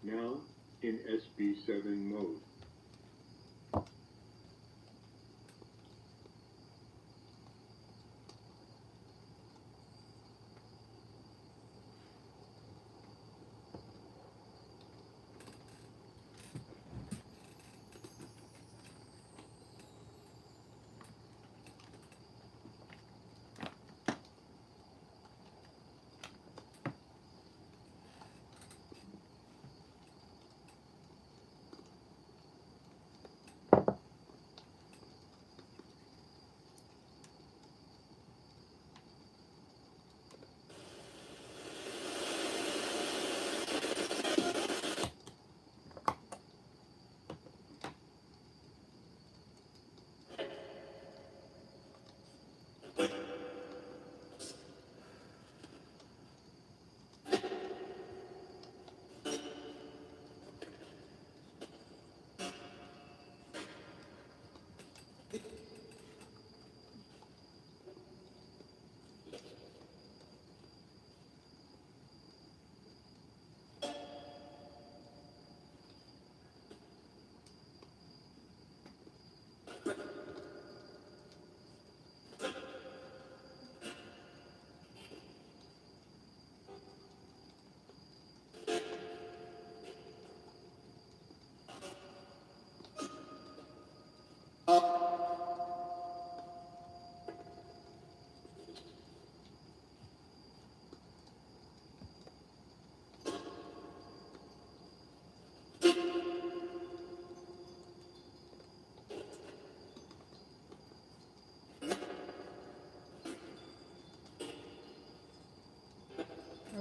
Now in SB7 mode.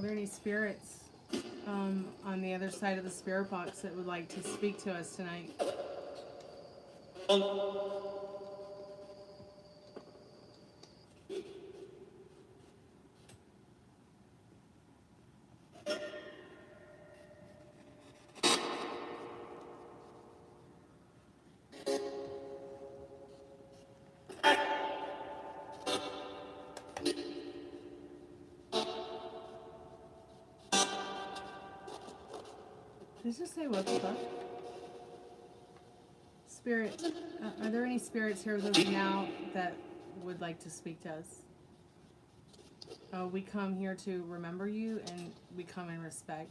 Are there any spirits on the other side of the spirit box that would like to speak to us tonight? Did you just say what the fuck? Spirit, are there any spirits here with us now that would like to speak to us? Oh, we come here to remember you, and we come in respect.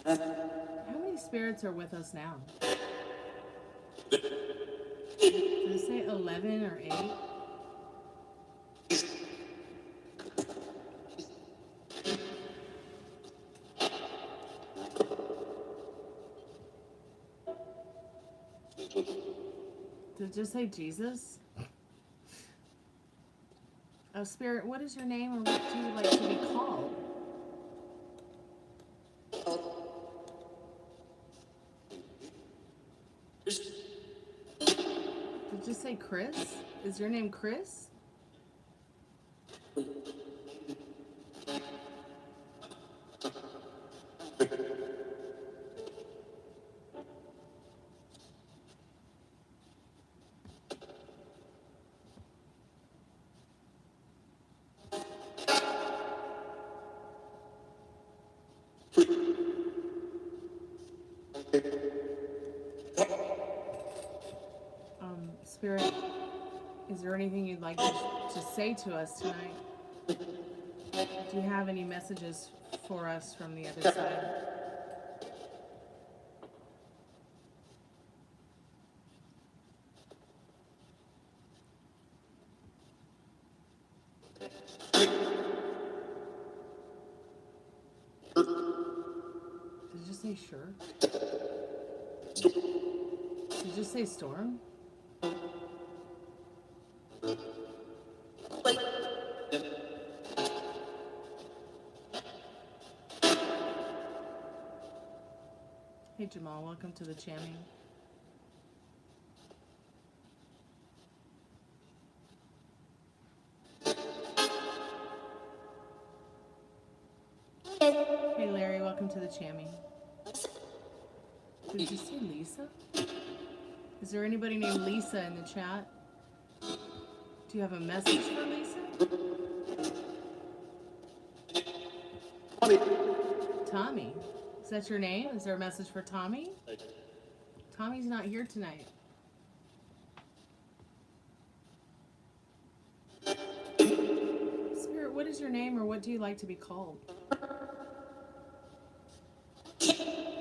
How many spirits are with us now? Did it say 11 or 8? Did it just say Jesus? Oh, Spirit, what is your name, or what do you like to be called? Did it just say Chris? Is your name Chris? Spirit, is there anything you'd like to say to us tonight? Do you have any messages for us from the other side? Did you just say sure? Did you just say storm? Hey Jamal, welcome to the jamming. Hey Larry, welcome to the jamming. Did you say Lisa? Is there anybody named Lisa in the chat? Do you have a message for Lisa? Tommy. Is that your name? Is there a message for Tommy? Tommy's not here tonight. Spirit, what is your name, or what do you like to be called?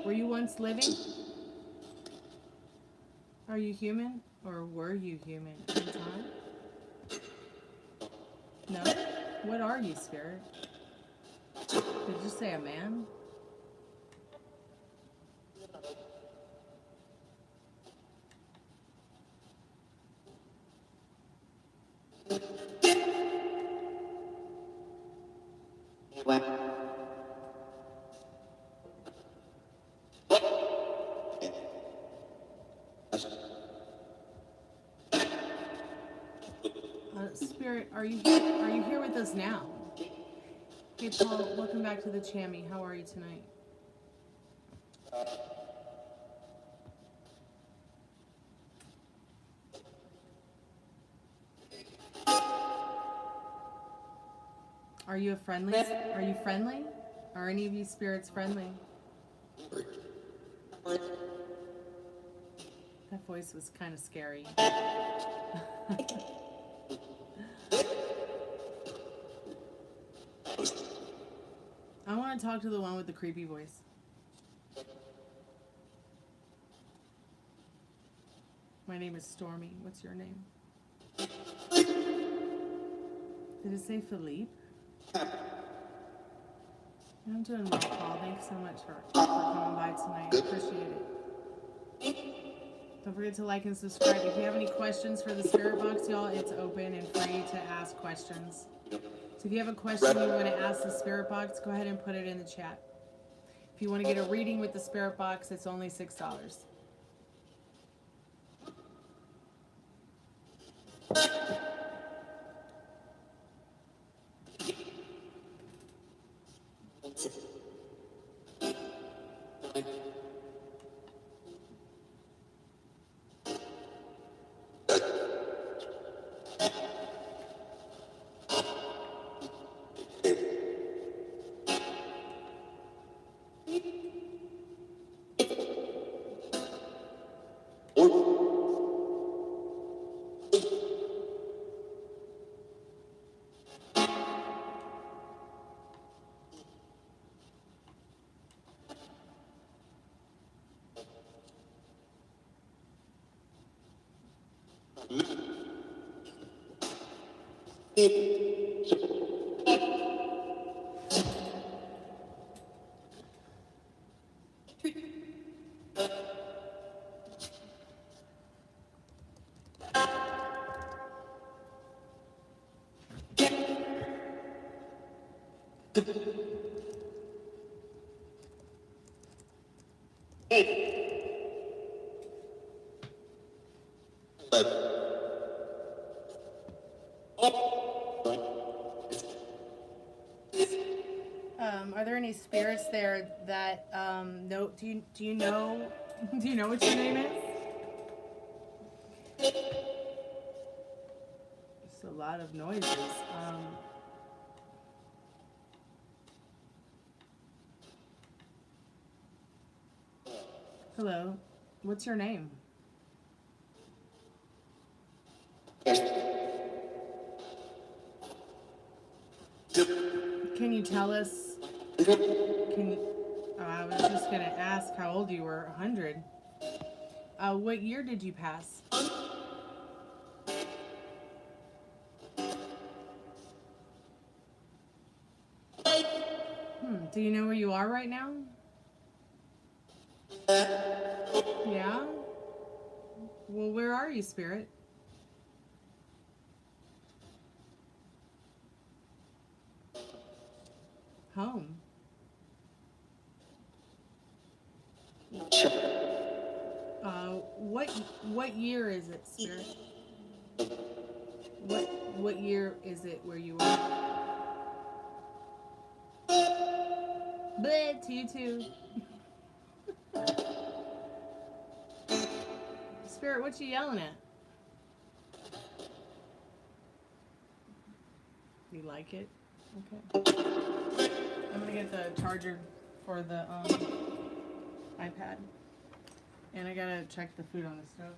Were you once living? Are you human? Or were you human in time? No? What are you, Spirit? Did you say a man? Spirit, are you here with us now? Hey Paul, welcome back to the Chammy. How are you tonight? Are you friendly? Are you friendly? Are any of you spirits friendly? That voice was kind of scary. want to talk to the one with the creepy voice. My name is Stormy. What's your name? Did it say Philippe? I'm doing well, Paul. Thanks so much for coming by tonight. I appreciate it. Don't forget to like and subscribe. If you have any questions for the spirit box, y'all, it's open and free to ask questions. So if you have a question you want to ask the spirit box, go ahead and put it in the chat. If you want to get a reading with the spirit box, it's only $6. Are there any spirits there that know? Do you know? Do you know what your name is? Just a lot of noises. Hello, what's your name? Can you tell us? Can you? I was just gonna ask how old you were. 100. What year did you pass? Do you know where you are right now? Yeah? Well, where are you, Spirit? Home. What year is it, Spirit? What year is it where you are? Bleh, to you too. Spirit, what you yelling at? You like it? Okay. I'm gonna get the charger for the iPad. And I gotta check the food on the stove.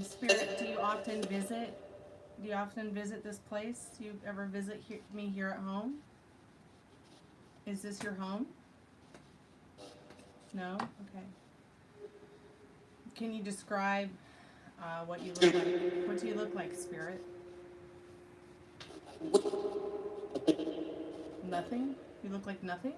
Spirit, do you often visit? Do you often visit this place? Do you ever visit me here at home? Is this your home? No? Okay. Can you describe what you look like? What do you look like, Spirit? Nothing? You look like nothing?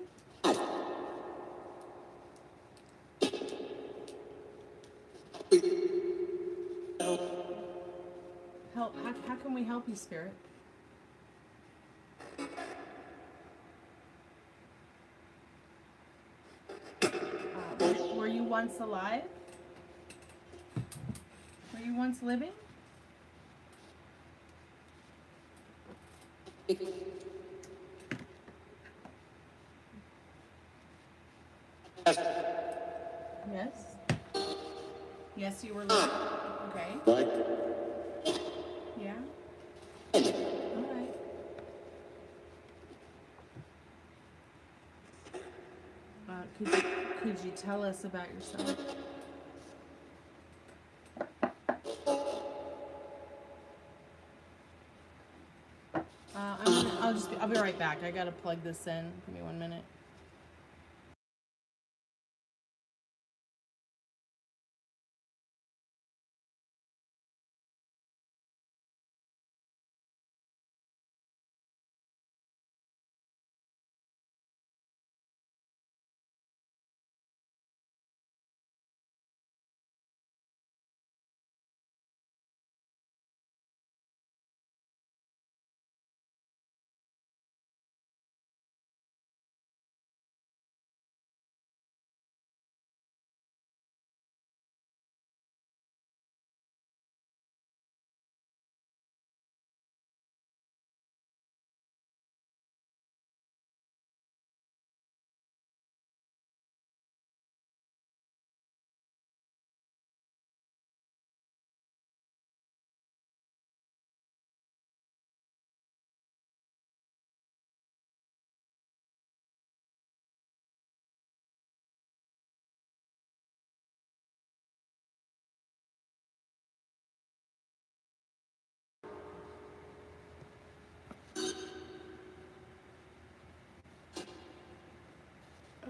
Help. How can we help you, Spirit? Were you once alive? Were you once living? Yes. Yes, you were late. Okay. Yeah. All right. Could you tell us about yourself? I'll be right back. I gotta plug this in. Give me 1 minute.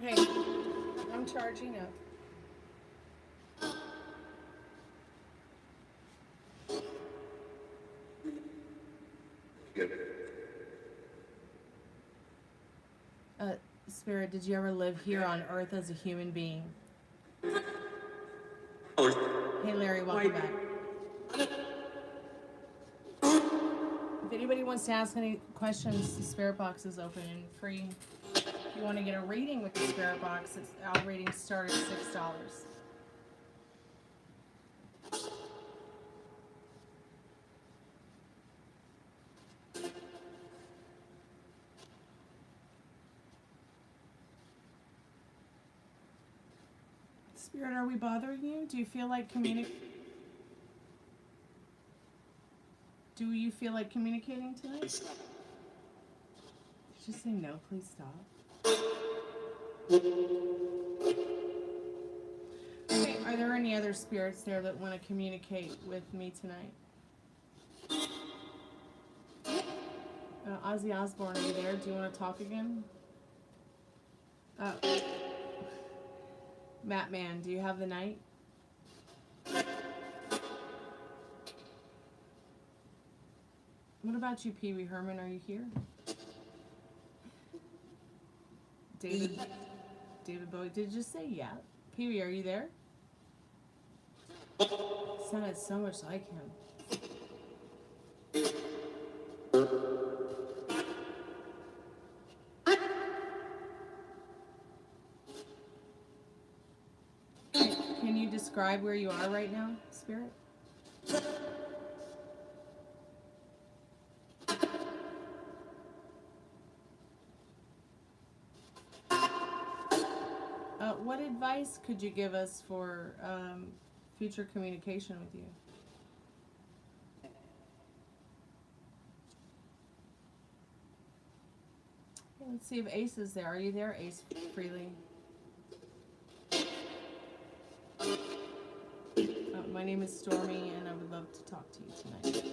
Okay, I'm charging up. Spirit, did you ever live here on Earth as a human being? Hey Larry, welcome back. If anybody wants to ask any questions, the spirit box is open and free. If you want to get a reading with the spirit box, our readings start at $6. Spirit, are we bothering you? Do you feel like Do you feel like communicating tonight? Just say no, please stop. Okay, are there any other spirits there that want to communicate with me tonight? Ozzy Osbourne, are you there? Do you want to talk again? Matt Man, do you have the night? What about you, Pee Wee Herman? Are you here? David Bowie, did you just say yeah? Pee Wee, are you there? Sounded so much like him. Can you describe where you are right now, Spirit? What advice could you give us for future communication with you? Okay, let's see if Ace is there. Are you there, Ace Freely? My name is Stormy, and I would love to talk to you tonight.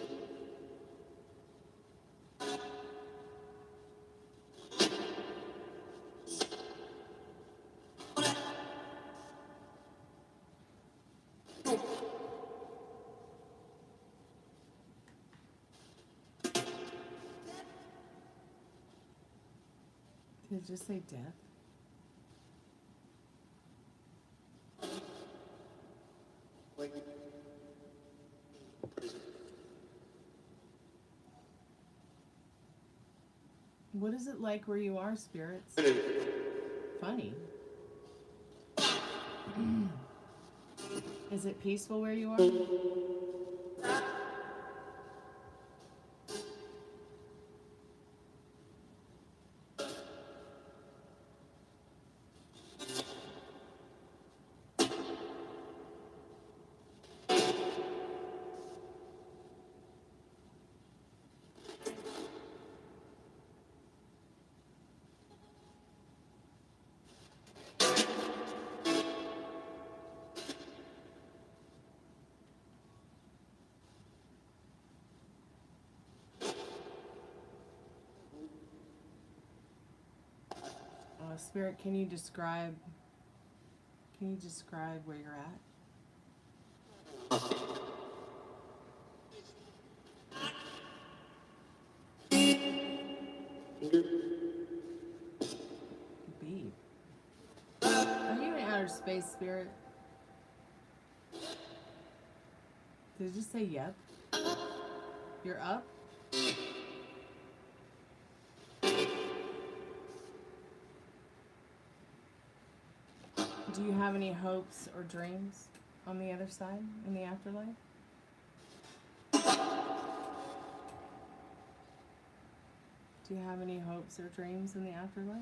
Did it just say death? What is it like where you are, spirits? Funny. Is it peaceful where you are? Spirit, can you describe where you're at? B. Are you in outer space, Spirit? Did it just say yep? You're up? Do you have any hopes or dreams on the other side, in the afterlife? Do you have any hopes or dreams in the afterlife?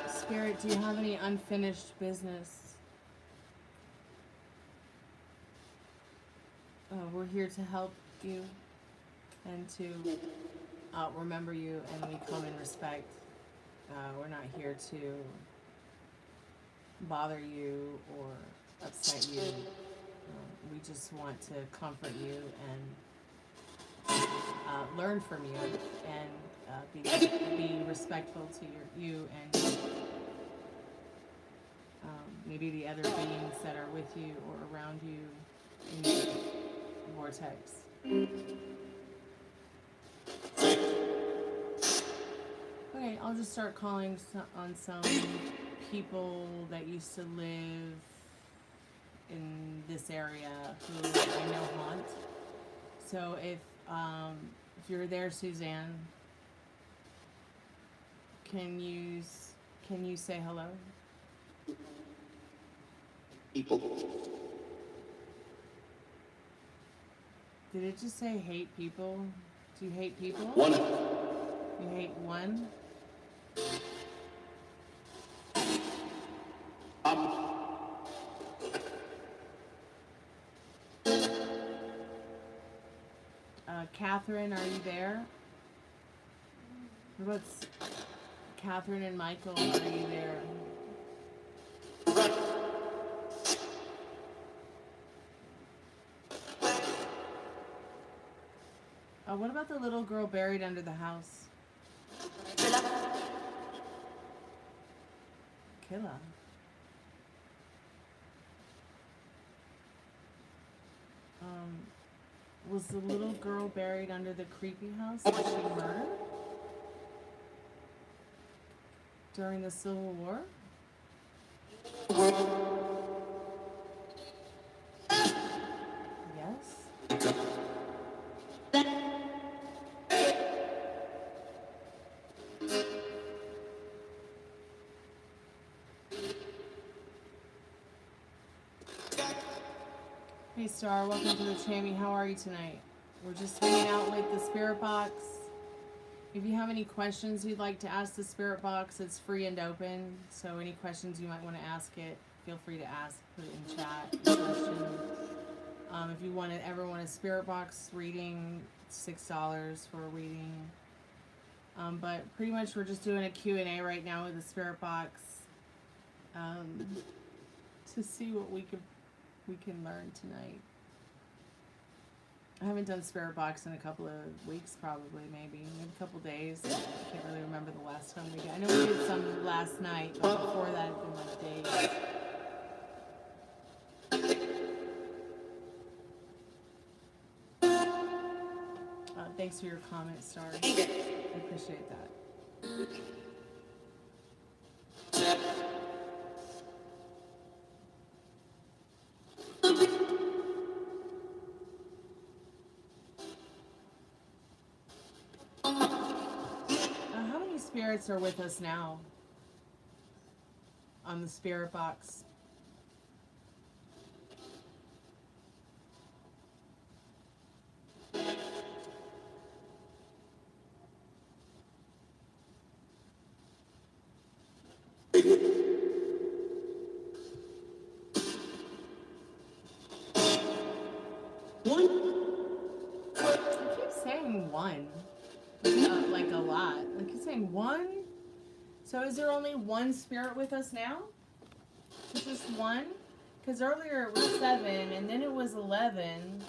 Spirit, do you have any unfinished business? We're here to help you and to remember you, and we come in respect. We're not here to bother you or upset you. We just want to comfort you and learn from you and be respectful to you and maybe the other beings that are with you or around you in the vortex. Okay, I'll just start calling on some people that used to live in this area who I know haunt. So if you're there, Suzanne, can you say hello? People. Did it just say hate people? Do you hate people? One. You hate one? Catherine, are you there? What about Catherine and Michael? Are you there? What about the little girl buried under the house? Killa. Was the little girl buried under the creepy house? Was she murdered? During the Civil War? Yes? Hey Star, welcome to the Chammy. How are you tonight? We're just hanging out with the Spirit Box. If you have any questions you'd like to ask the Spirit Box, it's free and open. So any questions you might want to ask it, feel free to ask. Put it in chat. If you ever want a Spirit Box reading, it's $6 for a reading. But pretty much we're just doing a Q&A right now with the Spirit Box to see what we can learn tonight. I haven't done Spirit Box in a couple of weeks, probably, maybe a couple days. I can't really remember the last time we did. I know we did some last night, but before that, it's been like days. Thanks for your comment, Star. I appreciate that. How many spirits are with us now? on the spirit box. One, like a lot. Like he's saying one. So is there only one spirit with us now? It's just one? Because earlier it was 7 and then it was 11.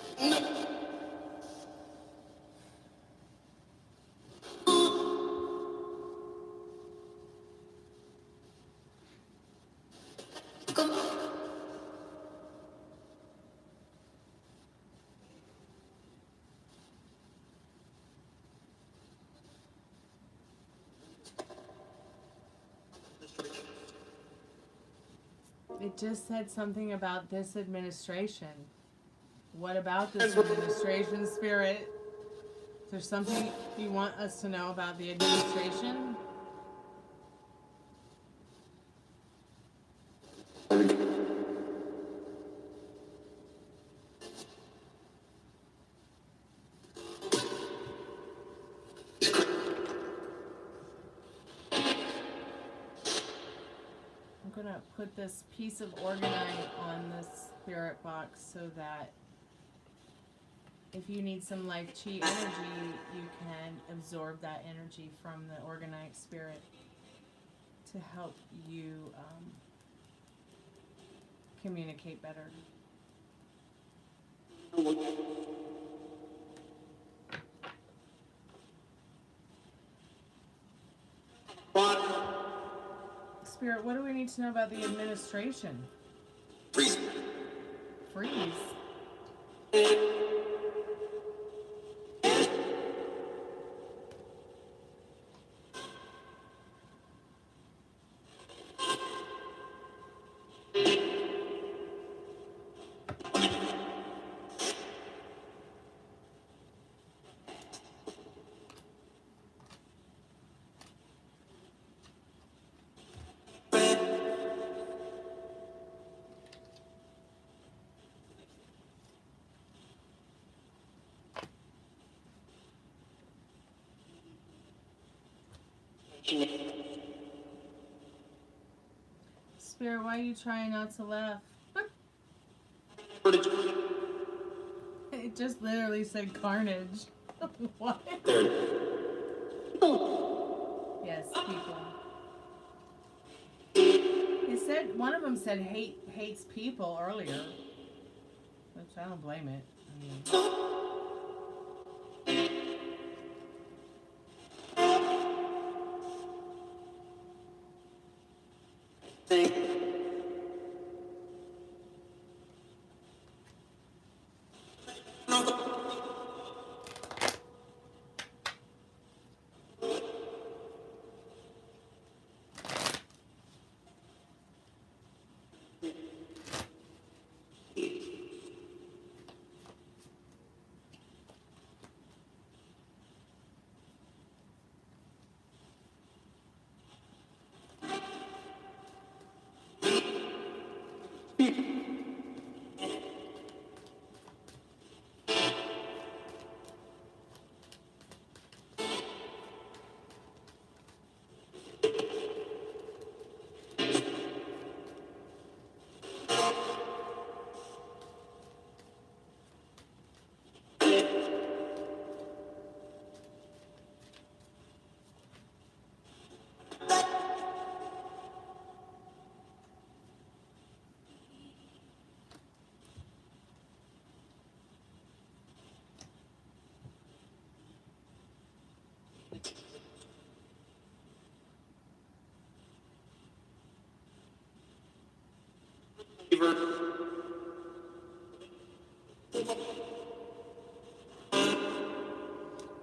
It just said something about this administration. What about this administration, Spirit? Is there something you want us to know about the administration? I'm gonna put this piece of organite on this spirit box so that if you need some life chi energy, you can absorb that energy from the organite spirit to help you communicate better. Spirit, what do we need to know about the administration? Freeze. Freeze? Spirit, why are you trying not to laugh? It just literally said carnage. What? Yes, people. It said, one of them said hates people earlier. Which I don't blame it. I mean,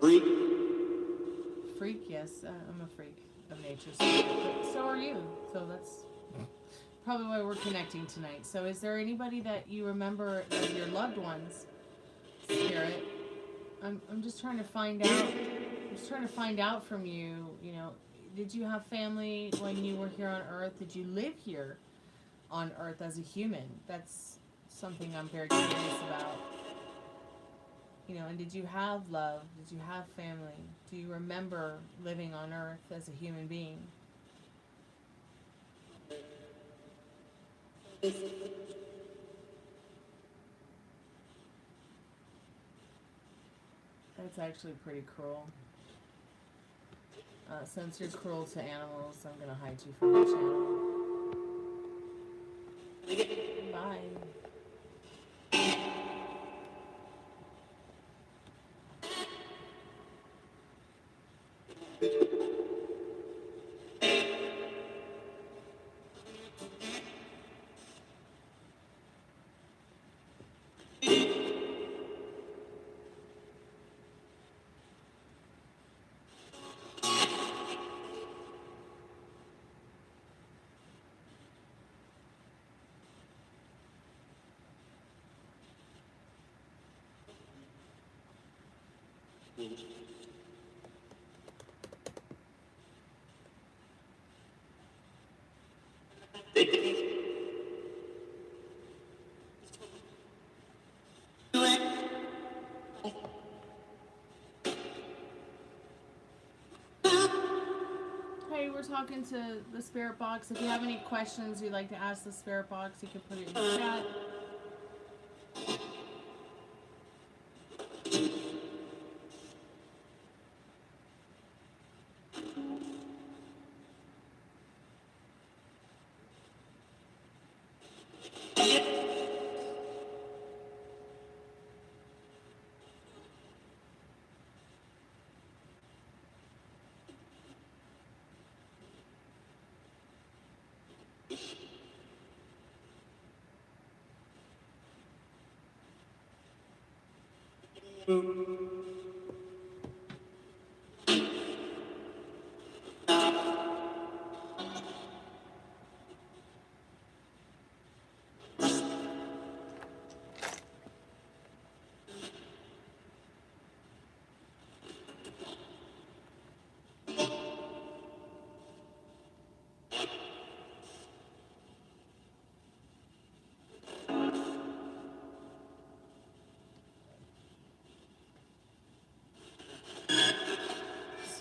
Freak. freak, yes, I'm a freak of nature. But so are you. So that's probably why we're connecting tonight. So is there anybody that you remember of your loved ones, Spirit? I'm just trying to find out. I'm just trying to find out from you, you know, did you have family when you were here on Earth? Did you live here on Earth as a human? That's something I'm very curious about. You know, and did you have love? Did you have family? Do you remember living on Earth as a human being? That's actually pretty cruel. Since you're cruel to animals, I'm gonna hide you from the channel. Bye. Hey, we're talking to the spirit box. If you have any questions you'd like to ask the spirit box, you can put it in the chat.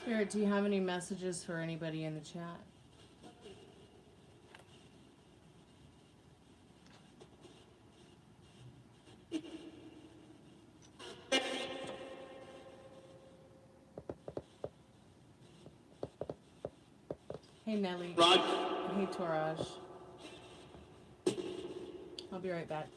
Spirit, do you have any messages for anybody in the chat? Hey Nelly. Rod. Hey Toraj. I'll be right back.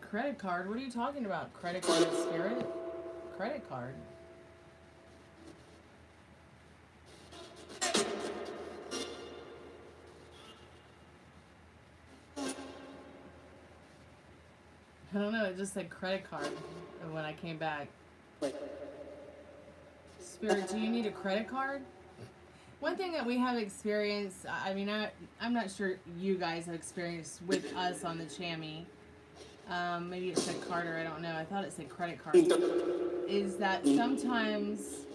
Credit card? What are you talking about? Credit card spirit? Credit card? I don't know, it just said credit card when I came back. Spirit, do you need a credit card? One thing that we have experienced, I mean, I'm not sure you guys have experienced with us on the Chammy. Maybe it said Carter, I don't know. I thought it said credit card. Is that sometimes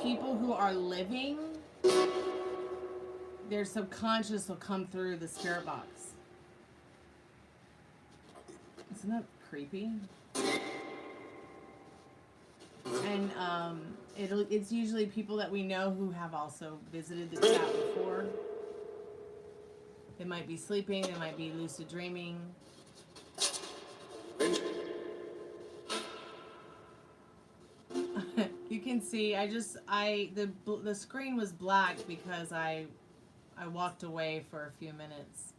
people who are living, their subconscious will come through the spirit box. Isn't that creepy? And it's usually people that we know who have also visited the chat before. They might be sleeping, they might be lucid dreaming. You can see, the screen was black because I walked away for a few minutes.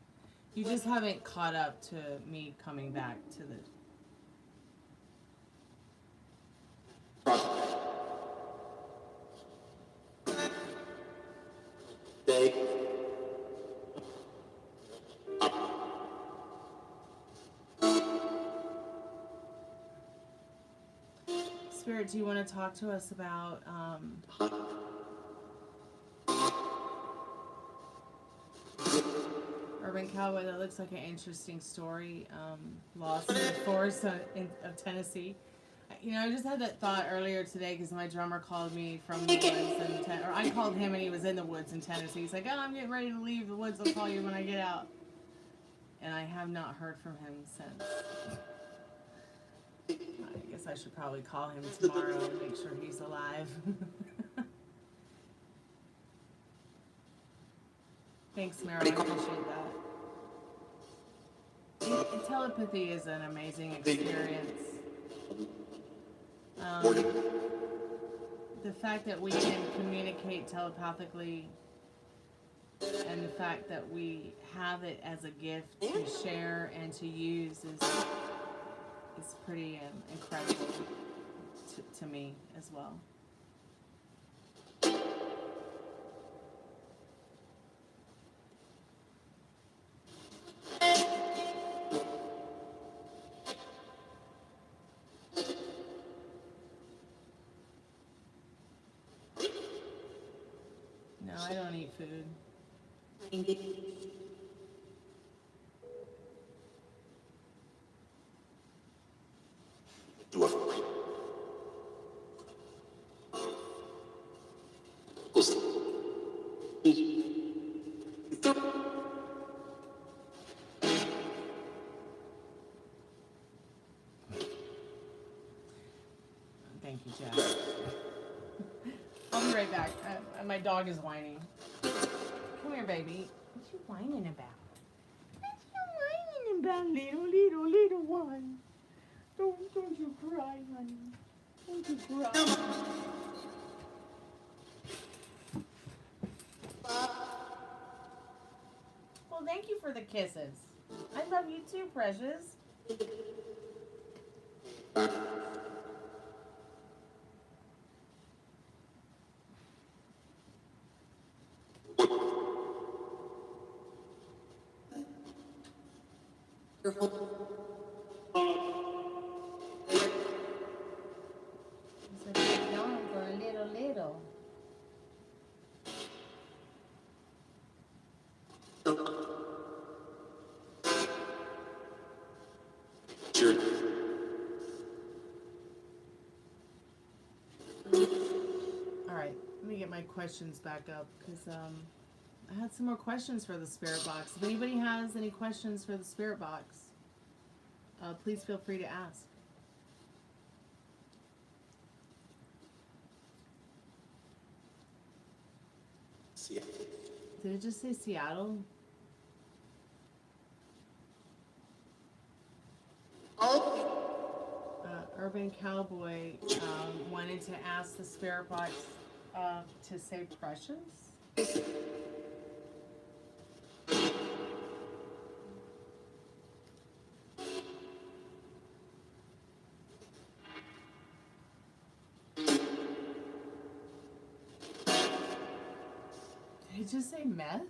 You just haven't caught up to me coming back to the... Spirit, do you want to talk to us about Urban Cowboy? That looks like an interesting story. Lost in the forest of Tennessee. You know, I just had that thought earlier today because my drummer called me from the woods, or I called him and he was in the woods in Tennessee. He's like, "Oh, I'm getting ready to leave the woods. I'll call you when I get out." And I have not heard from him since. I guess I should probably call him tomorrow and make sure he's alive. Thanks, Meryl. I appreciate that. Telepathy is an amazing experience. The fact that we can communicate telepathically and the fact that we have it as a gift to share and to use is pretty incredible to me as well. No, I don't eat food. Thank you, Jack. I'll be right back. My dog is whining. Come here, baby. What you whining about? What you whining about, little one? Don't you cry, honey. Don't you cry. Well, thank you for the kisses. I love you too, precious. My questions back up because I had some more questions for the spirit box. If anybody has any questions for the spirit box, please feel free to ask. Seattle. Did it just say Seattle? Urban Cowboy wanted to ask the spirit box To say precious? Did it just say meth?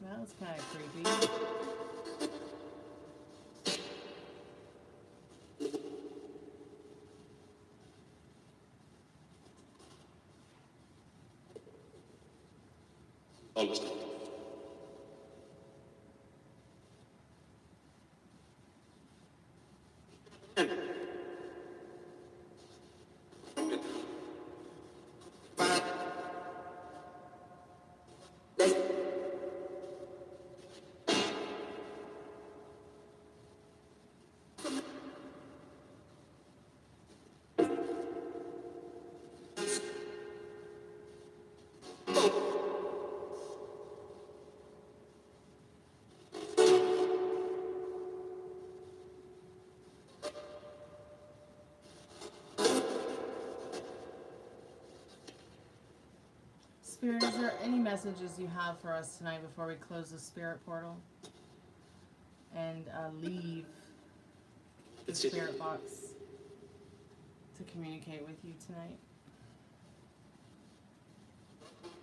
That was kind of creepy. Spirit, is there any messages you have for us tonight before we close the spirit portal and leave the spirit box to communicate with you tonight?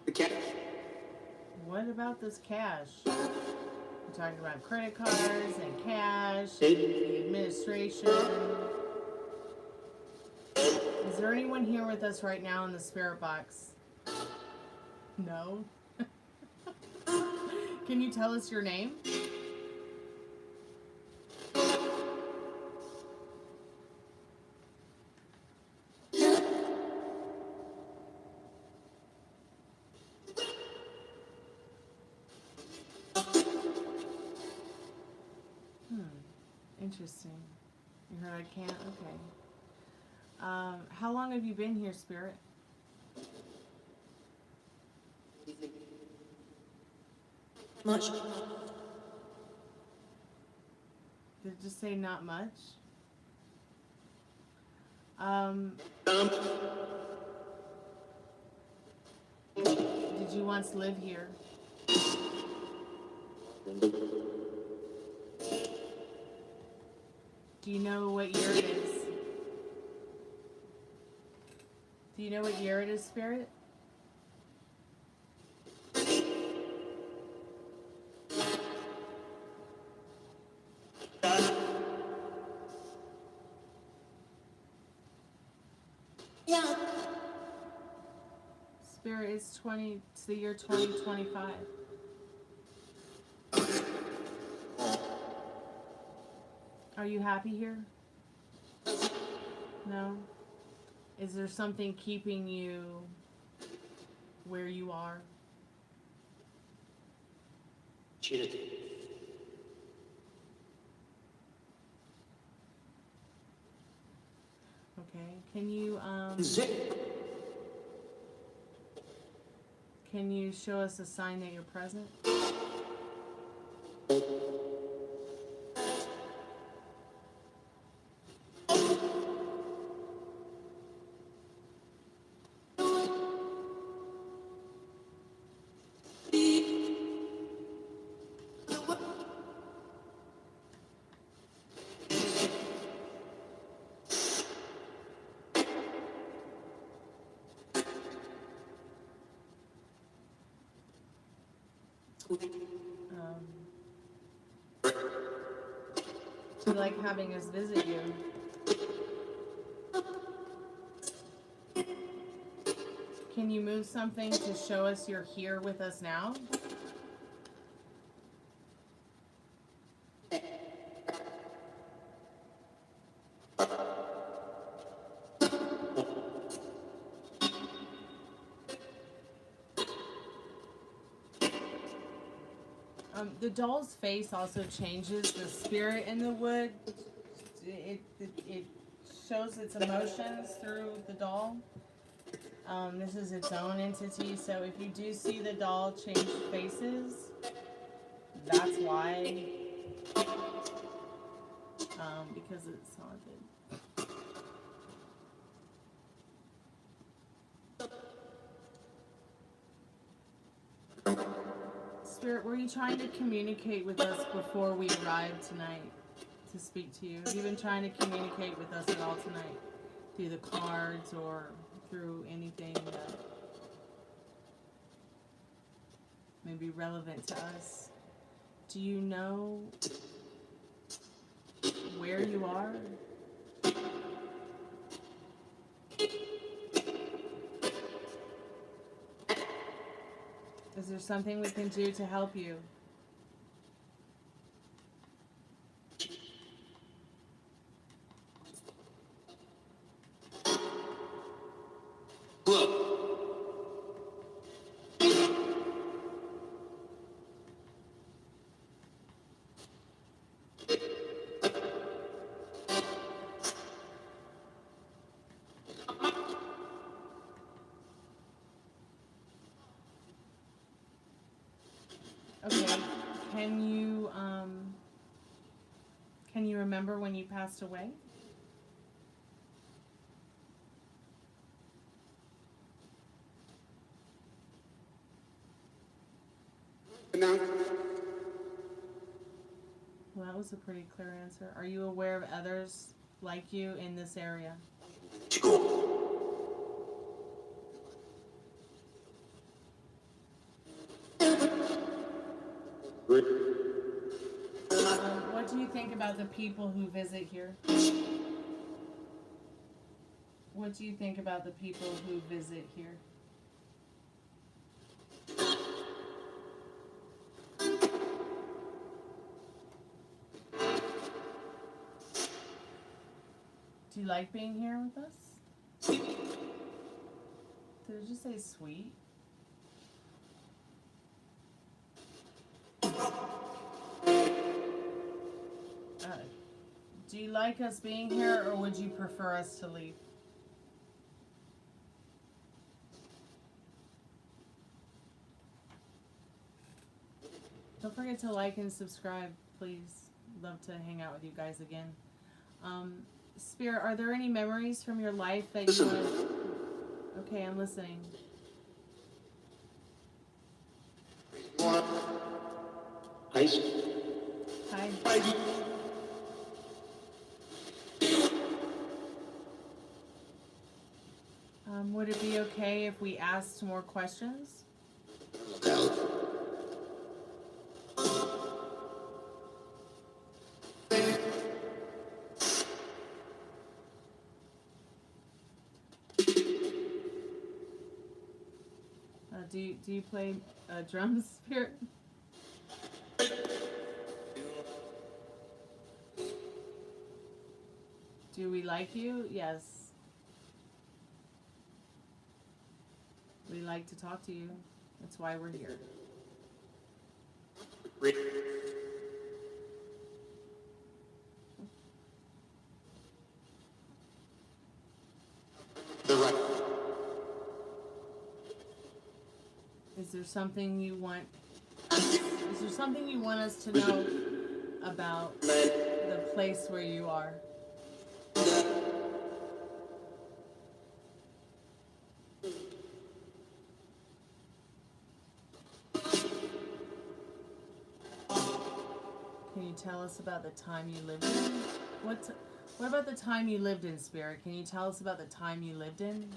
The cash. What about this cash? We're talking about credit cards and cash, the administration. Is there anyone here with us right now in the spirit box? No? Can you tell us your name? Interesting. You heard I can't? Okay. How long have you been here, Spirit? Much. Did it just say not much? Did you once live here? Do you know what year it is? Do you know what year it is, Spirit? Yeah. Spirit, it's the year 2025. Are you happy here? No? Is there something keeping you where you are? Cheated. Okay. Can you show us a sign that you're present? Do you like having us visit you? Can you move something to show us you're here with us now? The doll's face also changes. The spirit in the wood, it shows its emotions through the doll. This is its own entity, so if you do see the doll change faces, that's why. because it's haunted. Spirit, were you trying to communicate with us before we arrived tonight to speak to you? Have you been trying to communicate with us at all tonight? Through the cards or through anything that may be relevant to us? Do you know where you are? Is there something we can do to help you? Okay, can you remember when you passed away? No. Well, that was a pretty clear answer. Are you aware of others like you in this area? What do you think about the people who visit here? What do you think about the people who visit here? Do you like being here with us? Did it just say sweet? Do you like us being here, or would you prefer us to leave? Don't forget to like and subscribe, please. Love to hang out with you guys again. Spirit, are there any memories from your life that you want to... Okay, I'm listening. Hi. Hi. Would it be okay if we asked more questions? Do you play drums, Spirit? Do we like you? Yes. We like to talk to you. That's why we're here. Is there something you want? Is there something you want us to know about the place where you are? Can you tell us about the time you lived in? What about the time you lived in, Spirit? Can you tell us about the time you lived in?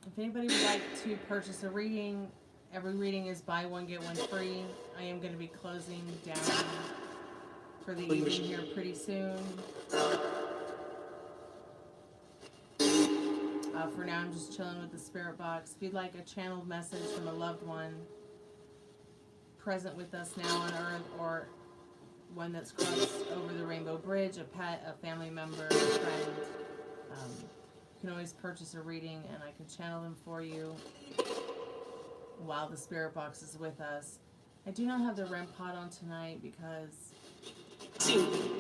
If anybody would like to purchase a reading, every reading is buy one, get one free. I am going to be closing down for the evening here pretty soon. For now, I'm just chilling with the spirit box. If you'd like a channeled message from a loved one present with us now on Earth, or one that's crossed over the rainbow bridge, a pet, a family member, a friend, you can always purchase a reading and I can channel them for you while the spirit box is with us. I do not have the REM pod on tonight because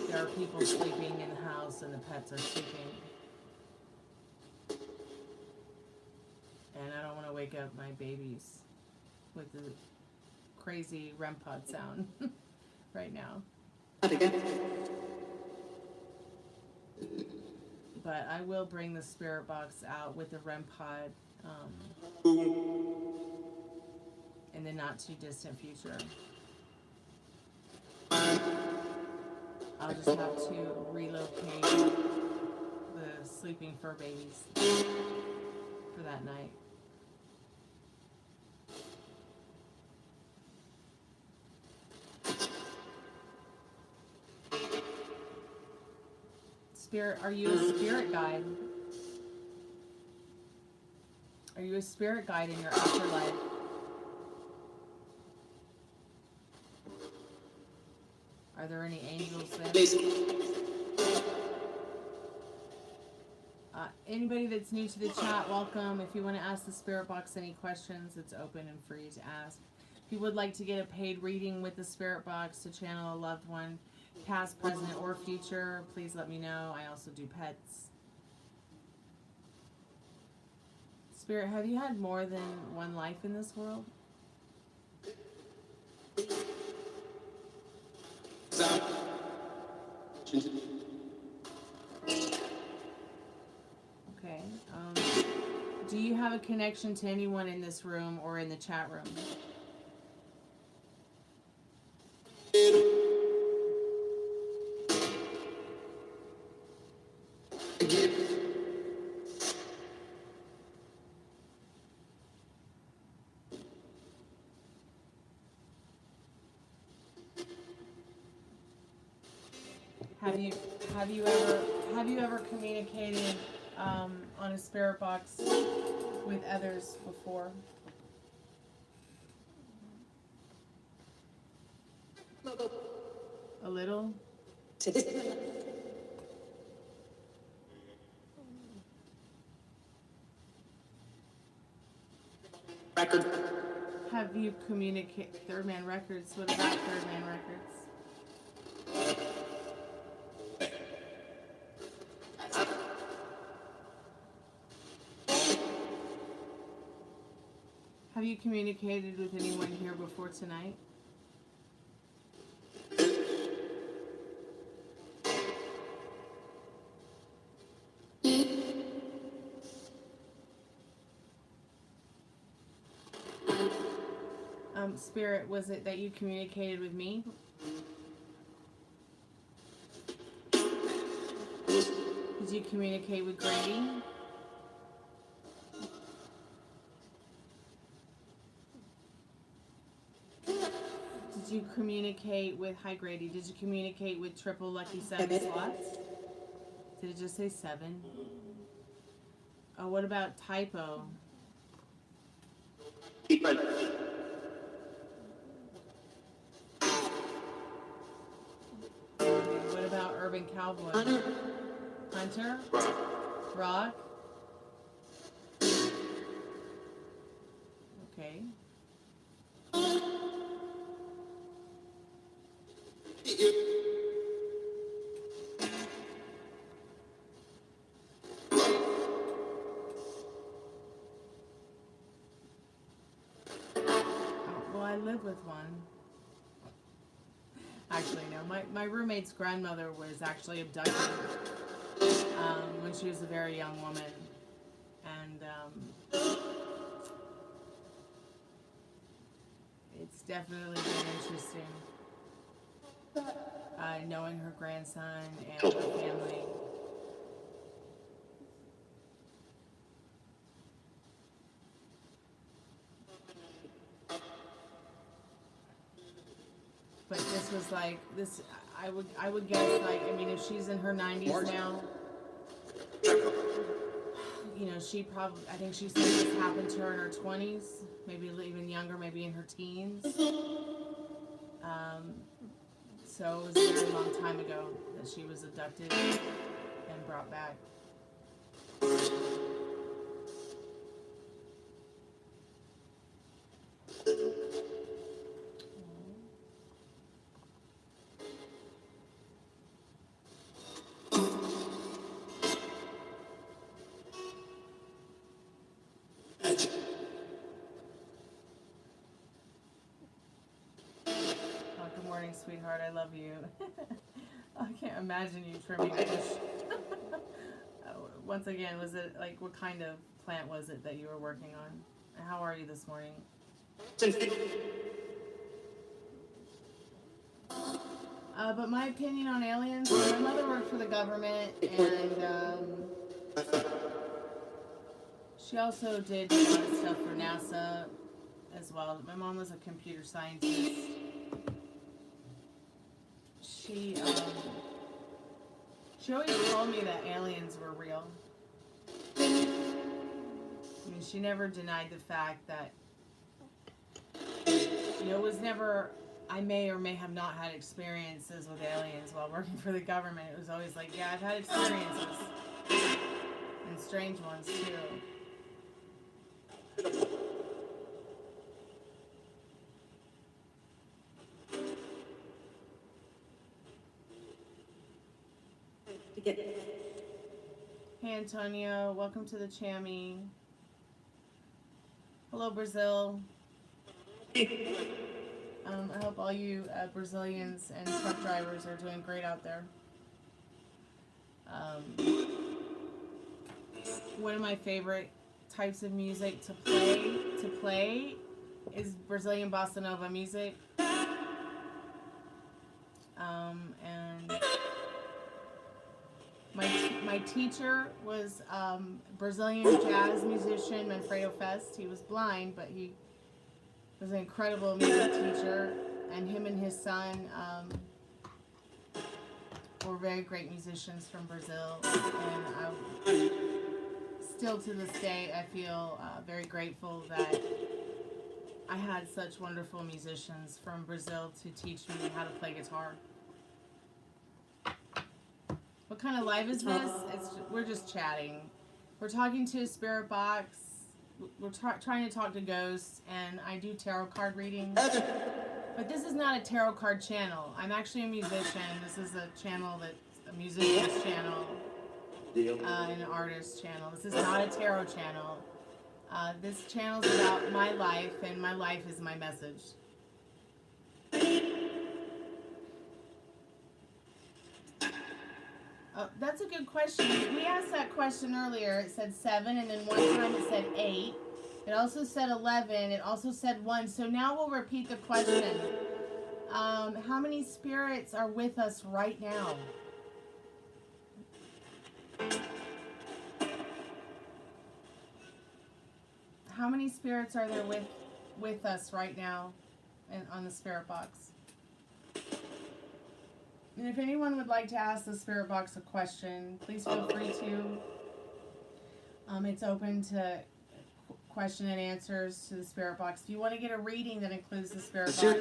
there are people sleeping in the house and the pets are sleeping. And I don't want to wake up my babies with the crazy REM pod sound right now. But I will bring the spirit box out with the REM pod in the not too distant future. I'll just have to relocate the sleeping fur babies for that night. Spirit, are you a spirit guide? Are you a spirit guide in your afterlife? Are there any angels there? Anybody that's new to the chat, welcome. If you want to ask the spirit box any questions, it's open and free to ask. If you would like to get a paid reading with the spirit box to channel a loved one, past, present, or future, please let me know. I also do pets. Spirit, have you had more than one life in this world? Okay. Do you have a connection to anyone in this room or in the chat room? Have you ever communicated on a spirit box with others before? A little? Record. Have you communicated Third Man Records? What about Third Man Records? Have you communicated with anyone here before tonight? Spirit, was it that you communicated with me? Did you communicate with Grady? Did you communicate with, hi Grady, did you communicate with triple lucky 7 slots? Did it just say 7? Oh, what about typo? What about Urban Cowboy? Hunter? Rock? Okay. Well, I live with one. Actually, no. My roommate's grandmother was actually abducted when she was a very young woman. And it's definitely been interesting knowing her grandson and her family. But this was like this. I would guess, like, I mean, if she's in her 90s now, you know, she probably, I think she said this happened to her in her 20s, maybe even younger, maybe in her teens. So it was a very long time ago that she was abducted and brought back. Good morning, sweetheart. I love you. I can't imagine you trimming a bush. Once again, was it like what kind of plant was it that you were working on? How are you this morning? But my opinion on aliens, my mother worked for the government, and she also did a lot of stuff for NASA as well. My mom was a computer scientist. She always told me that aliens were real. I mean, she never denied the fact that, you know, it was never, I may or may have not had experiences with aliens while working for the government. It was always like, yeah, I've had experiences, and strange ones too. Hey Antonio, welcome to the Chammy. Hello Brazil. I hope all you Brazilians and truck drivers are doing great out there. One of my favorite types of music to play is Brazilian bossa nova music. And my teacher was Brazilian jazz musician Manfredo Fest. He was blind, but he was an incredible music teacher, and him and his son were very great musicians from Brazil. And still to this day, I feel very grateful that I had such wonderful musicians from Brazil to teach me how to play guitar. What kind of live is this? We're just chatting. We're talking to a spirit box. We're trying to talk to ghosts, and I do tarot card readings. But this is not a tarot card channel. I'm actually a musician. This is a channel that's a musician's channel, an artist's channel. This is not a tarot channel. This channel is about my life, and my life is my message. That's a good question. We asked that question earlier. It said 7, and then one time it said 8. It also said 11. It also said 1. So now we'll repeat the question. How many spirits are with us right now? How many spirits are there with us right now on the spirit box? And if anyone would like to ask the spirit box a question, please feel free to. It's open to question and answers to the spirit box. If you want to get a reading that includes the spirit box,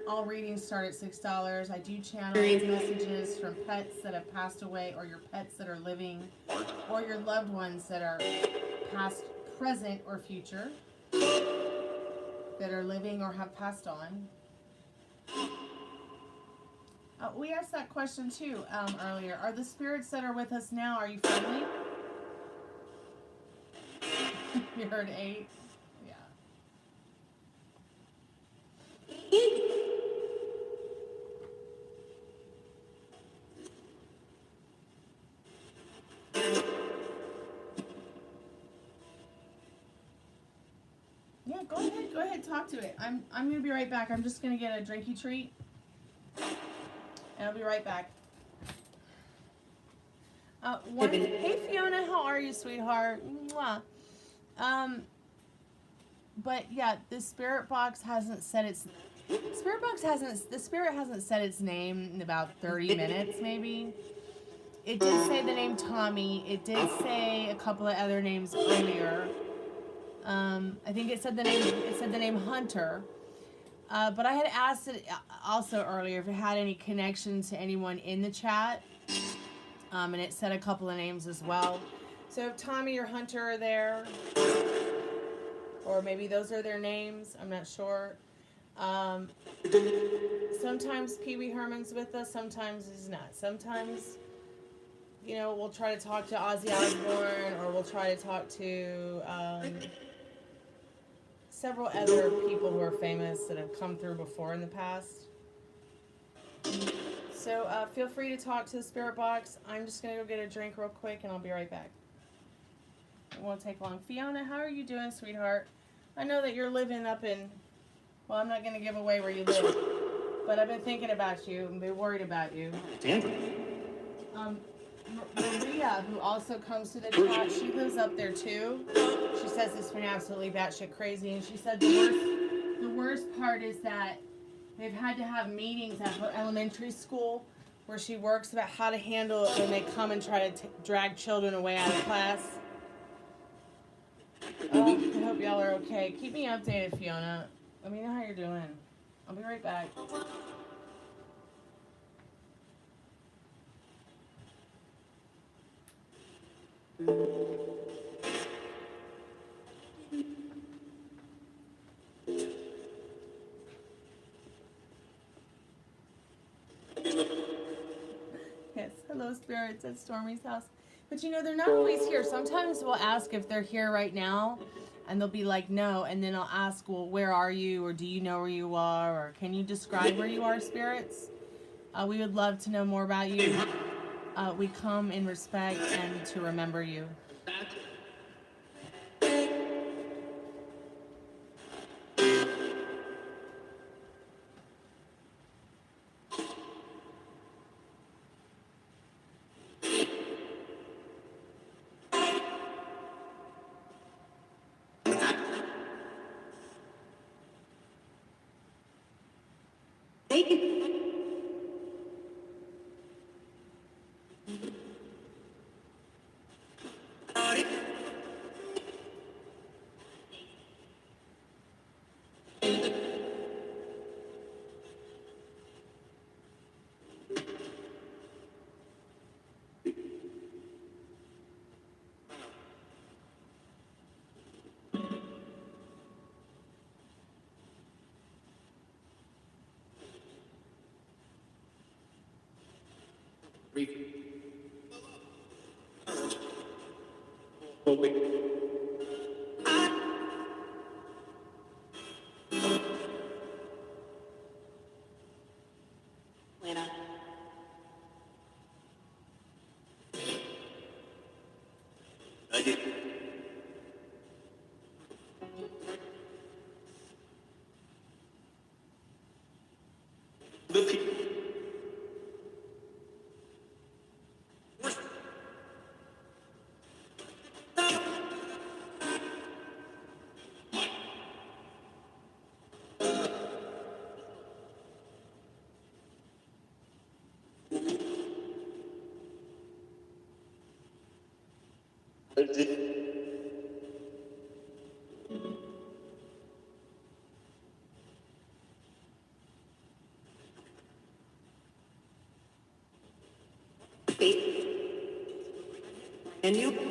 all readings start at $6. I do channel messages from pets that have passed away, or your pets that are living, or your loved ones that are past, present, or future, that are living or have passed on. We asked that question too earlier. Are the spirits that are with us now, are you friendly? You heard 8? Yeah. Yeah, go ahead, talk to it. I'm gonna be right back. I'm just gonna get a drinky treat. And I'll be right back. Hey Fiona, how are you, sweetheart? Mwah. But yeah, the spirit box hasn't said its spirit hasn't said its name in about 30 minutes maybe. It did say the name Tommy. It did say a couple of other names earlier. I think it said the name Hunter. But I had asked it also earlier if it had any connection to anyone in the chat. And it said a couple of names as well. So if Tommy or Hunter are there, or maybe those are their names, I'm not sure. Sometimes Pee Wee Herman's with us, sometimes he's not. Sometimes, you know, we'll try to talk to Ozzy Osbourne, or we'll try to talk to several other people who are famous that have come through before in the past. So feel free to talk to the spirit box. I'm just going to go get a drink real quick, and I'll be right back. It won't take long. Fiona, how are you doing, sweetheart? I know that you're living up in... Well, I'm not going to give away where you live. But I've been thinking about you and been worried about you. Maria, who also comes to the chat, she lives up there too. She says it's been absolutely batshit crazy. And she said the worst part is that they've had to have meetings at her elementary school where she works about how to handle it when they come and try to drag children away out of class. I hope y'all are okay. Keep me updated, Fiona. Let me know how you're doing. I'll be right back. Yes, hello spirits at Stormie's house. But you know, they're not always here. Sometimes we'll ask if they're here right now, and they'll be like, no, and then I'll ask, well, where are you, or do you know where you are, or can you describe where you are, spirits? We would love to know more about you. We come in respect and to remember you. And you?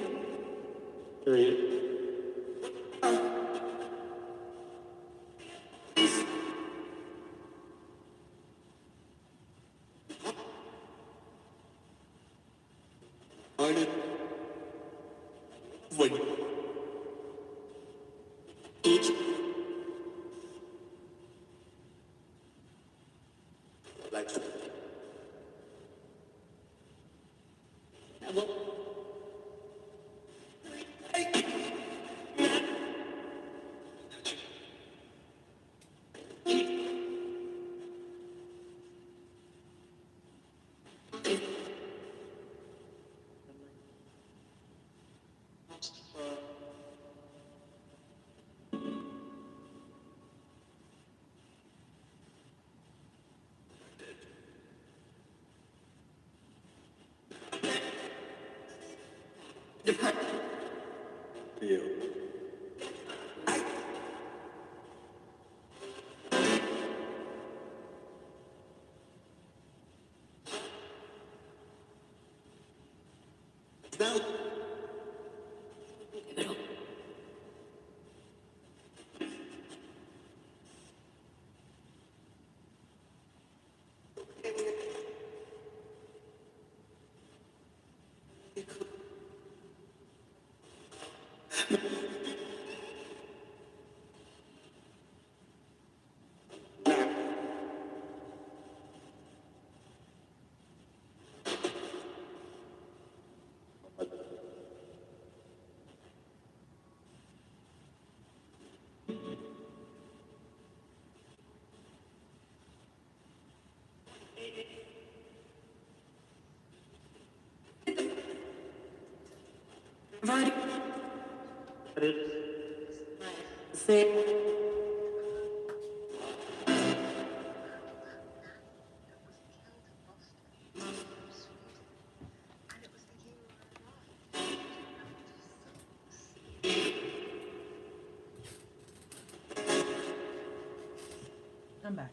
I'm back.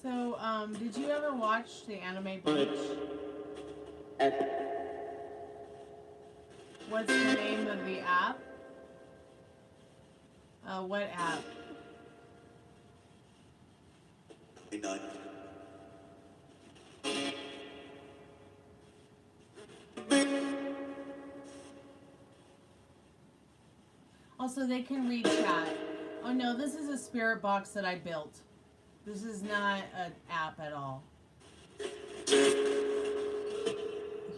So, did you ever watch the anime Bleach? What's the name of the app? What app? Also, they can read chat. Oh no, this is a spirit box that I built. This is not an app at all.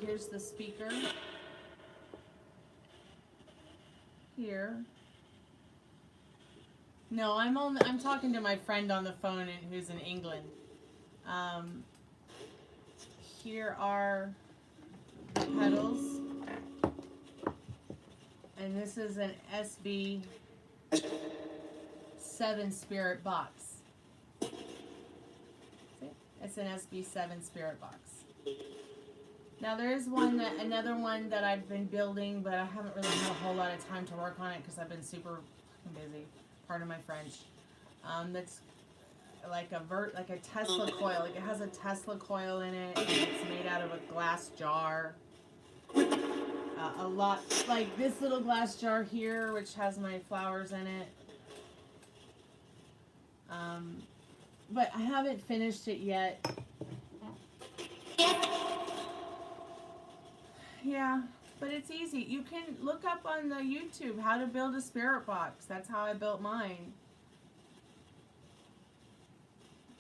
Here's the speaker. Here. No, I'm talking to my friend on the phone who's in England. Here are the pedals. And this is an SB7 spirit box. See? It's an SB7 spirit box. Now there is another one that I've been building, but I haven't really had a whole lot of time to work on it because I've been super fucking busy. Pardon my French. That's like a Tesla coil. Like it has a Tesla coil in it. And it's made out of a glass jar. A lot like this little glass jar here, which has my flowers in it. But I haven't finished it yet. Yeah, but it's easy. You can look up on the YouTube how to build a spirit box. That's how I built mine.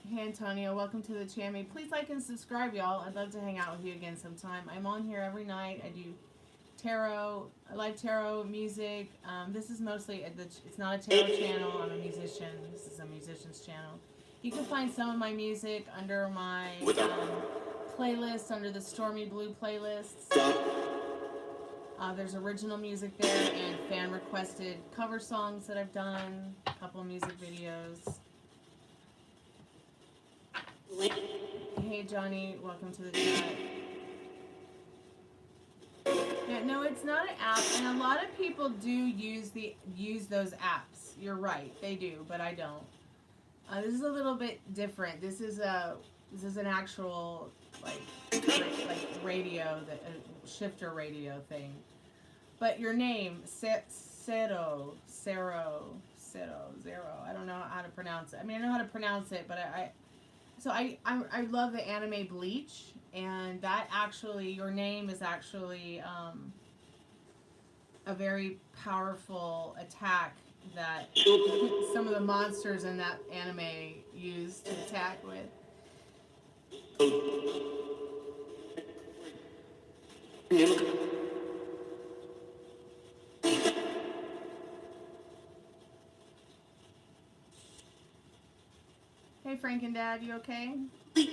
Hey Antonio, welcome to the channel. Please like and subscribe, y'all. I'd love to hang out with you again sometime. I'm on here every night. I do tarot, live tarot, music. This is mostly, it's not a tarot channel. I'm a musician. This is a musician's channel. You can find some of my music under my playlist, under the Stormy Blue playlists. There's original music there and fan requested cover songs that I've done. A couple of music videos. Hey Johnny, welcome to the chat. Yeah, no, it's not an app, and a lot of people do use those apps. You're right, they do, but I don't. This is a little bit different. This is an actual like radio, a shifter radio thing. But your name, Zero. I don't know how to pronounce it. I mean, I know how to pronounce it, but I love the anime Bleach, and that actually, your name is actually a very powerful attack that some of the monsters in that anime use to attack with. Hey, Franken Dad, you okay? Yeah,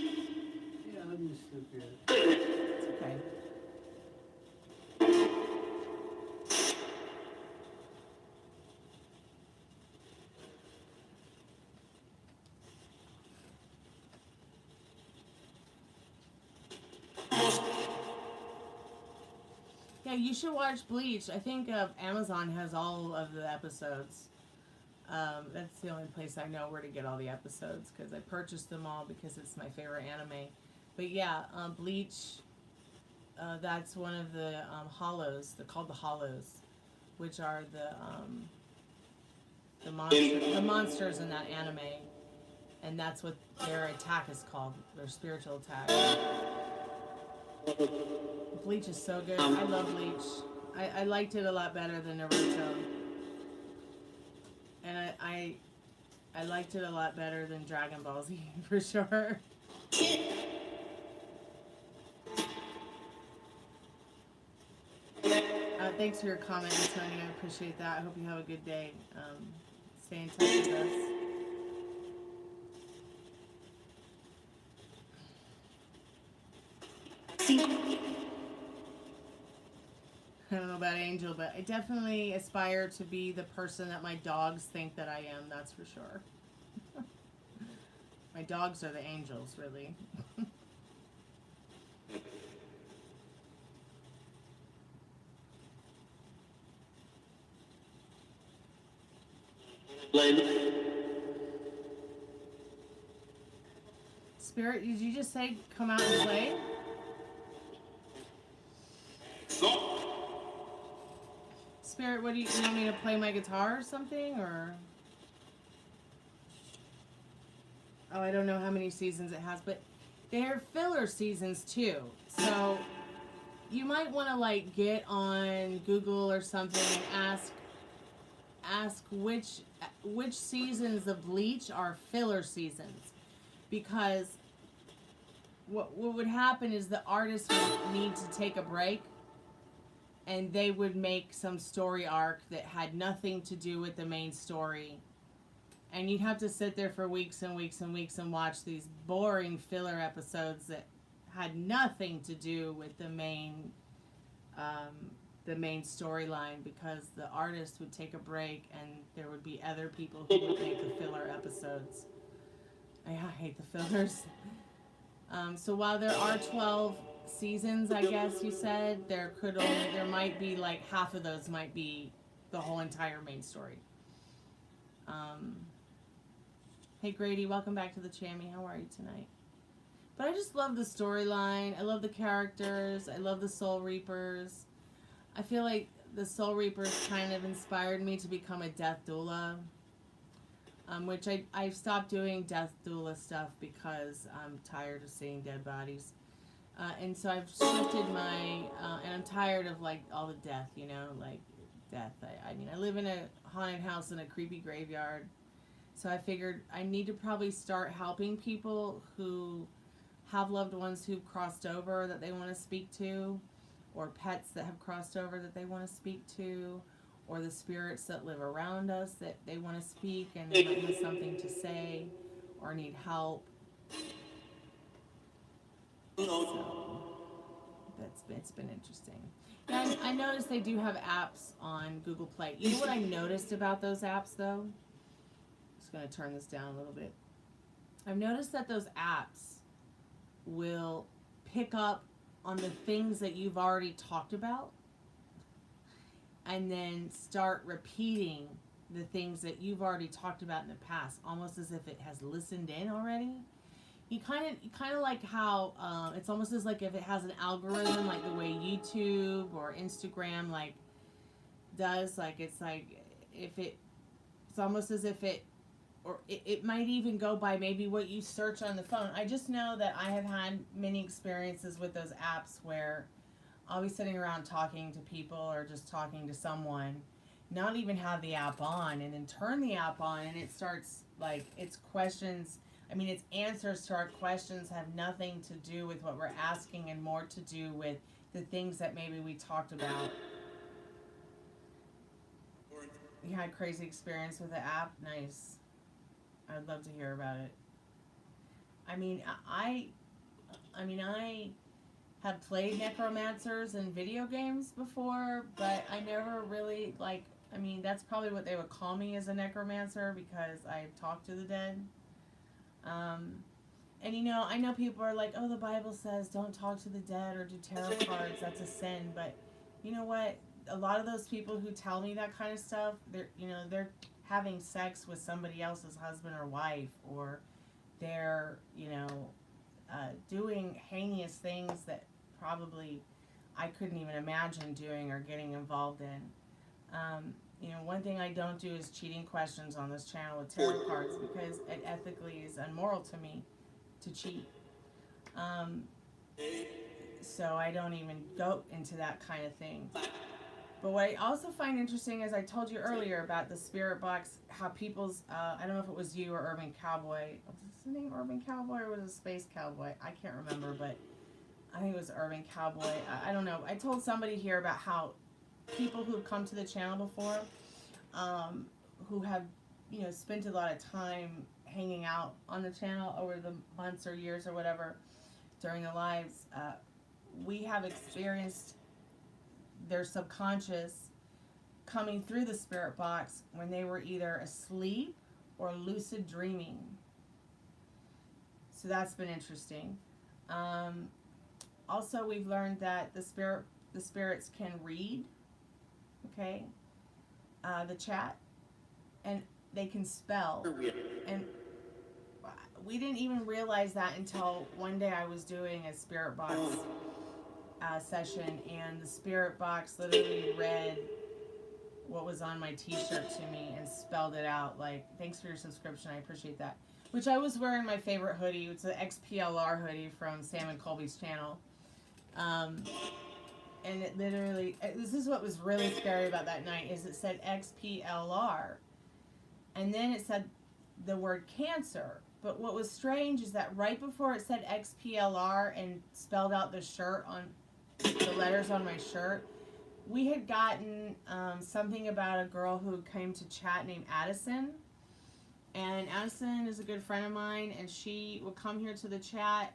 I'm just stupid. It's okay. Yeah, you should watch Bleach. I think Amazon has all of the episodes. That's the only place I know where to get all the episodes because I purchased them all because it's my favorite anime. But yeah, Bleach. That's one of the hollows. They're called the hollows, which are the monsters in that anime, and that's what their attack is called. Their spiritual attack. Bleach is so good. I love Bleach. I liked it a lot better than Naruto, and I liked it a lot better than Dragon Ball Z for sure. Thanks for your comment, Antonio. I appreciate that. I hope you have a good day. Stay in touch with us. I don't know about Angel, but I definitely aspire to be the person that my dogs think that I am. That's for sure. My dogs are the angels, really. Spirit, did you just say come out and play? Spirit, what do you want me to play my guitar or something, or? Oh, I don't know how many seasons it has, but they're filler seasons too. So you might want to like get on Google or something and ask which seasons of Bleach are filler seasons, because what would happen is the artist would need to take a break, and they would make some story arc that had nothing to do with the main story, and you'd have to sit there for weeks and weeks and weeks and watch these boring filler episodes that had nothing to do with the main storyline, because the artist would take a break and there would be other people who would make the filler episodes. I hate the fillers. So while there are 12 seasons, I guess you said, there might be like half of those might be the whole entire main story. Hey Grady, welcome back to the Chammy. How are you tonight? But I just love the storyline. I love the characters. I love the Soul Reapers. I feel like the Soul Reapers kind of inspired me to become a death doula. Which I've stopped doing death doula stuff because I'm tired of seeing dead bodies. And so I've shifted and I'm tired of like all the death, like death. I mean, I live in a haunted house in a creepy graveyard. So I figured I need to probably start helping people who have loved ones who've crossed over that they want to speak to, or pets that have crossed over that they want to speak to, or the spirits that live around us that they want to speak and they might have something to say or need help. So it's been interesting. And I noticed they do have apps on Google Play. You know what I noticed about those apps though? Just going to turn this down a little bit. I've noticed that those apps will pick up on the things that you've already talked about, and then start repeating the things that you've already talked about in the past, almost as if it has listened in already. You kind of like how it's almost as like if it has an algorithm, like the way YouTube or Instagram like does. Like it's almost as if it might even go by maybe what you search on the phone. I just know that I have had many experiences with those apps where I'll be sitting around talking to people or just talking to someone, not even have the app on, and then turn the app on and it starts like its questions. I mean, its answers to our questions have nothing to do with what we're asking and more to do with the things that maybe we talked about. You had a crazy experience with the app? Nice. I'd love to hear about it. I mean, I have played necromancers in video games before, but I never really, like, I mean, that's probably what they would call me as a necromancer because I talk to the dead. And you know, I know people are like, oh, the Bible says don't talk to the dead or do tarot cards, that's a sin. But you know what? A lot of those people who tell me that kind of stuff, they're having sex with somebody else's husband or wife, or they're, doing heinous things that probably I couldn't even imagine doing or getting involved in. One thing I don't do is cheating questions on this channel with tarot cards because it ethically is immoral to me to cheat. So I don't even go into that kind of thing. But what I also find interesting, as I told you earlier about the spirit box, how people's, I don't know if it was you or Urban Cowboy. Was his name Urban Cowboy or was it Space Cowboy? I can't remember, but I think it was Urban Cowboy. I don't know. I told somebody here about how people who have come to the channel before, who have, spent a lot of time hanging out on the channel over the months or years or whatever during the lives, we have experienced their subconscious coming through the spirit box when they were either asleep or lucid dreaming. So that's been interesting. Also, we've learned that the spirits can read, okay, the chat, and they can spell. And we didn't even realize that until one day I was doing a spirit box session, and the spirit box literally read what was on my t-shirt to me and spelled it out, like, thanks for your subscription, I appreciate that. Which I was wearing my favorite hoodie. It's an XPLR hoodie from Sam and Colby's channel. And it literally, this is what was really scary about that night, is it said XPLR. And then it said the word cancer. But what was strange is that right before it said XPLR and spelled out the shirt on the letters on my shirt, we had gotten something about a girl who came to chat named Addison. And Addison is a good friend of mine, and she would come here to the chat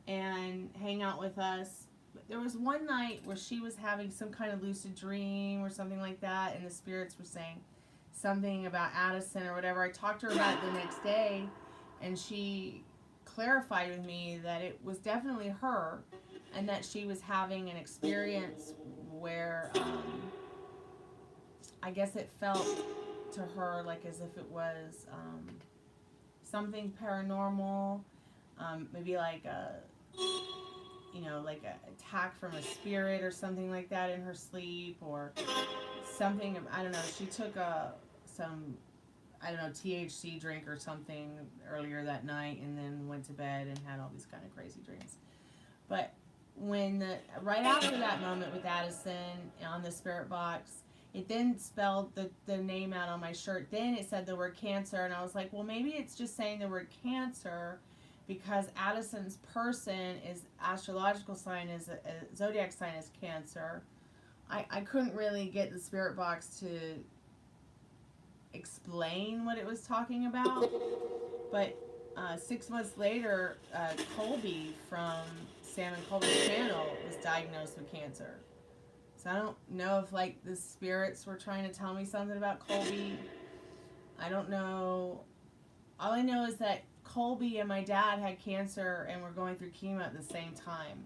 and hang out with us. But there was one night where she was having some kind of lucid dream or something like that, and the spirits were saying something about Addison or whatever. I talked to her about it the next day, and she clarified with me that it was definitely her, and that she was having an experience where I guess it felt to her like as if it was something paranormal, maybe like a like an attack from a spirit or something like that in her sleep, or something. I don't know. She took some THC drink or something earlier that night, and then went to bed and had all these kind of crazy dreams. But right after that moment with Addison on the spirit box, it then spelled the name out on my shirt. Then it said the word cancer, and I was like, well, maybe it's just saying the word cancer because Addison's person is astrological sign is a zodiac sign is Cancer. I couldn't really get the spirit box to explain what it was talking about, but 6 months later, Colby from Sam and Colby's channel was diagnosed with cancer. So I don't know if like the spirits were trying to tell me something about Colby. I don't know. All I know is that Colby and my dad had cancer and were going through chemo at the same time.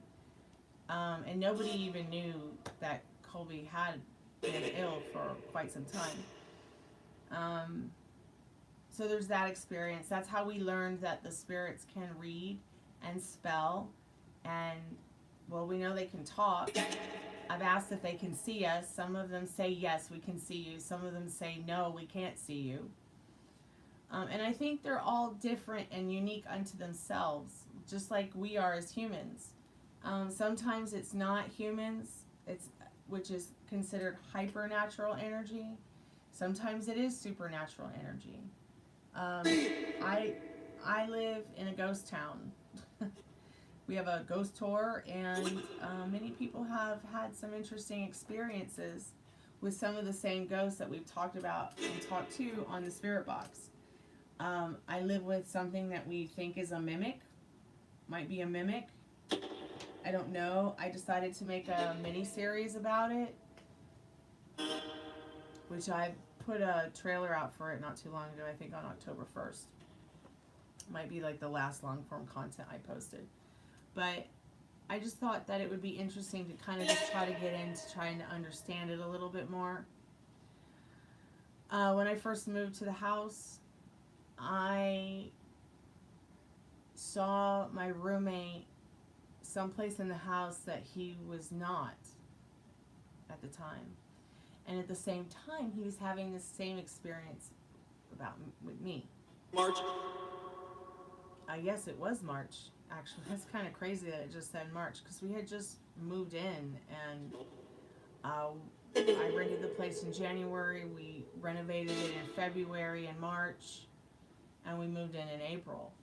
And nobody even knew that Colby had been ill for quite some time. So there's that experience. That's how we learned that the spirits can read and spell. And, well, we know they can talk. I've asked if they can see us. Some of them say, yes, we can see you. Some of them say, no, we can't see you. And I think they're all different and unique unto themselves, just like we are as humans. Sometimes it's not humans, which is considered hypernatural energy. Sometimes it is supernatural energy. I live in a ghost town. We have a ghost tour, and many people have had some interesting experiences with some of the same ghosts that we've talked about and talked to on the spirit box. I live with something that we think is a mimic. Might be a mimic. I don't know. I decided to make a mini series about it, which I put a trailer out for it not too long ago, I think on October 1st. Might be like the last long form content I posted. But I just thought that it would be interesting to kind of just try to get into trying to understand it a little bit more. When I first moved to the house, I saw my roommate someplace in the house that he was not at the time. And at the same time, he was having the same experience with me. March. Yes, it was March, actually. That's kind of crazy that it just said March, because we had just moved in, and I rented the place in January, we renovated it in February and March, and we moved in April.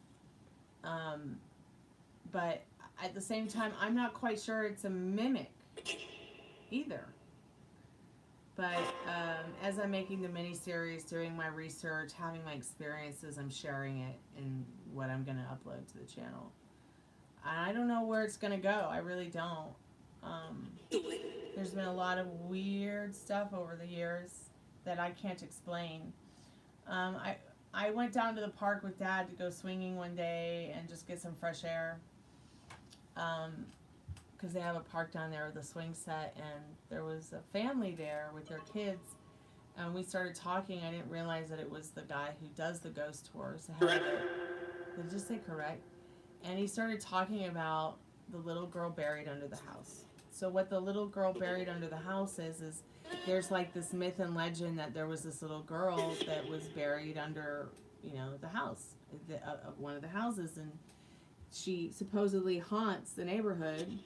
But at the same time, I'm not quite sure it's a mimic either. But as I'm making the mini-series, doing my research, having my experiences, I'm sharing it in what I'm going to upload to the channel. I don't know where it's going to go. I really don't. There's been a lot of weird stuff over the years that I can't explain. I went down to the park with Dad to go swinging one day and just get some fresh air. Because they have a park down there with a swing set, and there was a family there with their kids, and we started talking. I didn't realize that it was the guy who does the ghost tours. Correct. Did I just say correct? And he started talking about the little girl buried under the house. So what the little girl buried under the house is there's like this myth and legend that there was this little girl that was buried under, the house, one of the houses, and she supposedly haunts the neighborhood.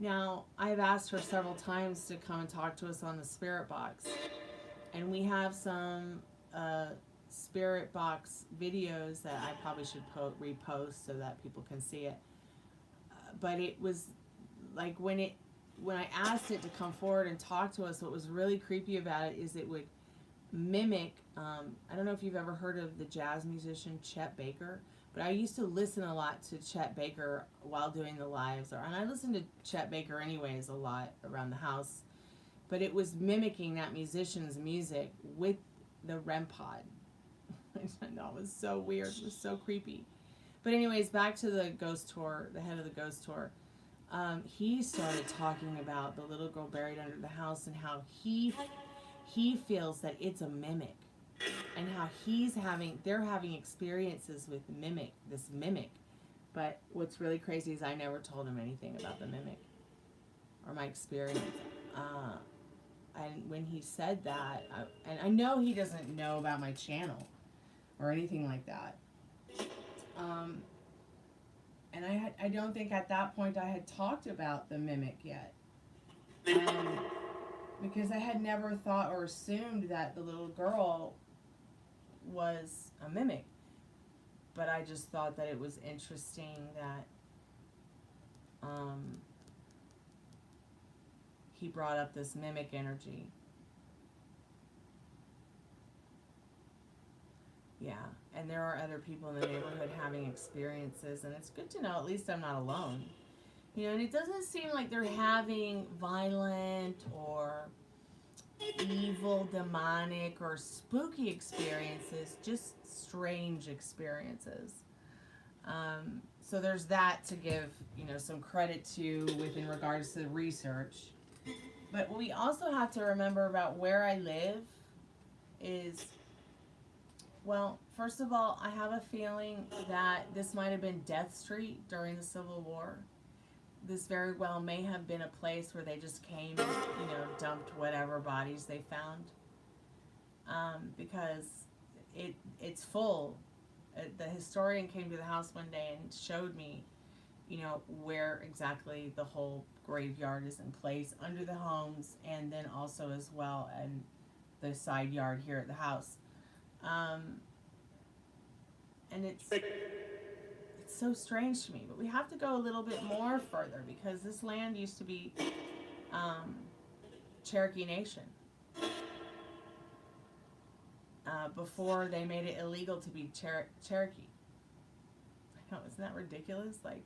Now, I've asked her several times to come and talk to us on the spirit box, and we have some spirit box videos that I probably should repost so that people can see it. But it was like when I asked it to come forward and talk to us, what was really creepy about it is it would mimic, I don't know if you've ever heard of the jazz musician Chet Baker, but I used to listen a lot to Chet Baker while doing the lives, and I listened to Chet Baker anyways a lot around the house, but it was mimicking that musician's music with the REM pod. I know, it was so weird, it was so creepy. But anyways, back to the ghost tour, the head of the ghost tour. He started talking about the little girl buried under the house and how he feels that it's a mimic, and how they're having experiences with this mimic. But what's really crazy is I never told him anything about the mimic or my experience. And when he said that, and I know he doesn't know about my channel or anything like that. And I don't think at that point I had talked about the mimic yet. Because I had never thought or assumed that the little girl was a mimic. But I just thought that it was interesting that he brought up this mimic energy. Yeah, and there are other people in the neighborhood having experiences, and it's good to know at least I'm not alone. And it doesn't seem like they're having violent or evil, demonic, or spooky experiences, just strange experiences. So there's that to give, some credit to in regards to the research. But what we also have to remember about where I live is, well, first of all, I have a feeling that this might have been Death Street during the Civil War. This very well may have been a place where they just came and, dumped whatever bodies they found. Because it's full. The historian came to the house one day and showed me, where exactly the whole graveyard is in place under the homes, and then also as well in the side yard here at the house. And it's so strange to me, but we have to go a little bit more further, because this land used to be Cherokee Nation. before they made it illegal to be Cherokee. I know, isn't that ridiculous? Like,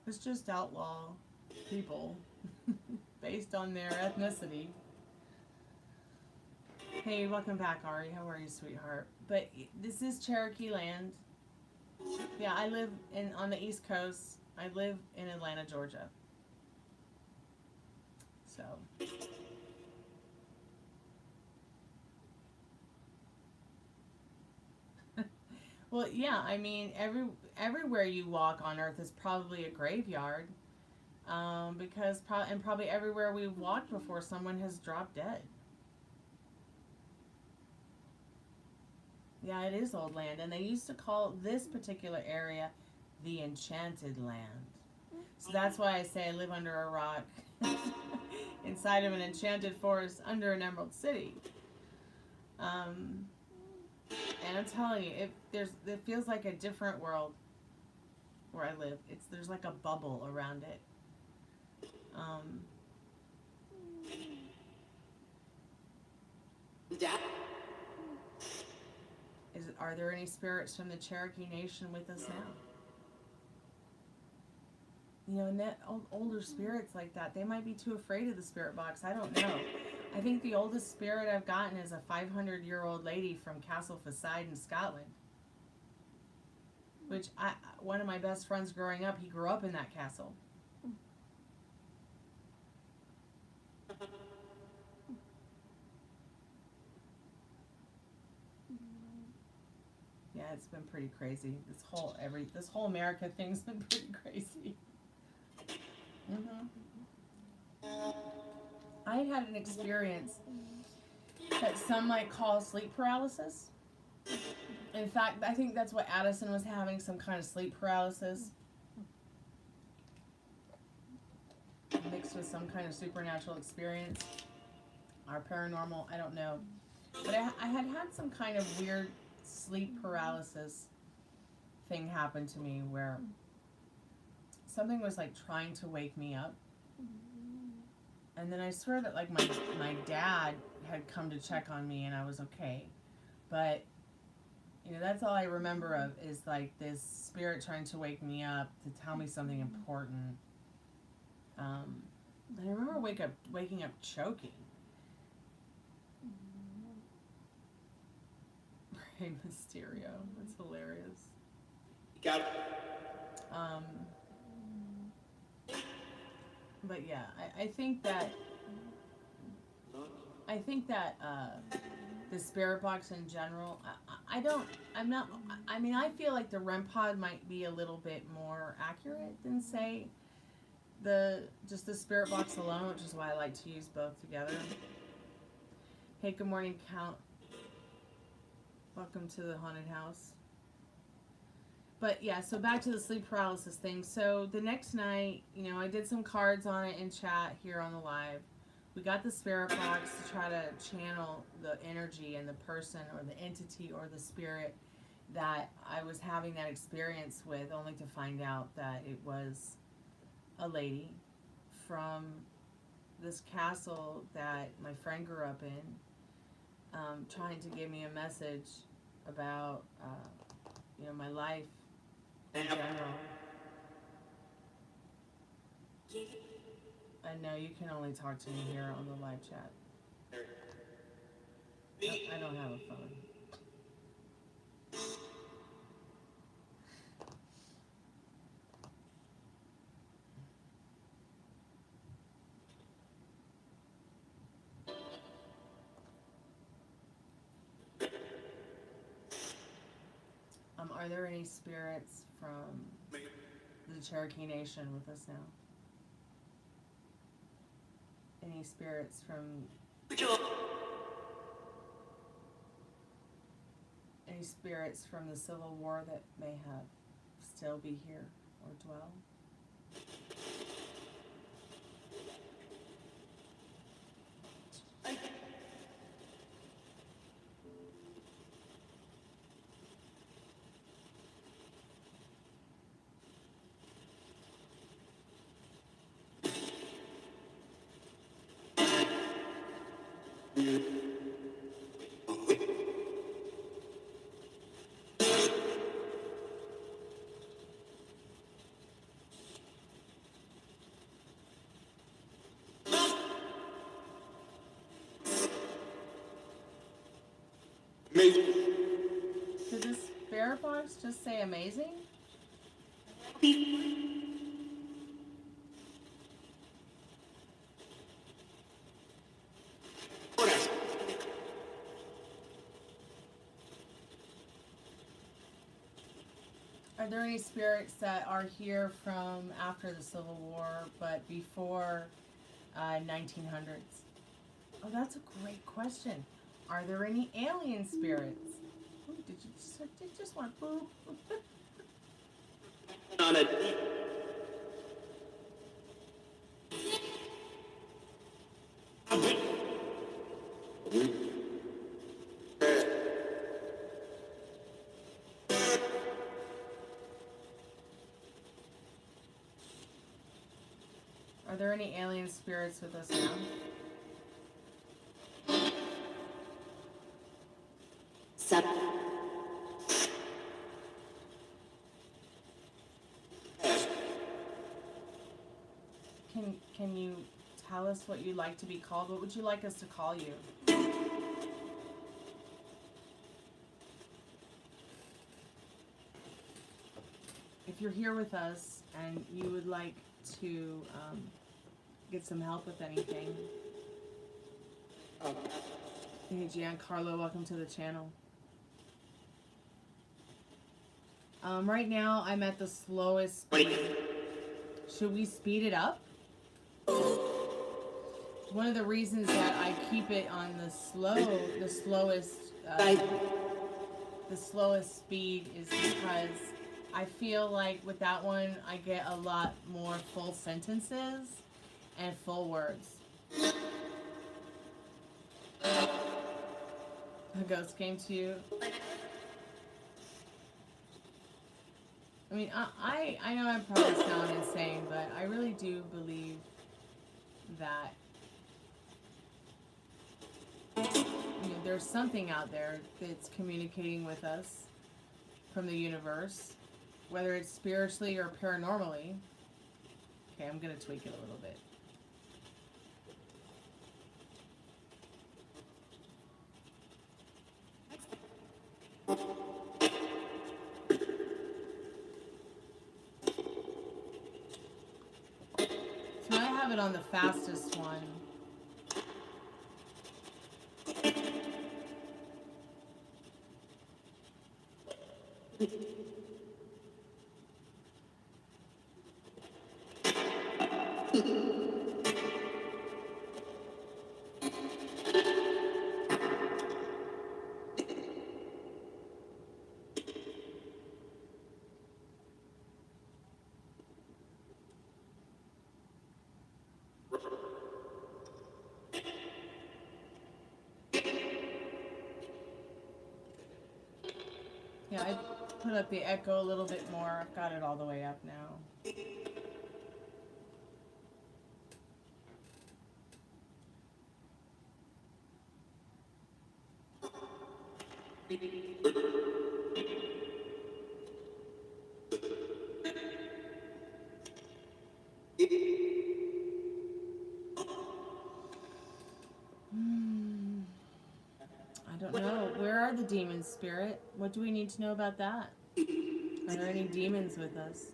let's just outlaw people based on their ethnicity. Hey, welcome back, Ari. How are you, sweetheart? But this is Cherokee land. Yeah, I live on the East Coast. I live in Atlanta, Georgia. So. Well, yeah, I mean, everywhere you walk on Earth is probably a graveyard. Because probably everywhere we've walked before, someone has dropped dead. Yeah, it is old land, and they used to call this particular area the Enchanted Land. So that's why I say I live under a rock, inside of an enchanted forest, under an Emerald City. And I'm telling you, it feels like a different world where I live. There's like a bubble around it. Are there any spirits from the Cherokee Nation with us now? You know, and that older spirits like that, they might be too afraid of the spirit box. I don't know. I think the oldest spirit I've gotten is a 500-year-old lady from Castle Facide in Scotland. Which, one of my best friends growing up, he grew up in that castle. Yeah, it's been pretty crazy. This whole America thing's been pretty crazy. I had an experience that some might call sleep paralysis. In fact, I think that's what Addison was having, some kind of sleep paralysis. Mixed with some kind of supernatural experience. Or paranormal, I don't know. But I had some kind of weird sleep paralysis thing happen to me where something was like trying to wake me up. And then I swear that like my dad had come to check on me and I was okay. But, you know, that's all I remember of is like this spirit trying to wake me up to tell me something important. And I remember waking up choking. Rey Mysterio. That's hilarious. Got it. But yeah, I think that the spirit box in general, I feel like the REM pod might be a little bit more accurate than say just the spirit box alone, which is why I like to use both together. Hey, good morning, Count. Welcome to the haunted house. But yeah, so back to the sleep paralysis thing. So the next night, you know, I did some cards on it in chat here on the live. We got the spirit box to try to channel the energy and the person or the entity or the spirit that I was having that experience with, only to find out that it was a lady from this castle that my friend grew up in, trying to give me a message about, you know, my life in general. I know you can only talk to me here on the live chat. I don't have a phone. Are there any spirits from the Cherokee Nation with us now? Any spirits from the Civil War that may have still be here or dwell? Did this spirit box just say amazing? Are there any spirits that are here from after the Civil War, but before 1900s? Oh, that's a great question. Are there any alien spirits? Ooh, did you just want boo? On a Are there any alien spirits with us now? Can you tell us what you'd like to be called? What would you like us to call you? If you're here with us and you would like to get some help with anything. Hey Giancarlo, welcome to the channel. Right now I'm at the slowest speed. Should we speed it up? One of the reasons that I keep it on the slowest speed is because I feel like with that one I get a lot more full sentences and full words. A ghost came to you. I mean, I know I probably sound insane, but I really do believe that there's something out there that's communicating with us from the universe, whether it's spiritually or paranormally. Okay, I'm gonna tweak it a little bit. So I have it on the fastest one. Yeah, I put up the echo a little bit more. I've got it all the way up now. I don't know. Where are the demons, Spirit? What do we need to know about that? Are there any demons with us?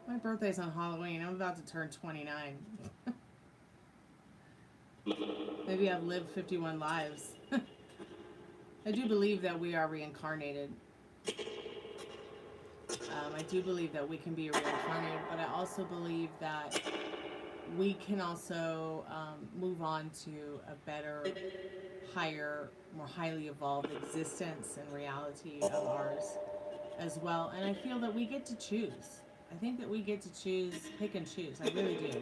My birthday's on Halloween. I'm about to turn 29. Maybe I've lived 51 lives. I do believe that we are reincarnated. I do believe that we can be reincarnated, but I also believe that we can also move on to a better, higher, more highly evolved existence and reality of ours as well. And I feel that we get to choose. I think that we get to choose, pick and choose. I really do.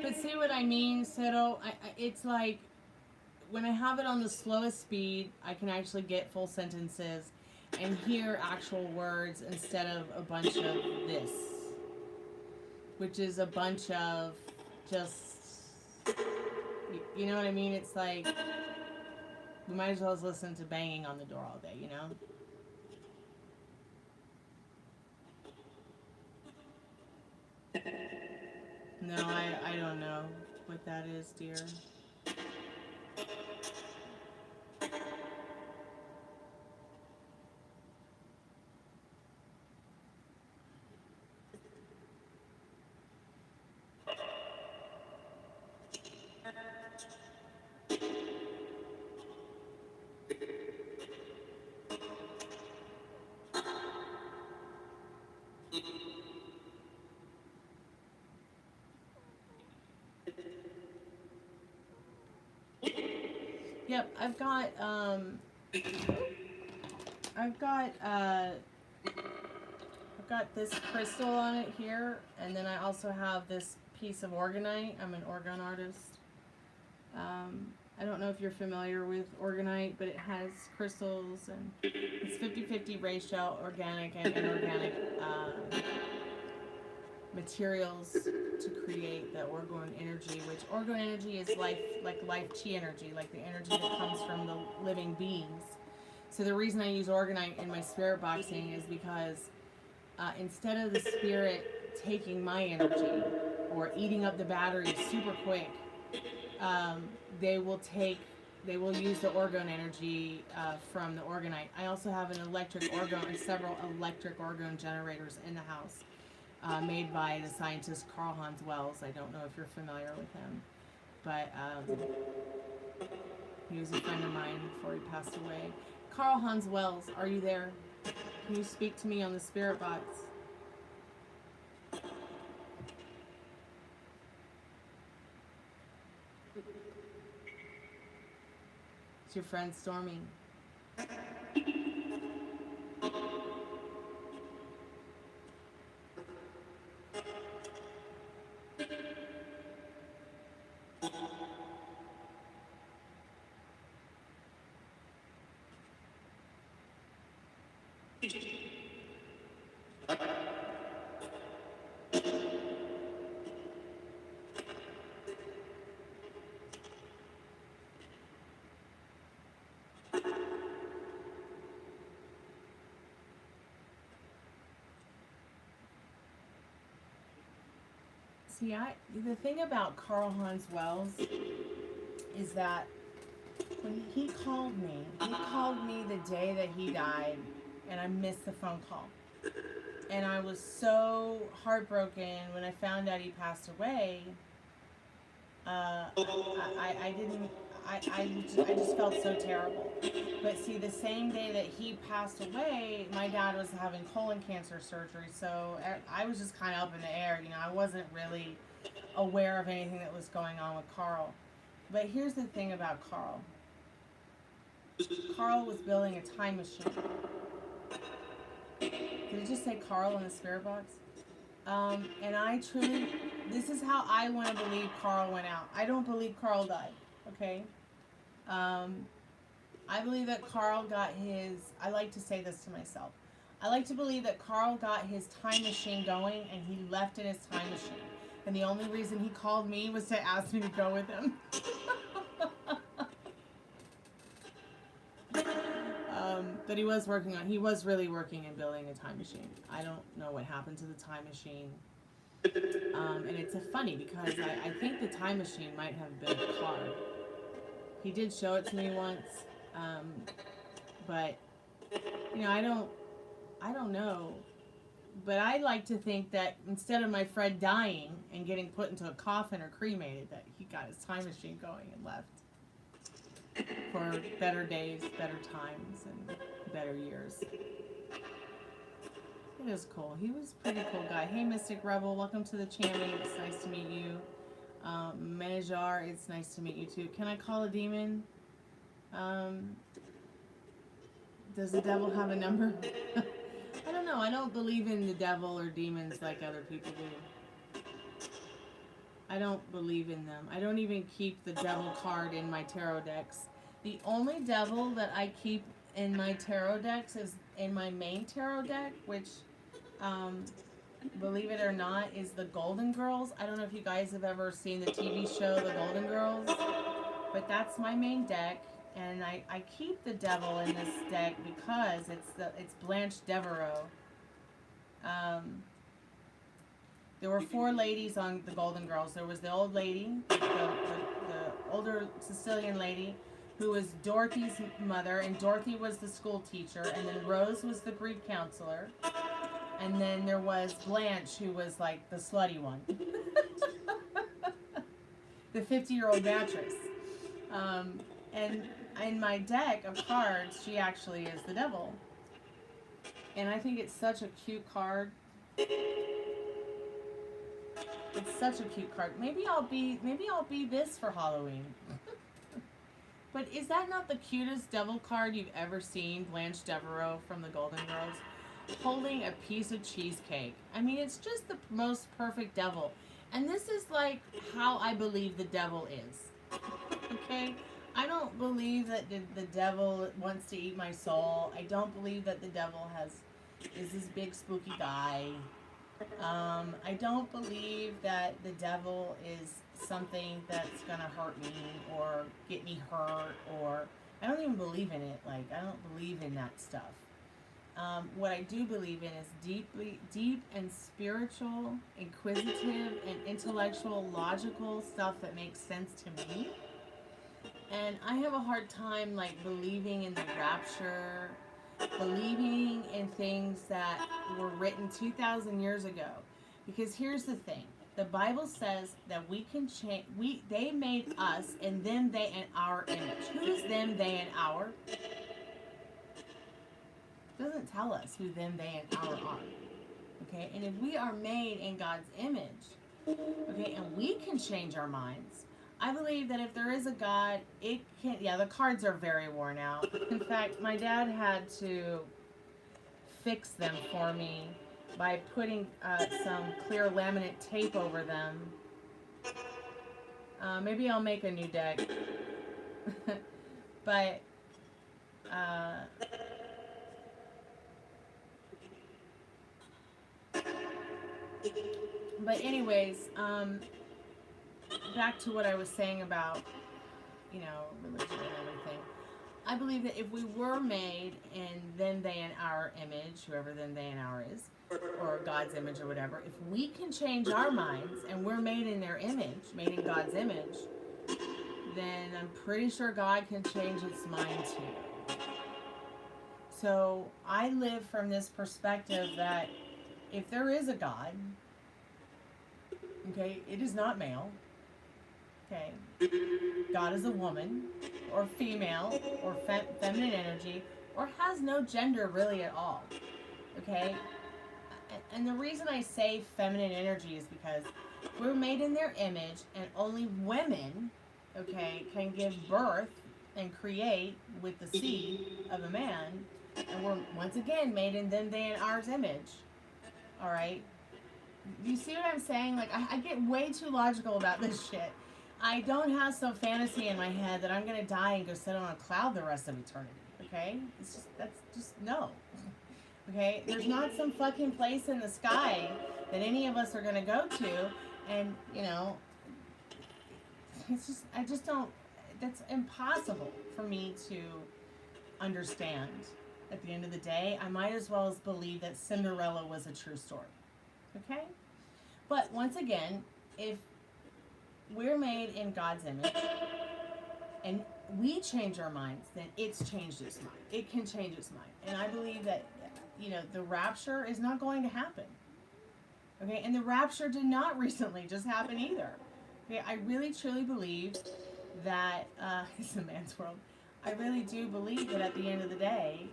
But see what I mean, Cyril? It's like when I have it on the slowest speed, I can actually get full sentences and hear actual words instead of a bunch of this, which is a bunch of just, you know what I mean? It's like, we might as well listen to banging on the door all day, you know? No, I don't know what that is, dear. Yep, I've got this crystal on it here, and then I also have this piece of orgonite. I'm an orgone artist. I don't know if you're familiar with orgonite, but it has crystals, and it's 50-50 ratio, organic and inorganic materials to create the orgone energy, which orgone energy is life, like life chi energy, like the energy that comes from the living beings. So the reason I use orgonite in my spirit boxing is because instead of the spirit taking my energy or eating up the battery super quick, they will use the orgone energy from the orgonite. I also have an electric orgone, and several electric orgone generators in the house, made by the scientist Karl-Heinz Wells. I don't know if you're familiar with him, but he was a friend of mine before he passed away. Karl-Heinz Wells, are you there? Can you speak to me on the spirit box? It's your friend Stormy. See, the thing about Karl-Heinz Wells is that when he called me the day that he died, and I missed the phone call. And I was so heartbroken when I found out he passed away. I just felt so terrible. But see, the same day that he passed away, my dad was having colon cancer surgery, so I was just kind of up in the air. You know, I wasn't really aware of anything that was going on with Carl. But here's the thing about Carl. Carl was building a time machine. Did it just say Carl in the spirit box? And I truly, this is how I want to believe Carl went out. I don't believe Carl died, okay? I believe that Carl got his, I like to say this to myself. I like to believe that Carl got his time machine going and he left in his time machine. And the only reason he called me was to ask me to go with him. But he was really working and building a time machine. I don't know what happened to the time machine. And it's funny because I think the time machine might have been a car. He did show it to me once. But, you know, I don't know. But I like to think that instead of my friend dying and getting put into a coffin or cremated, that he got his time machine going and left for better days, better times, and better years. It is cool. He was a pretty cool guy. Hey, Mystic Rebel, welcome to the channel. It's nice to meet you. Menajar, it's nice to meet you too. Can I call a demon? Does the devil have a number? I don't know. I don't believe in the devil or demons like other people do. I don't believe in them. I don't even keep the devil card in my tarot decks. The only devil that I keep in my tarot decks is in my main tarot deck, which, believe it or not, is the Golden Girls. I don't know if you guys have ever seen the TV show The Golden Girls, but that's my main deck. And I keep the devil in this deck because it's Blanche Devereaux. There were 4 ladies on the Golden Girls. There was the old lady, the older Sicilian lady, who was Dorothy's mother, and Dorothy was the school teacher, and then Rose was the Greek counselor, and then there was Blanche, who was like the slutty one. The 50-year-old mattress. And in my deck of cards, she actually is the devil. And I think it's such a cute card. It's such a cute card. Maybe I'll be this for Halloween. But is that not the cutest devil card you've ever seen, Blanche Devereaux from the Golden Girls? Holding a piece of cheesecake. I mean, it's just the most perfect devil. And this is like how I believe the devil is. Okay? I don't believe that the devil wants to eat my soul. I don't believe that the devil is this big spooky guy. I don't believe that the devil is something that's gonna hurt me or get me hurt, or I don't even believe in it. Like, I don't believe in that stuff. What I do believe in is deep and spiritual, inquisitive and intellectual, logical stuff that makes sense to me. And I have a hard time like believing in the rapture, believing in things that were written 2,000 years ago. Because here's the thing. The Bible says that we can change. They made us, and them, they, and our image. Who is them, they, and our? It doesn't tell us who them, they, and our are. Okay? And if we are made in God's image, okay, and we can change our minds, I believe that if there is a God, it can. Yeah, the cards are very worn out. In fact, my dad had to fix them for me by putting some clear laminate tape over them. Maybe I'll make a new deck. But anyways, back to what I was saying about, religion and everything. I believe that if we were made in them, they, and our image, whoever them, they, and our is, or God's image or whatever, if we can change our minds and we're made in their image, made in God's image, then I'm pretty sure God can change its mind too. So I live from this perspective that if there is a God, okay, it is not male. Okay, God is a woman, or female, or feminine energy, or has no gender really at all. Okay, and the reason I say feminine energy is because we're made in their image, and only women, okay, can give birth and create with the seed of a man, and we're once again made in them, they, and ours image. All right, you see what I'm saying? Like I get way too logical about this shit. I don't have some fantasy in my head that I'm gonna die and go sit on a cloud the rest of eternity. Okay, that's just no. Okay, there's not some fucking place in the sky that any of us are gonna go to, and I just don't. That's impossible for me to understand. At the end of the day, I might as well believe that Cinderella was a true story. Okay, but once again, if we're made in God's image, and we change our minds, then it's changed its mind. It can change its mind. And I believe that, the rapture is not going to happen. Okay, and the rapture did not recently just happen either. Okay, I really truly believe that, it's a man's world. I really do believe that at the end of the day,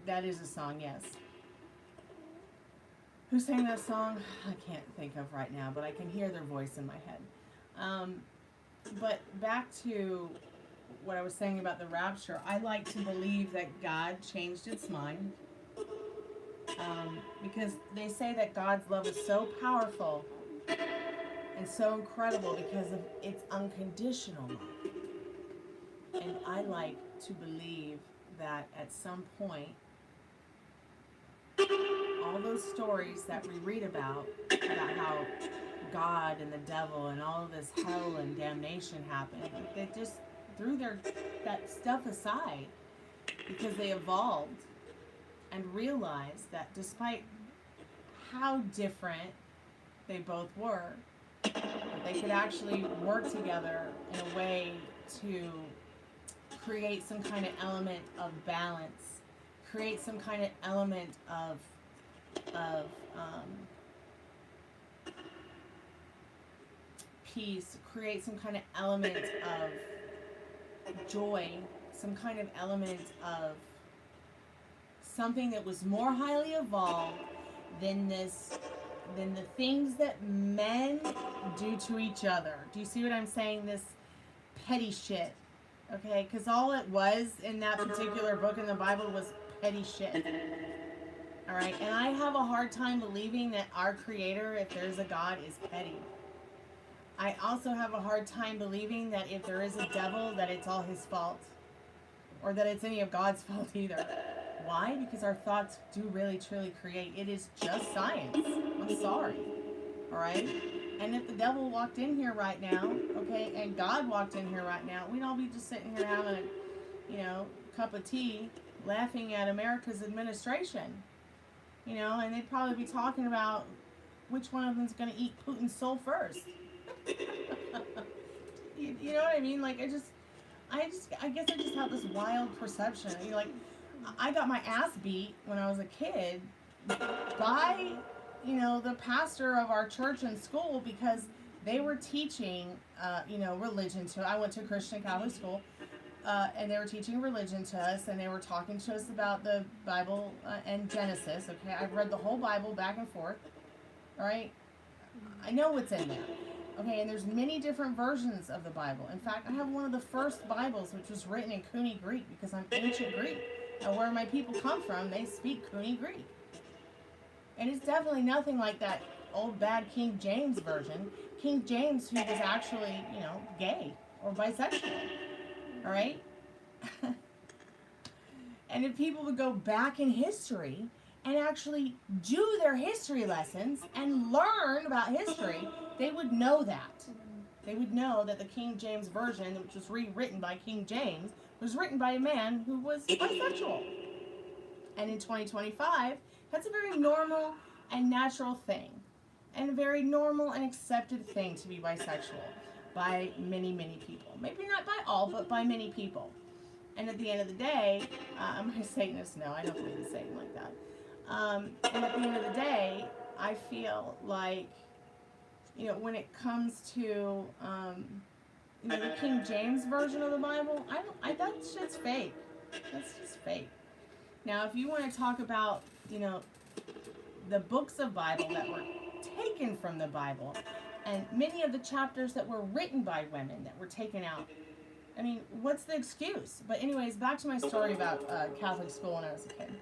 that is a song, yes. Who sang that song? I can't think of right now, but I can hear their voice in my head. But back to what I was saying about the rapture, I like to believe that God changed its mind, because they say that God's love is so powerful and so incredible because of its unconditional love. And I like to believe that at some point, all those stories that we read about how God and the devil and all of this hell and damnation happened, they just threw that stuff aside because they evolved and realized that despite how different they both were, that they could actually work together in a way to create some kind of element of balance, create some kind of element of peace, create some kind of element of joy, some kind of element of something that was more highly evolved than the things that men do to each other. Do you see what I'm saying? This petty shit. Okay, because all it was in that particular book in the Bible was petty shit. All right, and I have a hard time believing that our Creator, if there's a God, is petty. I also have a hard time believing that if there is a devil, that it's all his fault, or that it's any of God's fault either. Why? Because our thoughts do really, truly create. It is just science. I'm sorry. All right? And if the devil walked in here right now, okay, and God walked in here right now, we'd all be just sitting here having a, cup of tea, laughing at America's administration. And they'd probably be talking about which one of them's going to eat Putin's soul first. You know what I mean? Like, I guess I just have this wild perception. I got my ass beat when I was a kid by, the pastor of our church and school because they were teaching, religion to. I went to a Christian Catholic school, and they were teaching religion to us, and they were talking to us about the Bible and Genesis. Okay, I've read the whole Bible back and forth. All right, I know what's in there. Okay, and there's many different versions of the Bible. In fact, I have one of the first Bibles, which was written in Cooney Greek because I'm ancient Greek. And where my people come from, they speak Cooney Greek. And it's definitely nothing like that old bad King James version. King James, who was actually, gay or bisexual. All right? And if people would go back in history and actually do their history lessons and learn about history, they would know that. They would know that the King James Version, which was rewritten by King James, was written by a man who was bisexual. And in 2025, that's a very normal and natural thing. And a very normal and accepted thing to be bisexual by many, many people. Maybe not by all, but by many people. And at the end of the day, am I a Satanist? No, I don't believe in Satan like that. And at the end of the day, I feel like, when it comes to, the King James Version of the Bible, that shit's fake. That's just fake. Now, if you want to talk about, the books of Bible that were taken from the Bible, and many of the chapters that were written by women that were taken out, I mean, what's the excuse? But anyways, back to my story about Catholic school when I was a kid.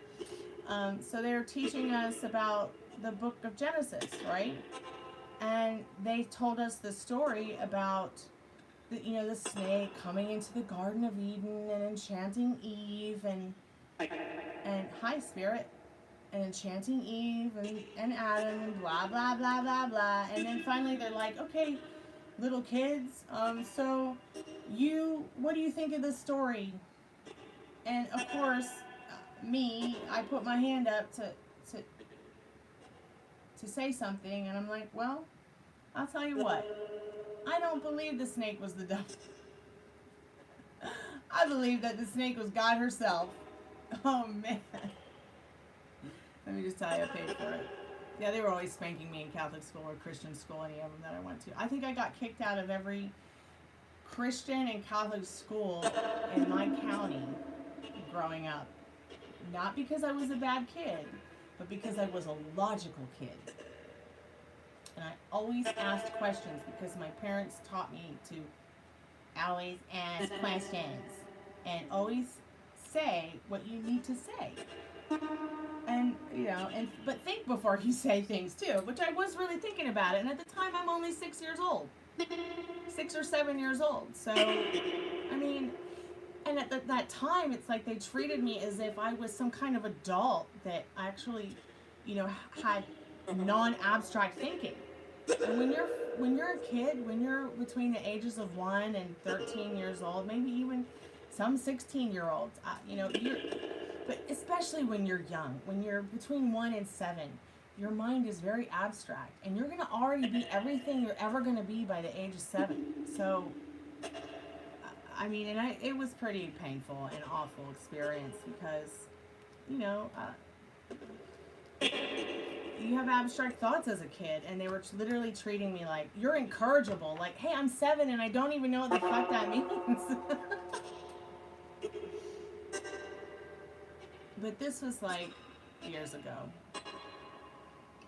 So they were teaching us about the book of Genesis, right? And they told us the story about the snake coming into the Garden of Eden and enchanting Eve and hi Spirit, and enchanting Eve and Adam and blah blah blah blah blah. And then finally they're like, okay, little kids, so what do you think of this story? And of course, I put my hand up to say something, and I'm like, well, I'll tell you what. I don't believe the snake was the devil. I believe that the snake was God herself. Oh, man. Let me just tell you, I paid for it. Yeah, they were always spanking me in Catholic school or Christian school, any of them that I went to. I think I got kicked out of every Christian and Catholic school in my county growing up. Not because I was a bad kid, but because I was a logical kid. And I always asked questions because my parents taught me to always ask questions and always say what you need to say. And, you know, but think before you say things too, which I was really thinking about it. And at the time, I'm only 6 years old, 6 or 7 years old. So, I mean, and at that time, it's like they treated me as if I was some kind of adult that actually, you know, had non-abstract thinking. And when you're a kid, when you're between the ages of 1 and 13 years old, maybe even some 16-year-olds, you know, but especially when you're young, when you're between 1 and 7, your mind is very abstract, and you're going to already be everything you're ever going to be by the age of 7. So, I mean, and it was pretty painful and awful experience because, you know, you have abstract thoughts as a kid, and they were literally treating me like, you're incorrigible. Like, hey, I'm 7 and I don't even know what the fuck that means. But this was like years ago.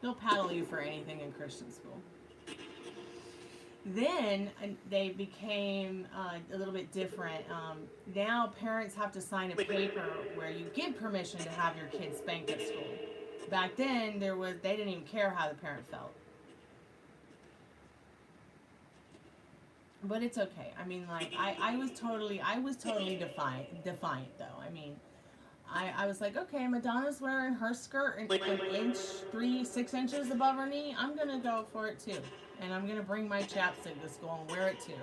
They'll paddle you for anything in Christian school. Then they became a little bit different. Now parents have to sign a paper where you give permission to have your kids spanked at school. Back then, they didn't even care how the parent felt. But it's okay. I mean, like I was totally defiant though. I mean, I was like, okay, Madonna's wearing her skirt an inch, 6 inches above her knee. I'm gonna go for it too, and I'm gonna bring my chapstick to school and wear it too.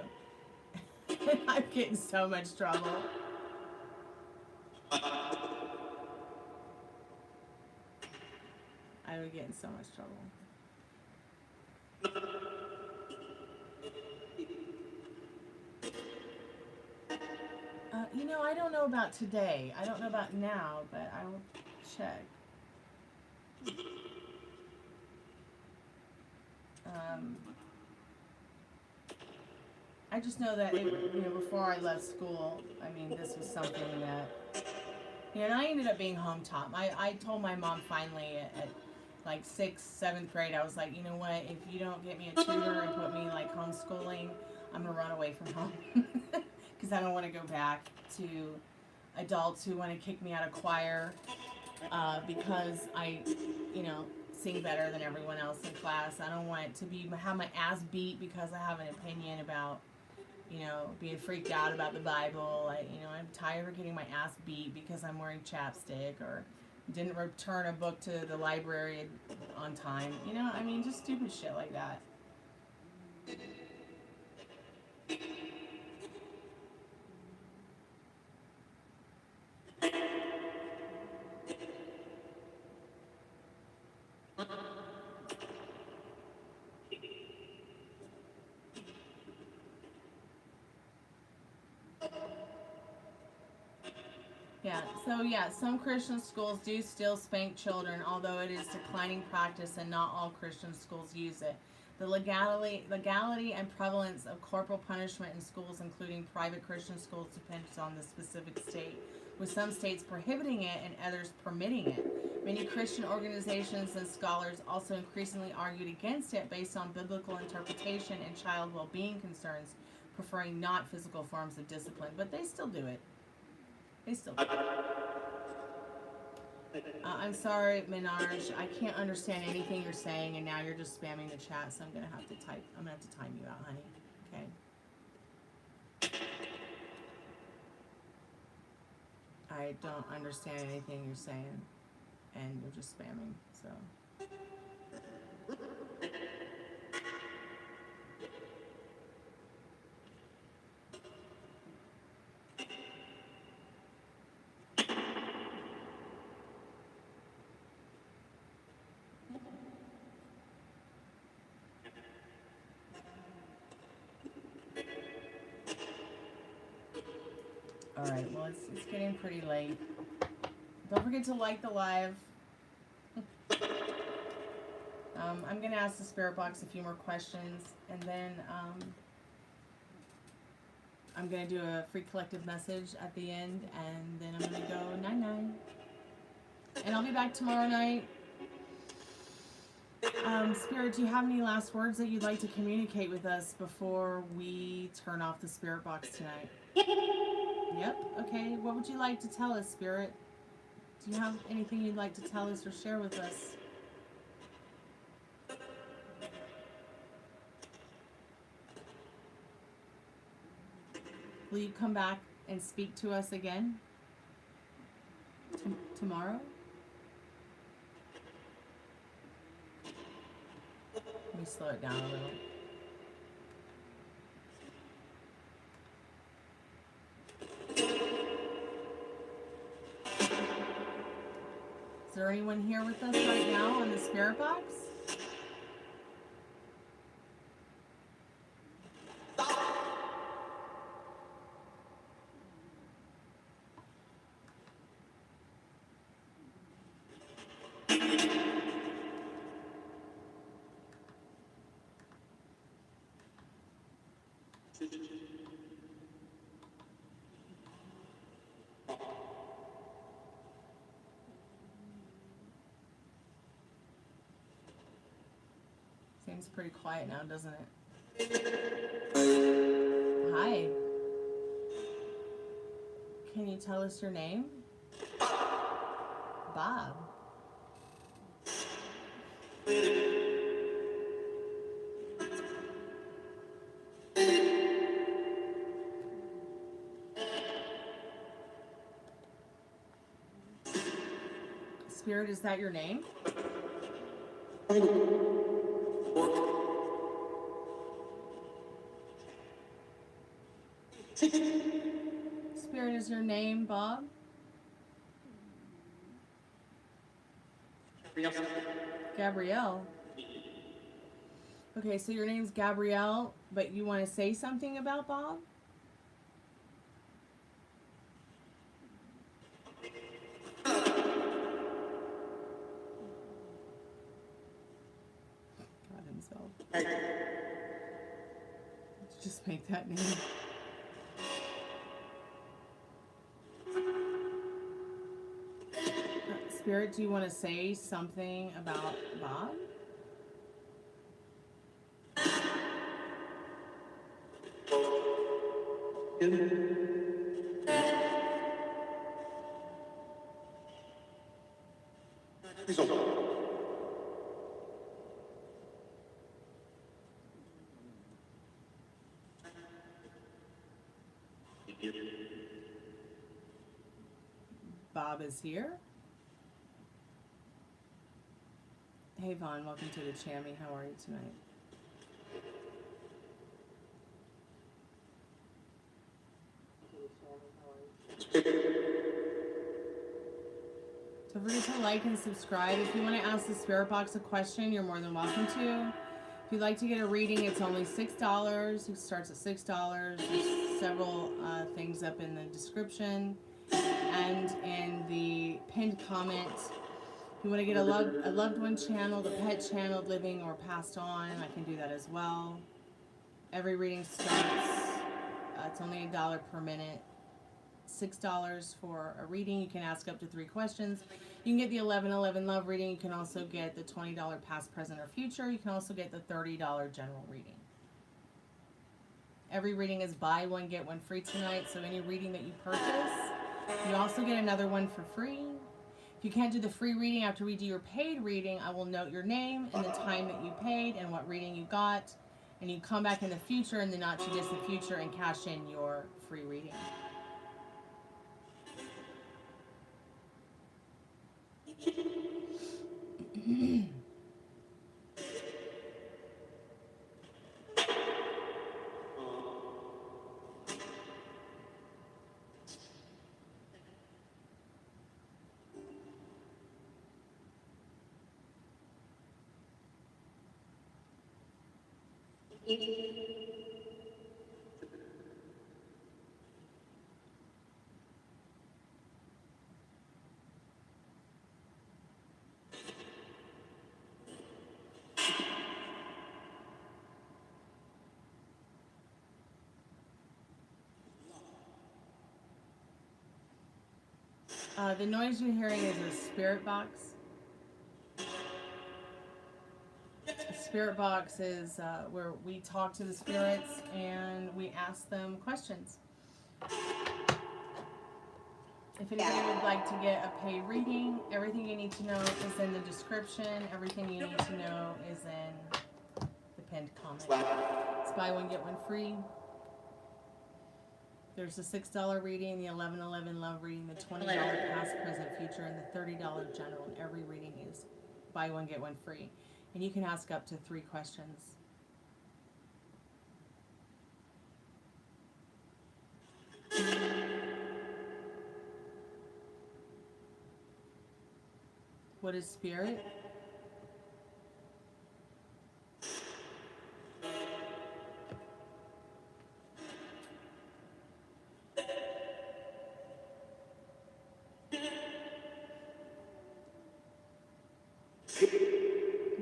I'm getting so much trouble. I would get in so much trouble. You know, I don't know about today. I don't know about now, but I will check. I just know that before I left school, I mean, this was something that, you know, and I ended up being home taught. I told my mom finally at like 6th, 7th grade, I was like, you know what, if you don't get me a tutor and put me like homeschooling, I'm gonna run away from home. Because I don't want to go back to adults who want to kick me out of choir because I, you know, sing better than everyone else in class. I don't want to have my ass beat because I have an opinion about, you know, being freaked out about the Bible. I'm tired of getting my ass beat because I'm wearing chapstick or didn't return a book to the library on time. You know, I mean, just stupid shit like that. Some Christian schools do still spank children, although it is declining practice and not all Christian schools use it. The legality and prevalence of corporal punishment in schools, including private Christian schools, depends on the specific state, with some states prohibiting it and others permitting it. Many Christian organizations and scholars also increasingly argued against it based on biblical interpretation and child well-being concerns, preferring not physical forms of discipline, but they still do it. I'm sorry, Minarj. I can't understand anything you're saying, and now you're just spamming the chat, so I'm gonna have to time you out, honey. Okay. I don't understand anything you're saying, and you're just spamming, so. Alright, well, it's getting pretty late. Don't forget to like the live. I'm going to ask the Spirit Box a few more questions, and then I'm going to do a free collective message at the end, and then I'm going to go night-night. And I'll be back tomorrow night. Spirit, do you have any last words that you'd like to communicate with us before we turn off the Spirit Box tonight? Yep, okay. What would you like to tell us, Spirit? Do you have anything you'd like to tell us or share with us? Will you come back and speak to us again tomorrow? Let me slow it down a little. Is there anyone here with us right now on the spirit box? Seems pretty quiet now, doesn't it? Hi. Can you tell us your name? Bob. Spirit, is that your name? Spirit, is your name Bob? Gabrielle. Okay, so your name's Gabrielle, but you want to say something about Bob? God himself. Let's just make that name. Spirit, do you want to say something about Bob? Bob is here. Hey Vaughn, welcome to the Chammy. How are you tonight? Don't forget to like and subscribe. If you want to ask the Spirit Box a question, you're more than welcome to. If you'd like to get a reading, it's only $6. It starts at $6. There's several things up in the description and in the pinned comment. If you want to get a loved one channeled, a pet channeled, living or passed on, I can do that as well. Every reading starts, it's only $1 per minute. $6 for a reading. You can ask up to 3 questions. You can get the 1111 love reading. You can also get the $20 past, present, or future. You can also get the $30 general reading. Every reading is buy one, get one free tonight. So any reading that you purchase, you also get another one for free. If you can't do the free reading, after we do your paid reading, I will note your name and the time that you paid and what reading you got. And you come back in the future, in the not too distant future, and cash in your free reading. The noise you're hearing is a spirit box. A spirit box is where we talk to the spirits and we ask them questions. If anybody would like to get a paid reading, everything you need to know is in the description. Everything you need to know is in the pinned comment. It's buy one, get one free. There's a $6 reading, the $11.11 love reading, the $20 past, present, future, and the $30 general. And every reading is buy one, get one free. And you can ask up to 3 questions. What is spirit?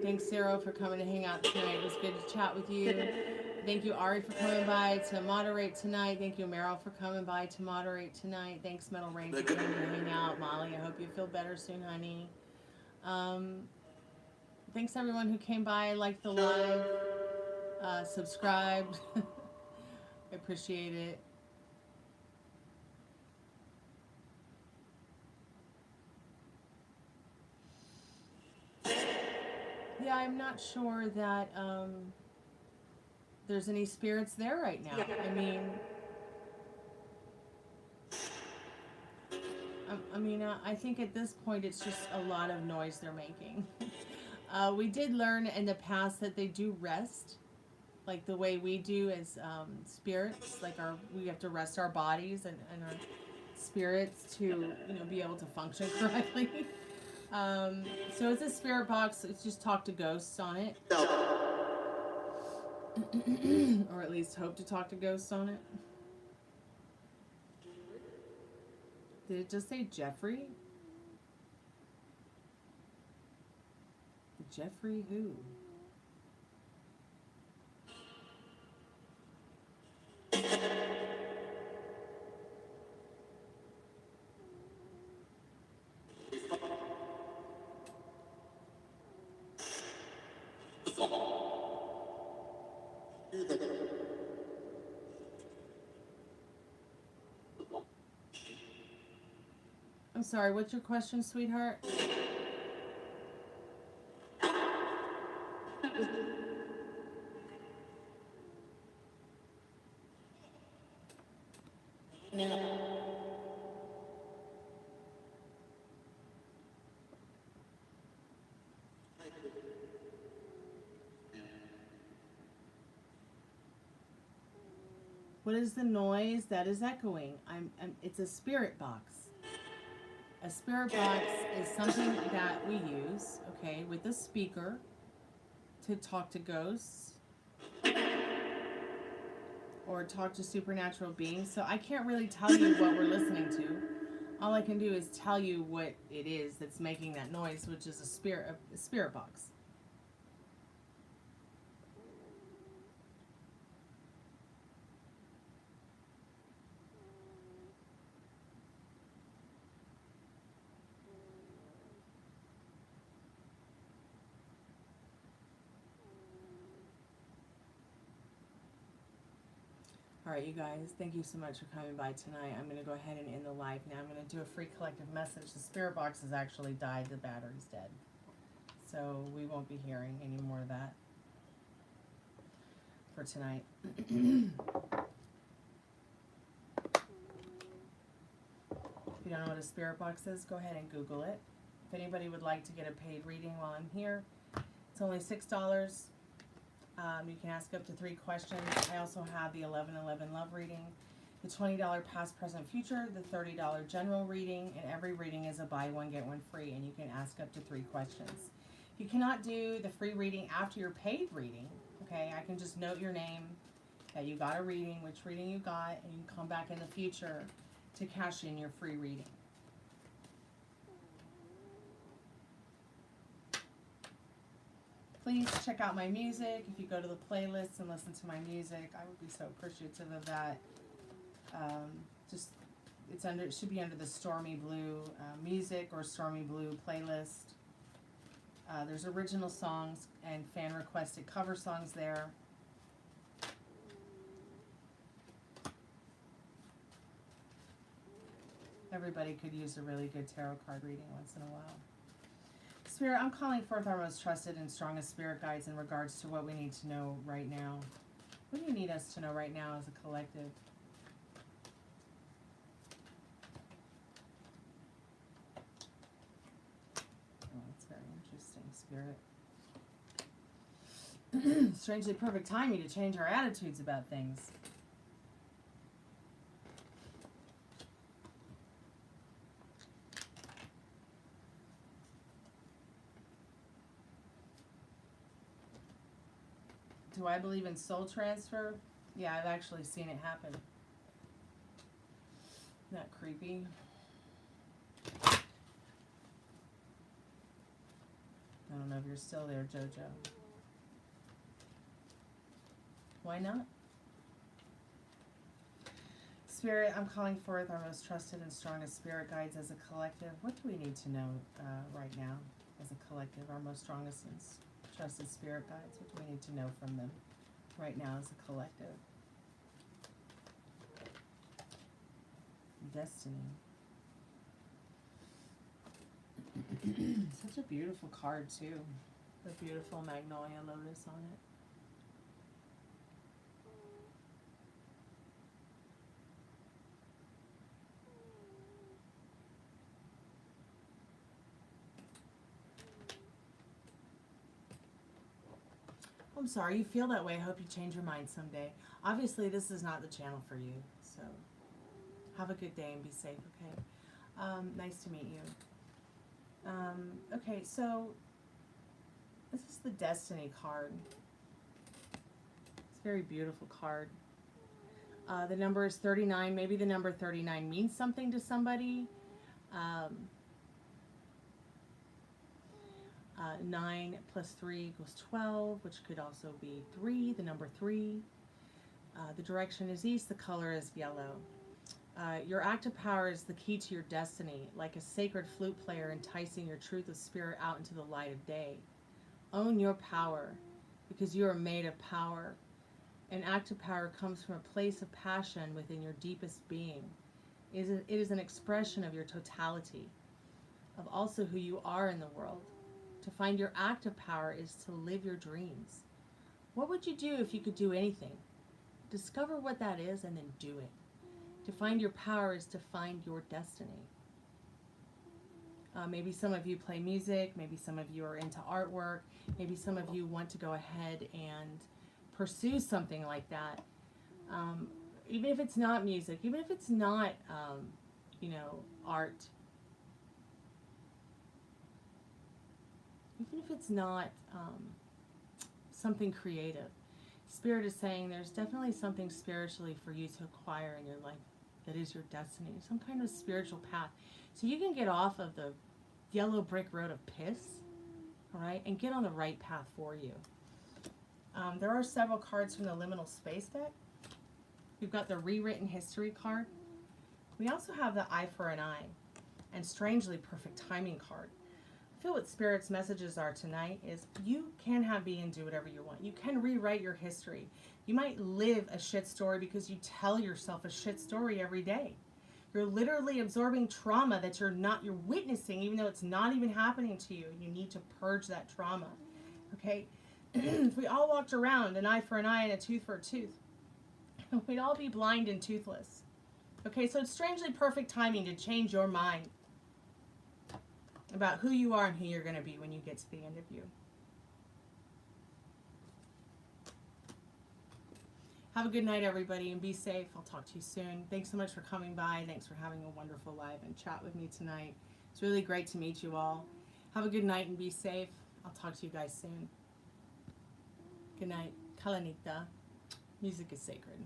Thanks, Sarah, for coming to hang out tonight. It was good to chat with you. Thank you, Ari, for coming by to moderate tonight. Thank you, Meryl, for coming by to moderate tonight. Thanks, Metal Rain, for coming to hang out. Molly, I hope you feel better soon, honey. Thanks, everyone who came by, liked the live, subscribed. I appreciate it. Yeah, I'm not sure that there's any spirits there right now. I think at this point it's just a lot of noise they're making. We did learn in the past that they do rest, like the way we do as spirits. Like we have to rest our bodies and our spirits to be able to function correctly. So it's a spirit box. It's just talk to ghosts on it. Or at least hope to talk to ghosts on it. Did it just say Jeffrey? Jeffrey who? I'm sorry, what's your question, sweetheart? What is the noise that is echoing? It's a spirit box. A spirit box is something that we use, okay, with a speaker to talk to ghosts or talk to supernatural beings. So I can't really tell you what we're listening to. All I can do is tell you what it is that's making that noise, which is a spirit box. Alright, you guys, thank you so much for coming by tonight. I'm going to go ahead and end the live now. I'm going to do a free collective message. The spirit box has actually died. The battery's dead. So we won't be hearing any more of that for tonight. If you don't know what a spirit box is, go ahead and Google it. If anybody would like to get a paid reading while I'm here, it's only $6. You can ask up to 3 questions. I also have the 11/11 love reading, the $20 past, present, future, the $30 general reading, and every reading is a buy one, get one free, and you can ask up to 3 questions. You cannot do the free reading after your paid reading, okay? I can just note your name, that you got a reading, which reading you got, and you can come back in the future to cash in your free reading. Please check out my music. If you go to the playlist and listen to my music, I would be so appreciative of that. It should be under the Stormy Blue music or Stormy Blue playlist. There's original songs and fan requested cover songs there. Everybody could use a really good tarot card reading once in a while. Spirit, I'm calling forth our most trusted and strongest spirit guides in regards to what we need to know right now. What do you need us to know right now as a collective? Oh, that's very interesting, Spirit. Strangely perfect timing to change our attitudes about things. Do I believe in soul transfer? Yeah, I've actually seen it happen. Isn't that creepy? I don't know if you're still there, Jojo. Why not? Spirit, I'm calling forth our most trusted and strongest spirit guides as a collective. What do we need to know right now as a collective? Our most strongest and trusted spirit guides. What do we need to know from them right now as a collective? Destiny. Such a beautiful card too. The beautiful magnolia lotus on it. I'm sorry you feel that way. I hope you change your mind someday. Obviously, this is not the channel for you, so have a good day and be safe, okay? Nice to meet you. Okay, so this is the Destiny card. It's a very beautiful card. The number is 39. Maybe the number 39 means something to somebody. 9 plus 3 equals 12, which could also be 3, the number 3. The direction is east, the color is yellow. Your active power is the key to your destiny, like a sacred flute player enticing your truth of spirit out into the light of day. Own your power, because you are made of power. And active power comes from a place of passion within your deepest being. It is an expression of your totality, of also who you are in the world. To find your active power is to live your dreams. What would you do if you could do anything? Discover what that is and then do it. To find your power is to find your destiny. Maybe some of you play music, maybe some of you are into artwork, maybe some of you want to go ahead and pursue something like that. Even if it's not music, even if it's not, art. Even if it's not something creative. Spirit is saying there's definitely something spiritually for you to acquire in your life that is your destiny. Some kind of spiritual path. So you can get off of the yellow brick road of piss, all right, and get on the right path for you. There are several cards from the Liminal Space deck. We've got the Rewritten History card. We also have the Eye for an Eye and Strangely Perfect Timing card. I feel what Spirit's messages are tonight is you can have be and do whatever you want. You can rewrite your history. You might live a shit story because you tell yourself a shit story every day. You're literally absorbing trauma that you're witnessing, even though it's not even happening to you. You need to purge that trauma. Okay? If we all walked around an eye for an eye and a tooth for a tooth, we'd all be blind and toothless. Okay, so it's strangely perfect timing to change your mind about who you are and who you're going to be when you get to the end of you. Have a good night, everybody, and be safe. I'll talk to you soon. Thanks so much for coming by. Thanks for having a wonderful live and chat with me tonight. It's really great to meet you all. Have a good night and be safe. I'll talk to you guys soon. Good night. Kalanita. Music is sacred.